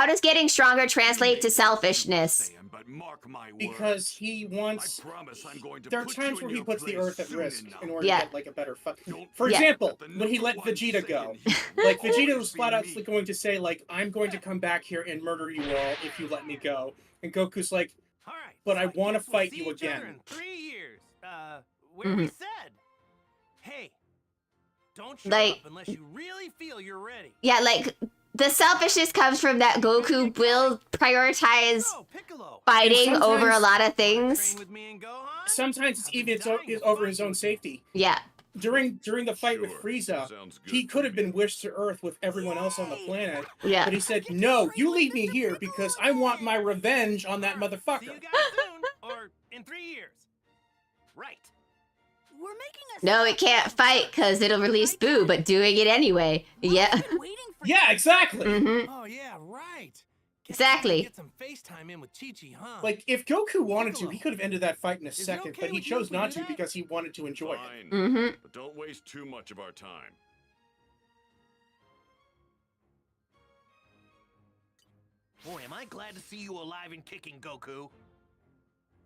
Speaker 2: does getting stronger translate to selfishness?
Speaker 5: But mark my
Speaker 1: Because
Speaker 5: words.
Speaker 1: he
Speaker 5: I
Speaker 1: wants.
Speaker 5: promise I'm going to
Speaker 1: There are
Speaker 5: put
Speaker 1: times
Speaker 5: you
Speaker 1: where
Speaker 5: in
Speaker 1: he
Speaker 5: your
Speaker 1: puts the
Speaker 5: place
Speaker 1: Earth at
Speaker 5: soon
Speaker 1: risk
Speaker 5: enough.
Speaker 1: in order
Speaker 2: Yeah.
Speaker 1: to get like a better fuck.
Speaker 5: Don't
Speaker 1: For
Speaker 2: Yeah.
Speaker 1: example,
Speaker 5: let the
Speaker 1: when he
Speaker 5: number
Speaker 1: let
Speaker 5: one
Speaker 1: Vegeta
Speaker 5: say
Speaker 1: go,
Speaker 5: in here
Speaker 1: like
Speaker 5: will
Speaker 1: Vegeta
Speaker 5: always
Speaker 1: was
Speaker 5: be
Speaker 1: flat out
Speaker 5: me.
Speaker 1: going to say like, "I'm going to come back here and murder you all if you let me go," and Goku's like,
Speaker 6: All right.
Speaker 1: But I
Speaker 6: so
Speaker 1: wanna
Speaker 6: guess we'll
Speaker 1: fight
Speaker 6: see
Speaker 1: you
Speaker 6: each other
Speaker 1: again.
Speaker 6: in 3 years. Where we said. Hey, don't show
Speaker 2: Like-
Speaker 6: up unless you really feel you're ready.
Speaker 2: Yeah, like, the selfishness comes from that Goku will prioritize
Speaker 6: Oh, Piccolo.
Speaker 2: fighting
Speaker 1: And
Speaker 2: over a
Speaker 1: sometimes-
Speaker 2: lot of
Speaker 6: Train
Speaker 2: things.
Speaker 6: with me and Gohan?
Speaker 1: sometimes it's
Speaker 6: I've been
Speaker 1: even
Speaker 6: dying to
Speaker 1: over
Speaker 6: fight
Speaker 1: his
Speaker 6: you
Speaker 1: own
Speaker 6: again.
Speaker 1: safety.
Speaker 2: Yeah.
Speaker 1: During the fight with
Speaker 5: Sure,
Speaker 1: Frieza,
Speaker 5: sounds good
Speaker 1: he
Speaker 5: to
Speaker 1: could have
Speaker 5: me.
Speaker 1: been wished to Earth with everyone else on the planet,
Speaker 2: Yeah.
Speaker 1: but he said, "No, you leave me here because I want my revenge on that
Speaker 6: See you
Speaker 1: motherfucker."
Speaker 6: guys soon, or in 3 years. Right.
Speaker 4: We're making a
Speaker 2: No, it can't fight because it'll release Boo, but doing it anyway. Yeah.
Speaker 4: Waiting for
Speaker 1: Yeah, exactly.
Speaker 2: hmm
Speaker 6: Oh yeah, right.
Speaker 2: Exactly.
Speaker 6: Get some FaceTime in with Chi-Chi, huh?
Speaker 1: Like, if Goku wanted to, he could have ended that fight in a
Speaker 6: it
Speaker 1: second,
Speaker 6: okay
Speaker 1: but he
Speaker 6: with you
Speaker 1: chose
Speaker 6: if we
Speaker 1: not
Speaker 6: do
Speaker 1: to
Speaker 6: that?
Speaker 1: because he wanted to enjoy it.
Speaker 5: Fine,
Speaker 2: Mm-hmm.
Speaker 5: but don't waste too much of our time.
Speaker 6: Boy, am I glad to see you alive and kicking, Goku.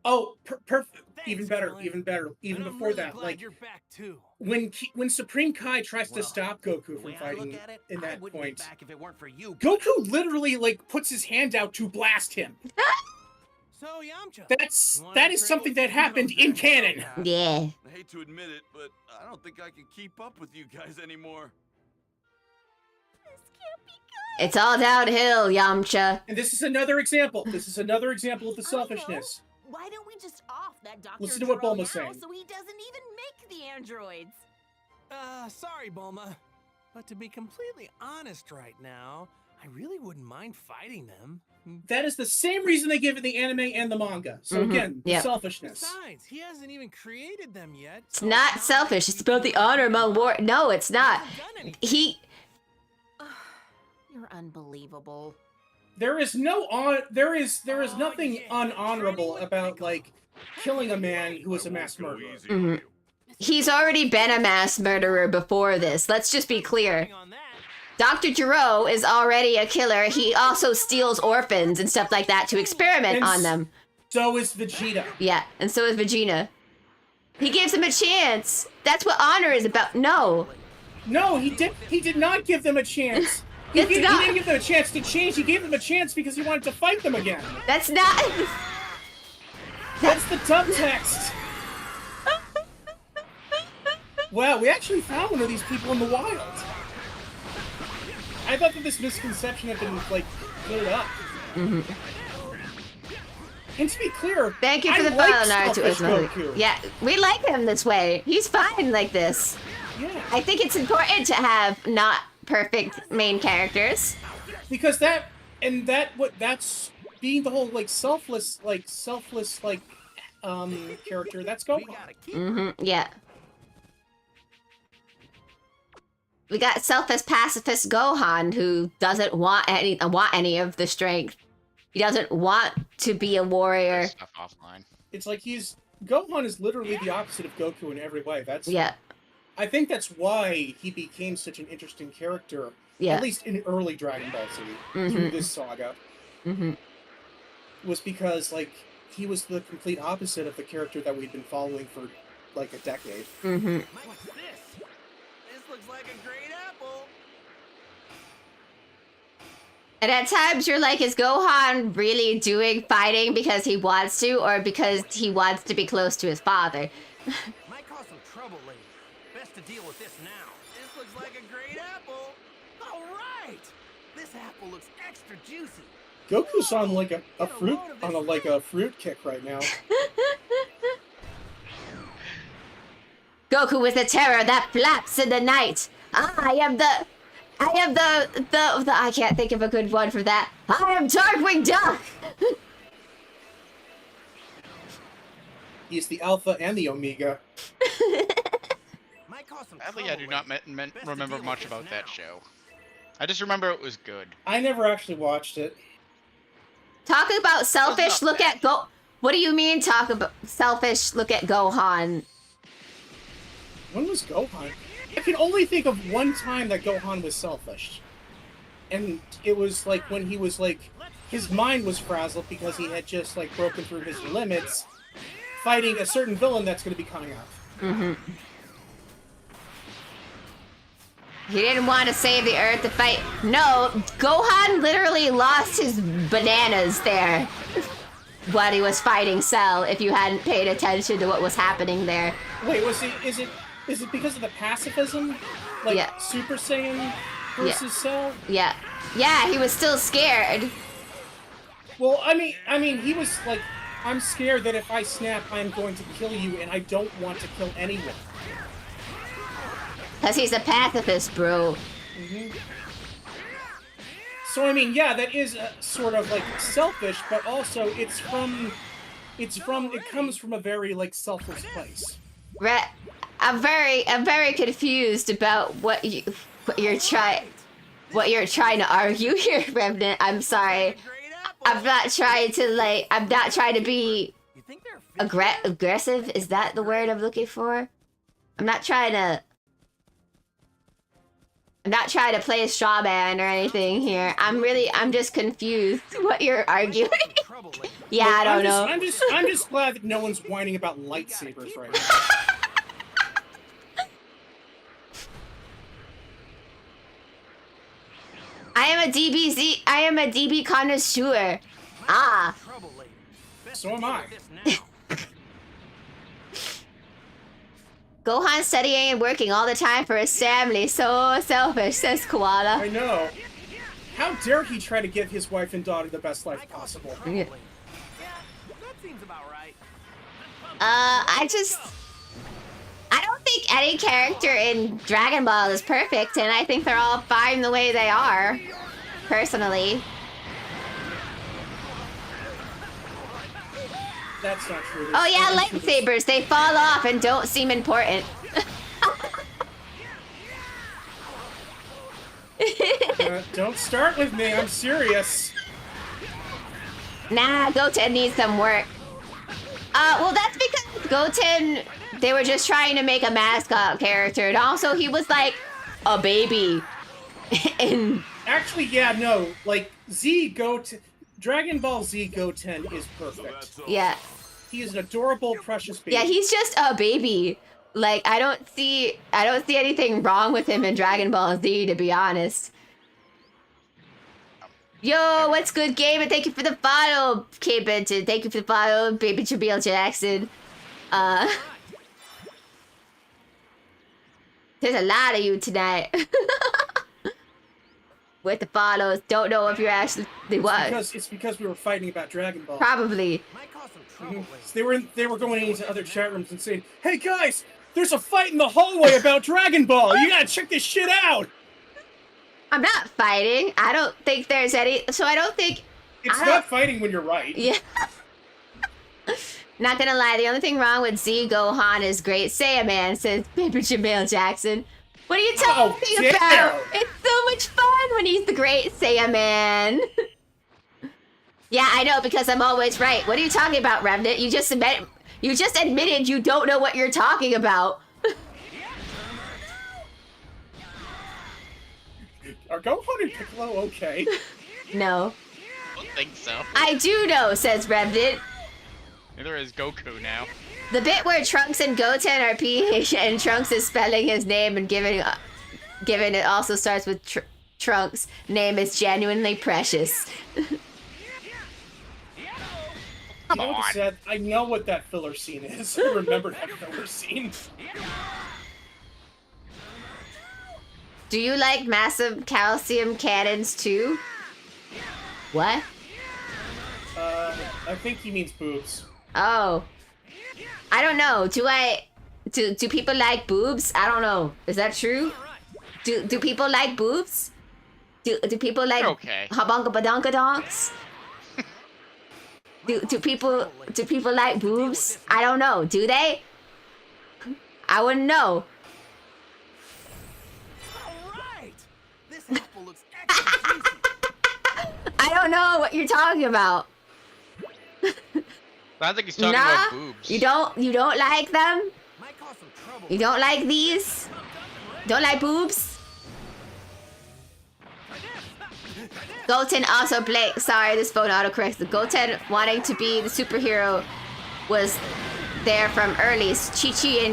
Speaker 1: Oh, perfect.
Speaker 6: Thanks,
Speaker 1: Even better,
Speaker 6: Krillin.
Speaker 1: even better. Even
Speaker 6: And I'm
Speaker 1: before
Speaker 6: really
Speaker 1: that,
Speaker 6: glad
Speaker 1: like,
Speaker 6: you're back too.
Speaker 1: when Supreme Kai tries to
Speaker 6: Well,
Speaker 1: stop
Speaker 6: The
Speaker 1: Goku from
Speaker 6: way I look
Speaker 1: fighting
Speaker 6: at it,
Speaker 1: in
Speaker 6: I
Speaker 1: that
Speaker 6: wouldn't
Speaker 1: point,
Speaker 6: be back if it weren't for you.
Speaker 1: Goku literally, like, puts his hand out to blast him.
Speaker 6: So Yamcha.
Speaker 1: That is something that happened in canon.
Speaker 2: Yeah.
Speaker 5: I hate to admit it, but I don't think I can keep up with you guys anymore.
Speaker 2: It's all downhill, Yamcha.
Speaker 1: And this is another example. This is another example of the selfishness.
Speaker 8: Why don't we just off that Dr.
Speaker 1: Listen to what
Speaker 8: Gero
Speaker 1: Bulma's
Speaker 8: now
Speaker 1: saying.
Speaker 8: so he doesn't even make the androids?
Speaker 6: Sorry, Bulma. But to be completely honest right now, I really wouldn't mind fighting them.
Speaker 1: That is the same reason they give it the anime and the manga. So
Speaker 2: Mhm.
Speaker 1: again, the
Speaker 2: Yep.
Speaker 1: selfishness.
Speaker 6: Besides, he hasn't even created them yet.
Speaker 2: It's not selfish. It's about the honor among war. No, it's not. He.
Speaker 8: You're unbelievable.
Speaker 1: There is
Speaker 6: Oh,
Speaker 1: nothing
Speaker 6: yeah.
Speaker 1: unhonorable
Speaker 6: Training
Speaker 1: about
Speaker 6: with
Speaker 1: like killing a man who was a mass
Speaker 5: Go
Speaker 1: murderer.
Speaker 5: easy on you.
Speaker 2: He's already been a mass murderer before this. Let's just be clear.
Speaker 6: On that.
Speaker 2: Dr. Gero is already a killer. He also steals orphans and stuff like that to experiment
Speaker 1: And
Speaker 2: on them.
Speaker 1: So is Vegeta.
Speaker 2: Yeah, and so is Vegeta. He gives him a chance. That's what honor is about. No.
Speaker 1: No, he did not give them a chance. He
Speaker 2: It's not.
Speaker 1: didn't give them a chance to change. He gave them a chance because he wanted to fight them again.
Speaker 2: That's not.
Speaker 1: That's the subtext. Wow, we actually found one of these people in the wild. I thought that this misconception had been like cleared up. And to be clear,
Speaker 2: Thank you for
Speaker 1: I
Speaker 2: the
Speaker 1: like
Speaker 2: follow, Naruto.
Speaker 1: selfish Goku.
Speaker 2: Yeah, we like him this way. He's fine like this.
Speaker 1: Yeah,
Speaker 2: I think it's important to have not perfect main characters.
Speaker 1: because that's being the whole like selfless character. That's
Speaker 6: We
Speaker 1: Goku.
Speaker 6: gotta keep
Speaker 2: Yeah. We got selfish pacifist Gohan who doesn't want any of the strength. He doesn't want to be a warrior.
Speaker 3: Stuff offline.
Speaker 1: It's like Gohan is literally the opposite of Goku in every way.
Speaker 2: Yeah.
Speaker 1: I think that's why he became such an interesting character.
Speaker 2: Yeah.
Speaker 1: At least in early Dragon Ball Z, through this saga, was because like he was the complete opposite of the character that we'd been following for like a decade.
Speaker 6: What's this? This looks like a great apple.
Speaker 2: And at times you're like, is Gohan really doing fighting because he wants to or because he wants to be close to his father?
Speaker 6: Might cause some trouble later. Best to deal with this now. This looks like a great apple. All right. This apple looks extra juicy.
Speaker 1: Goku's on like a fruit kick right now.
Speaker 2: Goku is the terror that flaps in the night. I am the I can't think of a good one for that. I am Darkwing Duck.
Speaker 1: He's the Alpha and the Omega.
Speaker 6: Might cause some
Speaker 3: Sadly, I
Speaker 6: trouble
Speaker 3: do not
Speaker 6: later. Best to
Speaker 3: remember
Speaker 6: deal
Speaker 3: much
Speaker 6: with
Speaker 3: about
Speaker 6: this
Speaker 3: that
Speaker 6: now.
Speaker 3: show. I just remember it was good.
Speaker 1: I never actually watched it.
Speaker 2: Talking about selfish,
Speaker 3: That's not
Speaker 2: look at Go. What do you mean? Talk about selfish. Look at Gohan.
Speaker 1: When was Gohan? I can only think of one time that Gohan was selfish. And it was like when he was like, his mind was frazzled because he had just like broken through his limits, fighting a certain villain that's going to be coming up.
Speaker 2: He didn't want to save the Earth to fight. No, Gohan literally lost his bananas there while he was fighting Cell. If you hadn't paid attention to what was happening there.
Speaker 1: Wait, is it because of the pacifism? Like
Speaker 2: Yeah.
Speaker 1: Super Saiyan versus Cell?
Speaker 2: Yeah, he was still scared.
Speaker 1: Well, I mean, he was like, I'm scared that if I snap, I'm going to kill you, and I don't want to kill anyone.
Speaker 2: Cause he's a pacifist, bro.
Speaker 1: So I mean, yeah, that is sort of like selfish, but also it comes from a very like selfless place.
Speaker 2: I'm very confused about what you're trying to argue here, Revenant. I'm sorry.
Speaker 6: Great
Speaker 2: I'm not trying to like. I'm not trying to be
Speaker 6: You think they're
Speaker 2: aggressive. Is that the word I'm looking for? I'm not trying to. I'm not trying to play a straw man or anything here. I'm just confused what you're arguing.
Speaker 6: trouble lately?
Speaker 2: Yeah, I don't know.
Speaker 1: I'm just glad that no one's whining about lightsabers right now.
Speaker 2: I am a DBZ. I am a DB connoisseur. Ah.
Speaker 6: Trouble lately. Best
Speaker 1: So
Speaker 6: to
Speaker 1: am
Speaker 6: deal
Speaker 1: I.
Speaker 6: with this now.
Speaker 2: Gohan studying and working all the time for his family. So selfish, says Koala.
Speaker 1: I know. How dare he try to give his wife and daughter the best life possible?
Speaker 2: Yeah.
Speaker 6: Yeah, that seems about right.
Speaker 2: I don't think any character in Dragon Ball is perfect, and I think they're all fine the way they are, personally.
Speaker 1: That's not true.
Speaker 2: Oh yeah,
Speaker 1: There's-
Speaker 2: lightsabers, they fall off and don't seem important.
Speaker 1: Don't start with me, I'm serious.
Speaker 2: Nah, Goten needs some work. Well, that's because Goten, they were just trying to make a mascot character, and also he was like a baby. And
Speaker 1: Actually, yeah, no. Like, Dragon Ball Z Goten is perfect.
Speaker 2: yeah,
Speaker 1: He is an adorable, precious baby.
Speaker 2: yeah, he's just a baby. Like I don't see anything wrong with him in Dragon Ball Z, to be honest. Yo, what's good, game? And thank you for the follow, K Benton. Thank you for the follow, baby Jabril Jackson. There's a lot of you tonight. With the follows, don't know if you're actually what.
Speaker 1: It's because we were fighting about Dragon Ball.
Speaker 2: Probably.
Speaker 6: Might cause some trouble lately.
Speaker 1: So they were going into other chat rooms and saying, "Hey guys, there's a fight in the hallway about Dragon Ball. You gotta check this shit out."
Speaker 2: I'm not fighting. I don't think there's any. So I don't think.
Speaker 1: It's
Speaker 2: I
Speaker 1: not
Speaker 2: don't-
Speaker 1: fighting when you're right.
Speaker 2: Yeah. Not gonna lie, the only thing wrong with Z Gohan is Great Saiyaman, says Baby Jamil Jackson. What are you talking
Speaker 1: damn.
Speaker 2: about? It's so much fun when he's the Great Saiyaman. Yeah, I know, because I'm always right. What are you talking about, Remnant? You just admitted you don't know what you're talking about.
Speaker 1: Are Gohan and Piccolo okay?
Speaker 2: No.
Speaker 3: I don't think so.
Speaker 2: I do know, says Remnant.
Speaker 3: Neither is Goku now.
Speaker 2: The bit where Trunks and Goten are PH and Trunks is spelling his name and given it also starts with Trunks' name is genuinely precious.
Speaker 3: Come
Speaker 1: You know
Speaker 3: on.
Speaker 1: what said? I know what that filler scene is. I remember that filler scene.
Speaker 2: Do you like massive calcium cannons too? What?
Speaker 1: I think he means boobs.
Speaker 2: Oh. I don't know. Do people like boobs? I don't know. Is that true? Do people like boobs? Do people like
Speaker 3: They're okay.
Speaker 2: habonka badonka donks? Do people like boobs? I don't know. Do they? I wouldn't know.
Speaker 6: Alright! This apple looks extra juicy.
Speaker 2: I don't know what you're talking about.
Speaker 3: I think he's talking
Speaker 2: Nah,
Speaker 3: about boobs.
Speaker 2: you don't like them?
Speaker 6: Might cause some trouble.
Speaker 2: You don't like these? Don't like boobs? Goten also played. Sorry, this phone autocorrects. Goten wanting to be the superhero was there from early. Chi-Chi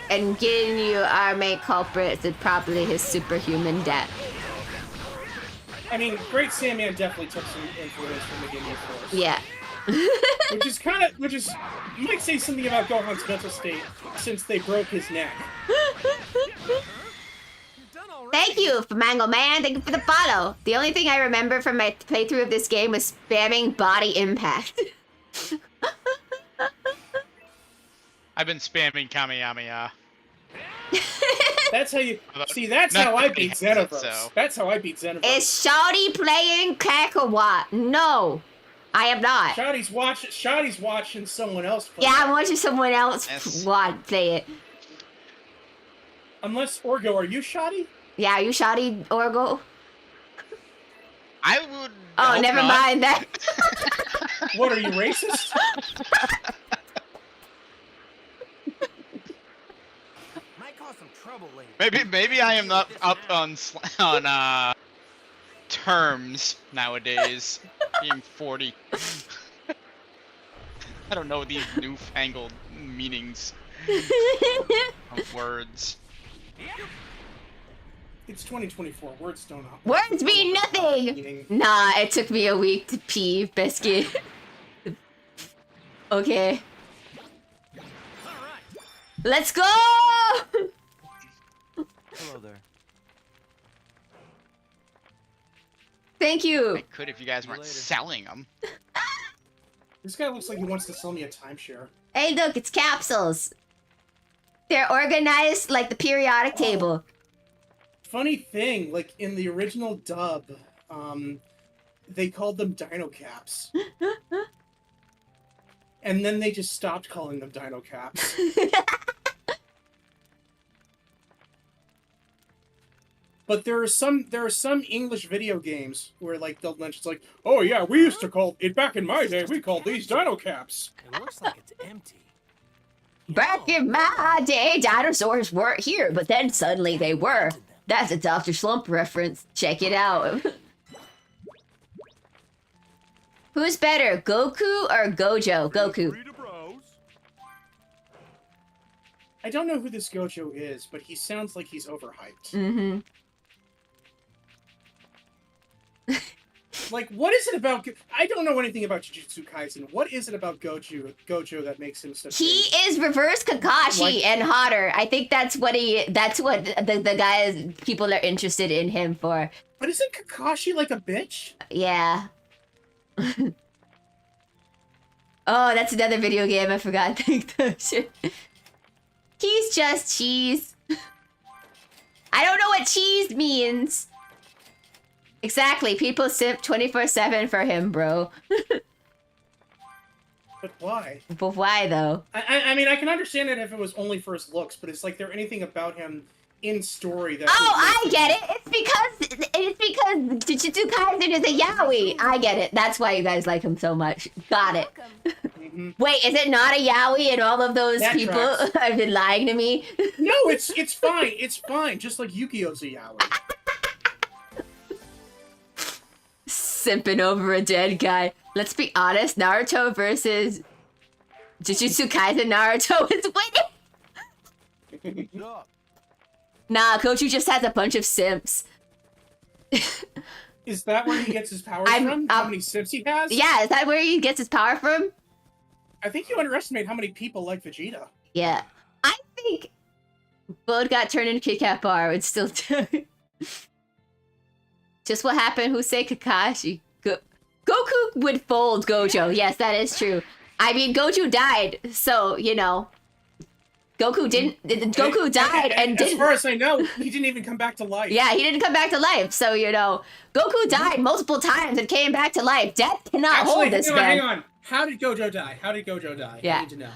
Speaker 2: and Ginyu are main culprits and probably his superhuman death.
Speaker 1: I mean, Great Saiyaman definitely took some influence from the Ginyu Force.
Speaker 2: Yeah.
Speaker 1: which is, you might say something about Gohan's mental state since they broke his neck.
Speaker 2: Thank you, Mango Man. Thank you for the follow. The only thing I remember from my playthrough of this game was spamming body impact.
Speaker 3: I've been spamming Kamehameha.
Speaker 1: That's how you see. That's how I beat Xenoverse.
Speaker 3: So.
Speaker 1: That's how I beat Xenoverse.
Speaker 2: Is Shawty playing Kakarot? No, I am not.
Speaker 1: Shotty's watching someone else play.
Speaker 2: Yeah, I'm watching someone else
Speaker 3: Yes.
Speaker 2: play it.
Speaker 1: Unless Orgo, are you Shotty?
Speaker 2: Yeah, are you Shawty Orgo?
Speaker 3: I would
Speaker 2: Oh,
Speaker 3: hope
Speaker 2: never
Speaker 3: not.
Speaker 2: mind that.
Speaker 1: What, are you racist?
Speaker 6: Might cause some trouble later.
Speaker 3: Maybe I am not
Speaker 6: Deal with
Speaker 3: up
Speaker 6: this
Speaker 3: on terms nowadays. Being 40. I don't know these newfangled meanings of words.
Speaker 1: It's 2024. Words don't.
Speaker 2: Words mean nothing.
Speaker 1: Meaning.
Speaker 2: Nah, it took me a week to pee, biscuit. Okay. Let's go!
Speaker 6: Hello there.
Speaker 2: Thank
Speaker 3: I
Speaker 2: you.
Speaker 3: could if you guys weren't
Speaker 6: later.
Speaker 3: selling them.
Speaker 1: This guy looks like he wants to sell me a timeshare.
Speaker 2: Hey, look, it's capsules. They're organized like the periodic table.
Speaker 1: Funny thing, like in the original dub, they called them Dino Caps. And then they just stopped calling them Dino Caps. But there are some English video games where like they'll mention like, oh yeah, we used to call it back in my day. We called these Dino Caps.
Speaker 6: It looks like it's empty.
Speaker 2: Back in my day, dinosaurs weren't here, but then suddenly they were. That's a Dr. Slump reference. Check it out. Who's better, Goku or Gojo? Goku.
Speaker 5: Free to browse.
Speaker 1: I don't know who this Gojo is, but he sounds like he's overhyped.
Speaker 2: Mm-hmm.
Speaker 1: Like, what is it about? I don't know anything about Jujutsu Kaisen. What is it about Gojo that makes him so?
Speaker 2: He
Speaker 1: big?
Speaker 2: is reverse Kakashi
Speaker 1: Like-
Speaker 2: and hotter. I think that's what the guys people are interested in him for.
Speaker 1: But isn't Kakashi like a bitch?
Speaker 2: Yeah. Oh, that's another video game I forgot. He's just cheese. I don't know what cheese means. Exactly. People simp 24/7 for him, bro.
Speaker 1: But why?
Speaker 2: But why though?
Speaker 1: I mean, I can understand it if it was only for his looks, but it's like there anything about him in story that.
Speaker 2: Oh, I get it. It's because Jujutsu Kaisen is a yaoi. I get it. That's why you guys like him so much. Got it.
Speaker 1: Mhm.
Speaker 2: Wait, is it not a yaoi? And all of those
Speaker 1: That
Speaker 2: people
Speaker 1: tracks.
Speaker 2: have been lying to me.
Speaker 1: No, it's fine. It's fine. Just like Yukio's a yaoi.
Speaker 2: Simping over a dead guy. Let's be honest. Naruto versus Jujutsu Kaisen. Naruto is winning.
Speaker 6: Look,
Speaker 2: Nah, Gochu just has a bunch of simps.
Speaker 1: Is that where he gets his powers
Speaker 2: I'm-
Speaker 1: from? How many sips he has?
Speaker 2: Yeah, is that where he gets his power from?
Speaker 1: I think you underestimate how many people like Vegeta.
Speaker 2: Yeah. I think Bode got turned into Kit Kat Bar would still do it. Just what happened, who say Kakashi? Goku would fold Gojo. Yes, that is true. I mean, Gojo died, so, you know. Goku didn't. Goku died and
Speaker 1: as
Speaker 2: didn't.
Speaker 1: far as I know, he didn't even come back to life.
Speaker 2: Yeah, he didn't come back to life, so, you know. Goku died multiple times and came back to life. Death cannot hold this man.
Speaker 1: hang on. How did Gojo die?
Speaker 2: Yeah.
Speaker 1: I need to know.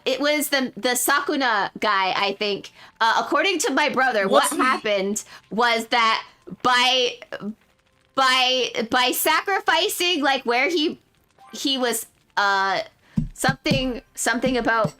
Speaker 2: It was the Sakuna guy, I think. According to my brother,
Speaker 1: What's
Speaker 2: what
Speaker 1: the-
Speaker 2: happened was that by sacrificing like where he was something about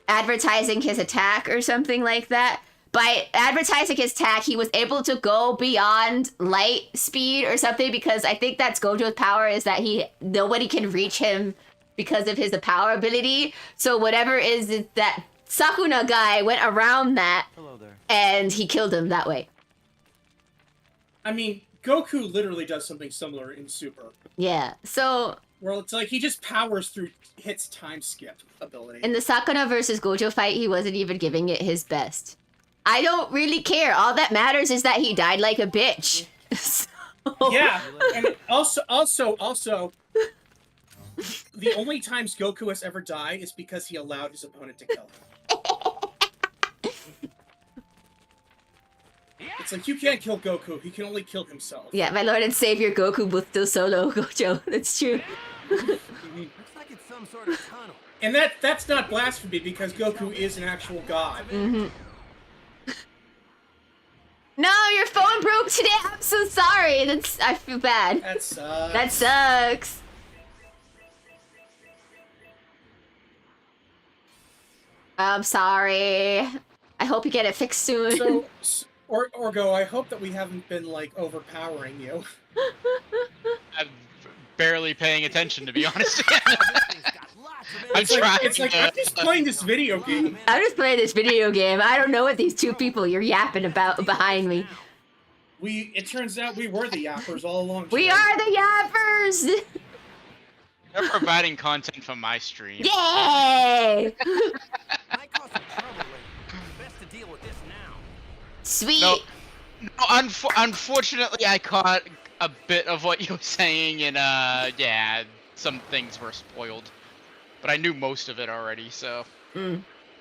Speaker 2: advertising his attack or something like that. By advertising his attack, he was able to go beyond light speed or something, because I think that's Gojo's power, is that nobody can reach him because of his power ability. So whatever is that Sakuna guy went around that
Speaker 6: hello there.
Speaker 2: and he killed him that way.
Speaker 1: I mean, Goku literally does something similar in Super.
Speaker 2: Yeah. So
Speaker 1: Where it's like he just powers through hits time skip ability.
Speaker 2: in the Sakuna versus Gojo fight, he wasn't even giving it his best. I don't really care. All that matters is that he died like a bitch. So-
Speaker 1: Yeah, and also, the only times Goku has ever died is because he allowed his opponent to kill him. It's like, you can't kill Goku, he can only kill himself.
Speaker 2: Yeah, my lord and savior Goku will still solo Gojo. That's true.
Speaker 6: Looks like it's some sort of tunnel.
Speaker 1: And that's not blasphemy, because Goku is an actual god.
Speaker 2: No, your phone broke today. I'm so sorry. I feel bad.
Speaker 1: That sucks.
Speaker 2: That sucks. I'm sorry. I hope you get it fixed soon.
Speaker 1: So, Orgo, I hope that we haven't been, like, overpowering you.
Speaker 3: I'm barely paying attention, to be honest. I'm
Speaker 1: It's
Speaker 3: trying.
Speaker 1: like I'm just playing this video game.
Speaker 2: I'm just playing this video game. I don't know what these two people you're yapping about behind me.
Speaker 1: It turns out we were the yappers all along.
Speaker 2: We
Speaker 1: Cherri.
Speaker 2: are the yappers!
Speaker 3: They're providing content from my stream.
Speaker 2: Yay!
Speaker 6: Might cause some trouble later. Best to deal with this now.
Speaker 2: Sweet.
Speaker 3: No, unfortunately, I caught a bit of what you were saying, and yeah, some things were spoiled. But I knew most of it already, so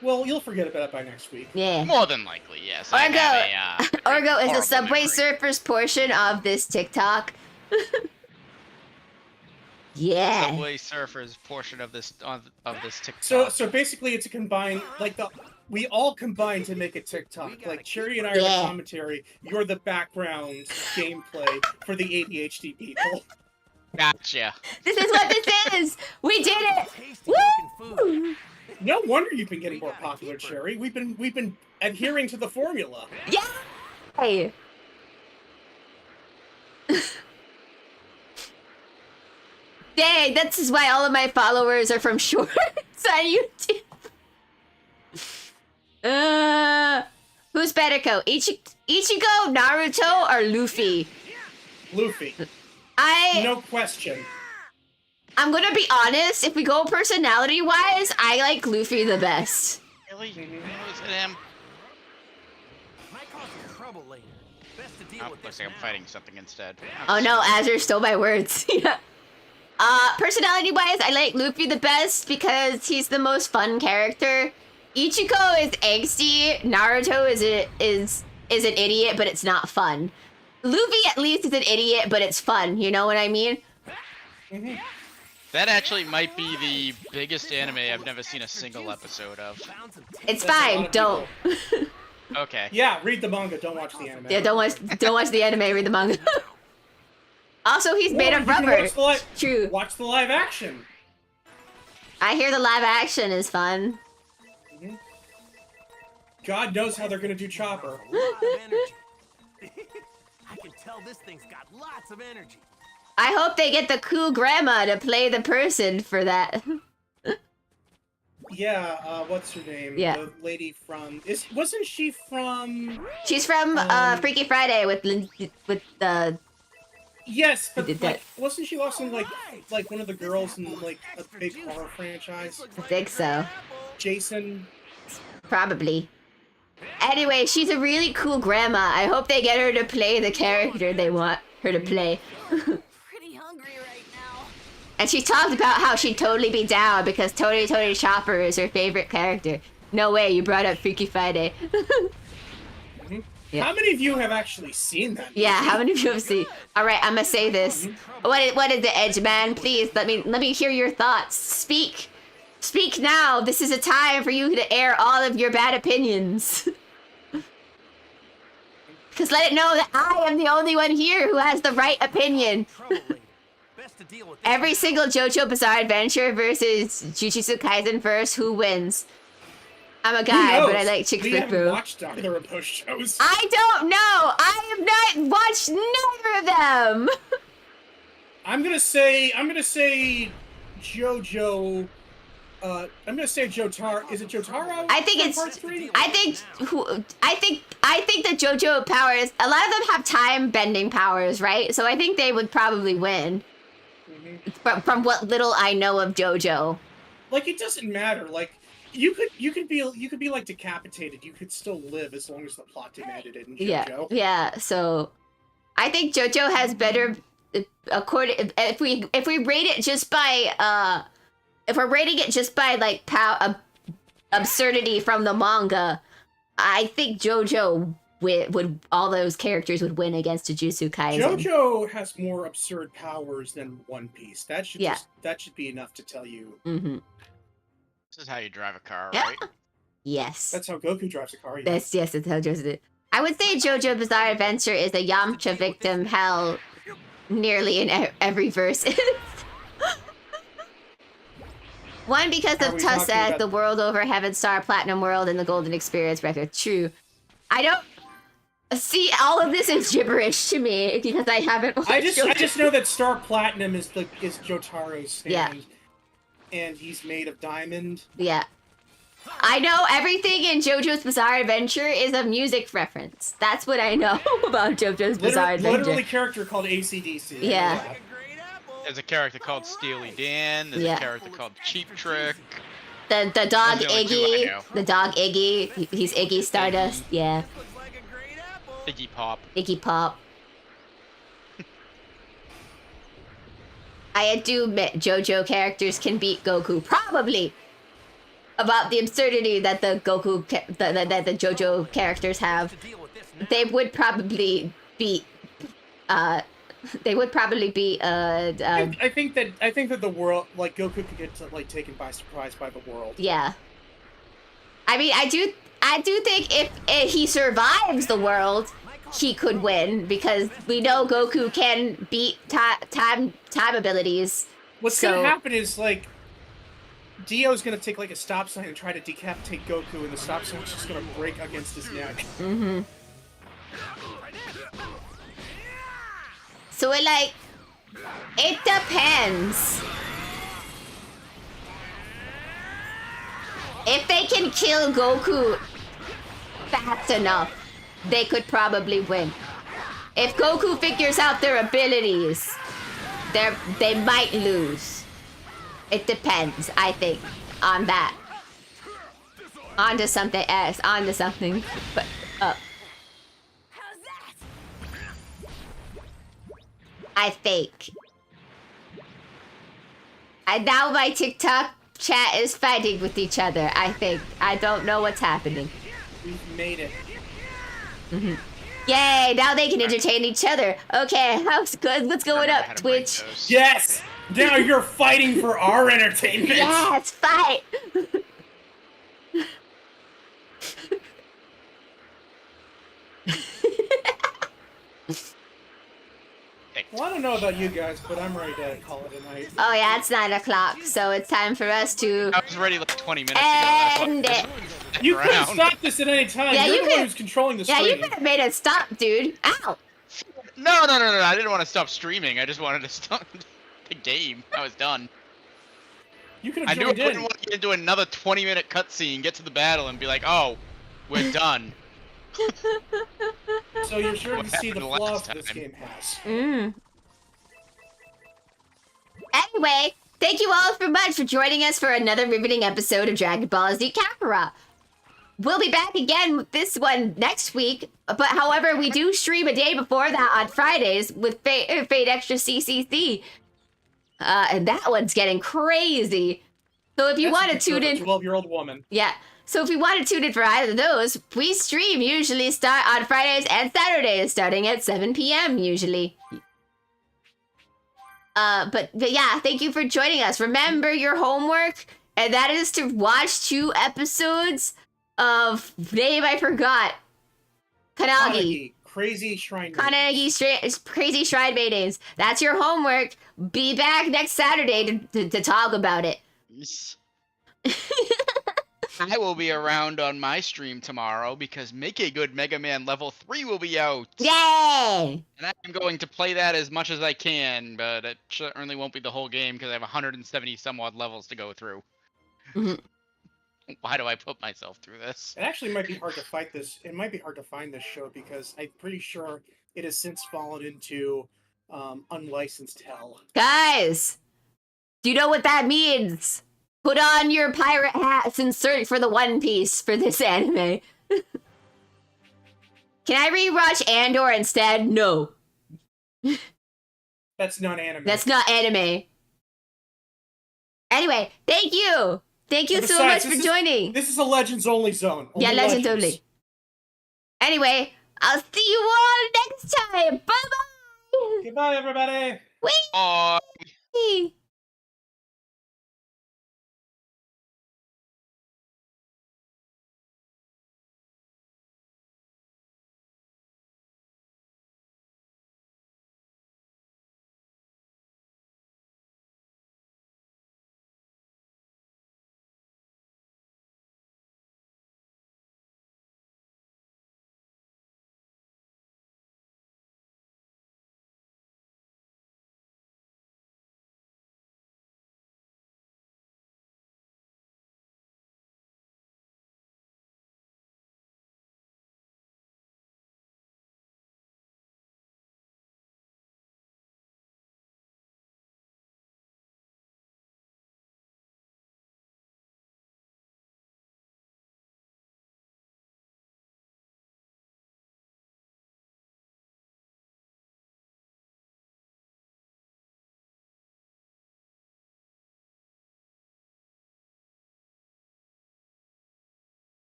Speaker 1: Well, you'll forget about it by next week.
Speaker 2: Yeah.
Speaker 3: more than likely, yes. I have a,
Speaker 2: Orgo is the
Speaker 3: horrible
Speaker 2: Subway
Speaker 3: memory.
Speaker 2: Surfers portion of this TikTok. Yeah.
Speaker 3: Subway Surfers portion of this TikTok.
Speaker 1: So basically, it's a combined, like we all combine to make a TikTok. Like Cherri and I are
Speaker 2: Yeah.
Speaker 1: the commentary. You're the background gameplay for the ADHD people.
Speaker 3: Gotcha.
Speaker 2: This is what this is! We did it!
Speaker 6: Tasty looking food.
Speaker 2: Woo!
Speaker 1: No wonder you've been getting more popular, Cherri. We've been adhering to the formula.
Speaker 2: Yay! Dang, that's why all of my followers are from shorts on YouTube. Who's better, Ichigo, Naruto, or Luffy?
Speaker 1: Luffy, no question.
Speaker 2: I'm gonna be honest, if we go personality-wise, I like Luffy the best.
Speaker 3: Really? Was it him?
Speaker 6: Might cause some trouble later. Best to deal
Speaker 3: Oh,
Speaker 6: with
Speaker 3: looks
Speaker 6: this
Speaker 3: like I'm
Speaker 6: now.
Speaker 3: fighting something instead.
Speaker 2: Oh no, Azure stole my words. Yeah. Personality-wise, I like Luffy the best because he's the most fun character. Ichigo is angsty. Naruto is an idiot, but it's not fun. Luffy at least is an idiot, but it's fun. You know what I mean?
Speaker 3: That actually might be the biggest anime I've never seen a single episode of.
Speaker 2: It's
Speaker 1: That's a lot
Speaker 2: fine.
Speaker 1: of
Speaker 2: Don't.
Speaker 3: Okay.
Speaker 1: Yeah, read the manga. Don't watch the anime.
Speaker 2: Yeah, don't watch the anime. Read the manga. Also, he's made
Speaker 1: Or
Speaker 2: of
Speaker 1: you can
Speaker 2: rubber. True.
Speaker 1: Watch the live action.
Speaker 2: I hear the live action is fun.
Speaker 1: God knows how they're gonna do Chopper.
Speaker 6: A lot of energy. I can tell this thing's got lots of energy.
Speaker 2: I hope they get the cool grandma to play the person for that.
Speaker 1: Yeah, what's her name?
Speaker 2: Yeah.
Speaker 1: The lady from wasn't she from?
Speaker 2: She's from Freaky Friday with the.
Speaker 1: Yes, but
Speaker 2: did
Speaker 1: like,
Speaker 2: that.
Speaker 1: wasn't she also like one of the girls in like a big horror franchise?
Speaker 2: I think so.
Speaker 1: Jason.
Speaker 2: Probably. Anyway, she's a really cool grandma. I hope they get her to play the character they want her to play.
Speaker 4: Pretty hungry right now.
Speaker 2: And she talked about how she'd totally be down because Tony Chopper is her favorite character. No way, you brought up Freaky Friday. Yeah.
Speaker 1: How many of you have actually seen that?
Speaker 2: Yeah, how many of you have seen? All right, I'm gonna say this. What is the Edge Man? Please let me hear your thoughts. Speak now. This is a time for you to air all of your bad opinions. Because let it know that I am the only one here who has the right opinion.
Speaker 6: Trouble later. Best to deal with this
Speaker 2: Every
Speaker 6: now.
Speaker 2: single JoJo Bizarre Adventure versus Jujutsu Kaisen first, who wins? I'm a
Speaker 1: Who
Speaker 2: guy, but
Speaker 1: knows?
Speaker 2: I like Chick
Speaker 1: We
Speaker 2: Flick
Speaker 1: haven't
Speaker 2: Boo.
Speaker 1: watched either of those shows.
Speaker 2: I don't know. I have not watched neither of them.
Speaker 1: I'm gonna say JoJo. I'm gonna say Jotaro. Is it Jotaro?
Speaker 2: I think
Speaker 1: from
Speaker 2: it's.
Speaker 1: part 3?
Speaker 2: I think the JoJo powers. A lot of them have time bending powers, right? So I think they would probably win. From what little I know of JoJo.
Speaker 1: Like, it doesn't matter. Like, you could be like decapitated. You could still live as long as the plot demanded it in JoJo.
Speaker 2: Yeah. So, I think JoJo has better. According, if we rate it just by if we're rating it just by like absurdity from the manga, I think JoJo would all those characters would win against Jujutsu Kaisen.
Speaker 1: JoJo has more absurd powers than One Piece. That should that should be enough to tell you.
Speaker 2: Mm-hmm.
Speaker 3: This is how you drive a car,
Speaker 2: Yeah.
Speaker 3: right?
Speaker 2: Yes.
Speaker 1: That's how Goku drives a car. Yeah.
Speaker 2: That's how JoJo did. I would say JoJo Bizarre Adventure is a Yamcha victim hell nearly in every verse. One, because of Tussaud, the world over, Heaven Star, Platinum World, and the Golden Experience record. True. I don't see, all of this is gibberish to me because I haven't watched
Speaker 1: I just know that Star Platinum is Jotaro's stand.
Speaker 2: Yeah.
Speaker 1: And he's made of diamond.
Speaker 2: Yeah. I know everything in JoJo's Bizarre Adventure is a music reference. That's what I know about JoJo's Bizarre Adventure.
Speaker 1: Literally a character called AC/DC.
Speaker 2: Yeah.
Speaker 3: There's a character called Steely Dan. There's a character called Cheap Trick.
Speaker 2: The dog Iggy. The dog Iggy. He's Iggy Stardust. Yeah.
Speaker 3: Iggy Pop.
Speaker 2: Iggy Pop. I do admit JoJo characters can beat Goku. Probably. About the absurdity that the Goku, that the JoJo characters have. They would probably beat, I
Speaker 1: think that the world, like, Goku could get taken by surprise by the world.
Speaker 2: Yeah. I mean, I do think if he survives the world, he could win, because we know Goku can beat time abilities.
Speaker 1: What's gonna happen is, like, Dio's gonna take, like, a stop sign and try to decapitate Goku, and the stop sign's just gonna break against his neck.
Speaker 2: Mm-hmm. So it depends. If they can kill Goku fast enough, they could probably win. If Goku figures out their abilities, they might lose. It depends, I think, on that. Onto something else, onto something. But I think. And now my TikTok chat is fighting with each other, I think. I don't know what's happening.
Speaker 1: We've made it.
Speaker 2: Mm-hmm. Yay, now they can entertain each other. Okay, how's good? What's going up, Twitch?
Speaker 1: Yes! Now you're fighting for our entertainment!
Speaker 2: Yes, fight!
Speaker 1: Well, I don't know about you guys, but I'm ready to call it a night.
Speaker 2: Oh yeah, it's 9 o'clock, so it's time for us to...
Speaker 3: I was ready like 20 minutes ago.
Speaker 2: End it.
Speaker 1: You could have stopped this at any time.
Speaker 2: Yeah,
Speaker 1: You're the one who's controlling the stream.
Speaker 2: Yeah, you could have made it stop, dude. Ow!
Speaker 3: No. I didn't want to stop streaming. I just wanted to stop the game. I was done.
Speaker 1: You could have
Speaker 3: I knew I
Speaker 1: joined in.
Speaker 3: wouldn't want to get into another 20-minute cutscene, get to the battle, and be like, oh, we're done.
Speaker 1: So you're sure
Speaker 3: What
Speaker 1: to see the
Speaker 3: happened
Speaker 1: flaws
Speaker 3: last
Speaker 1: this
Speaker 3: time?
Speaker 1: game has.
Speaker 2: Anyway, thank you all so much for joining us for another riveting episode of Dragon Ball Z Kakarot. We'll be back again with this one next week, but however, we do stream a day before that on Fridays with Fate Extra CCC. And that one's getting crazy. So if you want to tune in...
Speaker 1: 12-year-old woman.
Speaker 2: Yeah. So if you want to tune in for either of those, we stream usually start on Fridays and Saturdays, starting at 7 p.m. usually. But yeah, thank you for joining us. Remember your homework, and that is to watch 2 episodes of name I forgot. Kanagi.
Speaker 1: Crazy Shrine
Speaker 2: Kanagi Crazy Shrine Maidens. That's your homework. Be back next Saturday to talk about it.
Speaker 3: I will be around on my stream tomorrow because Make a Good Mega Man Level 3 will be out.
Speaker 2: Yay!
Speaker 3: And I'm going to play that as much as I can, but it certainly won't be the whole game because I have 170 some odd levels to go through.
Speaker 2: Mm-hmm.
Speaker 3: Why do I put myself through this?
Speaker 1: It actually might be hard to fight this. It might be hard to find this show because I'm pretty sure it has since fallen into unlicensed hell.
Speaker 2: Guys, do you know what that means? Put on your pirate hats and search for the One Piece for this anime. Can I rewatch Andor instead? No.
Speaker 1: That's not anime.
Speaker 2: That's not anime. Anyway, thank you. Thank you so much for joining.
Speaker 1: This is a Legends only zone.
Speaker 2: Yeah, Legends only. Anyway, I'll see you all next time. Bye-bye.
Speaker 1: Goodbye, everybody.
Speaker 3: Bye.
Speaker 2: Whee!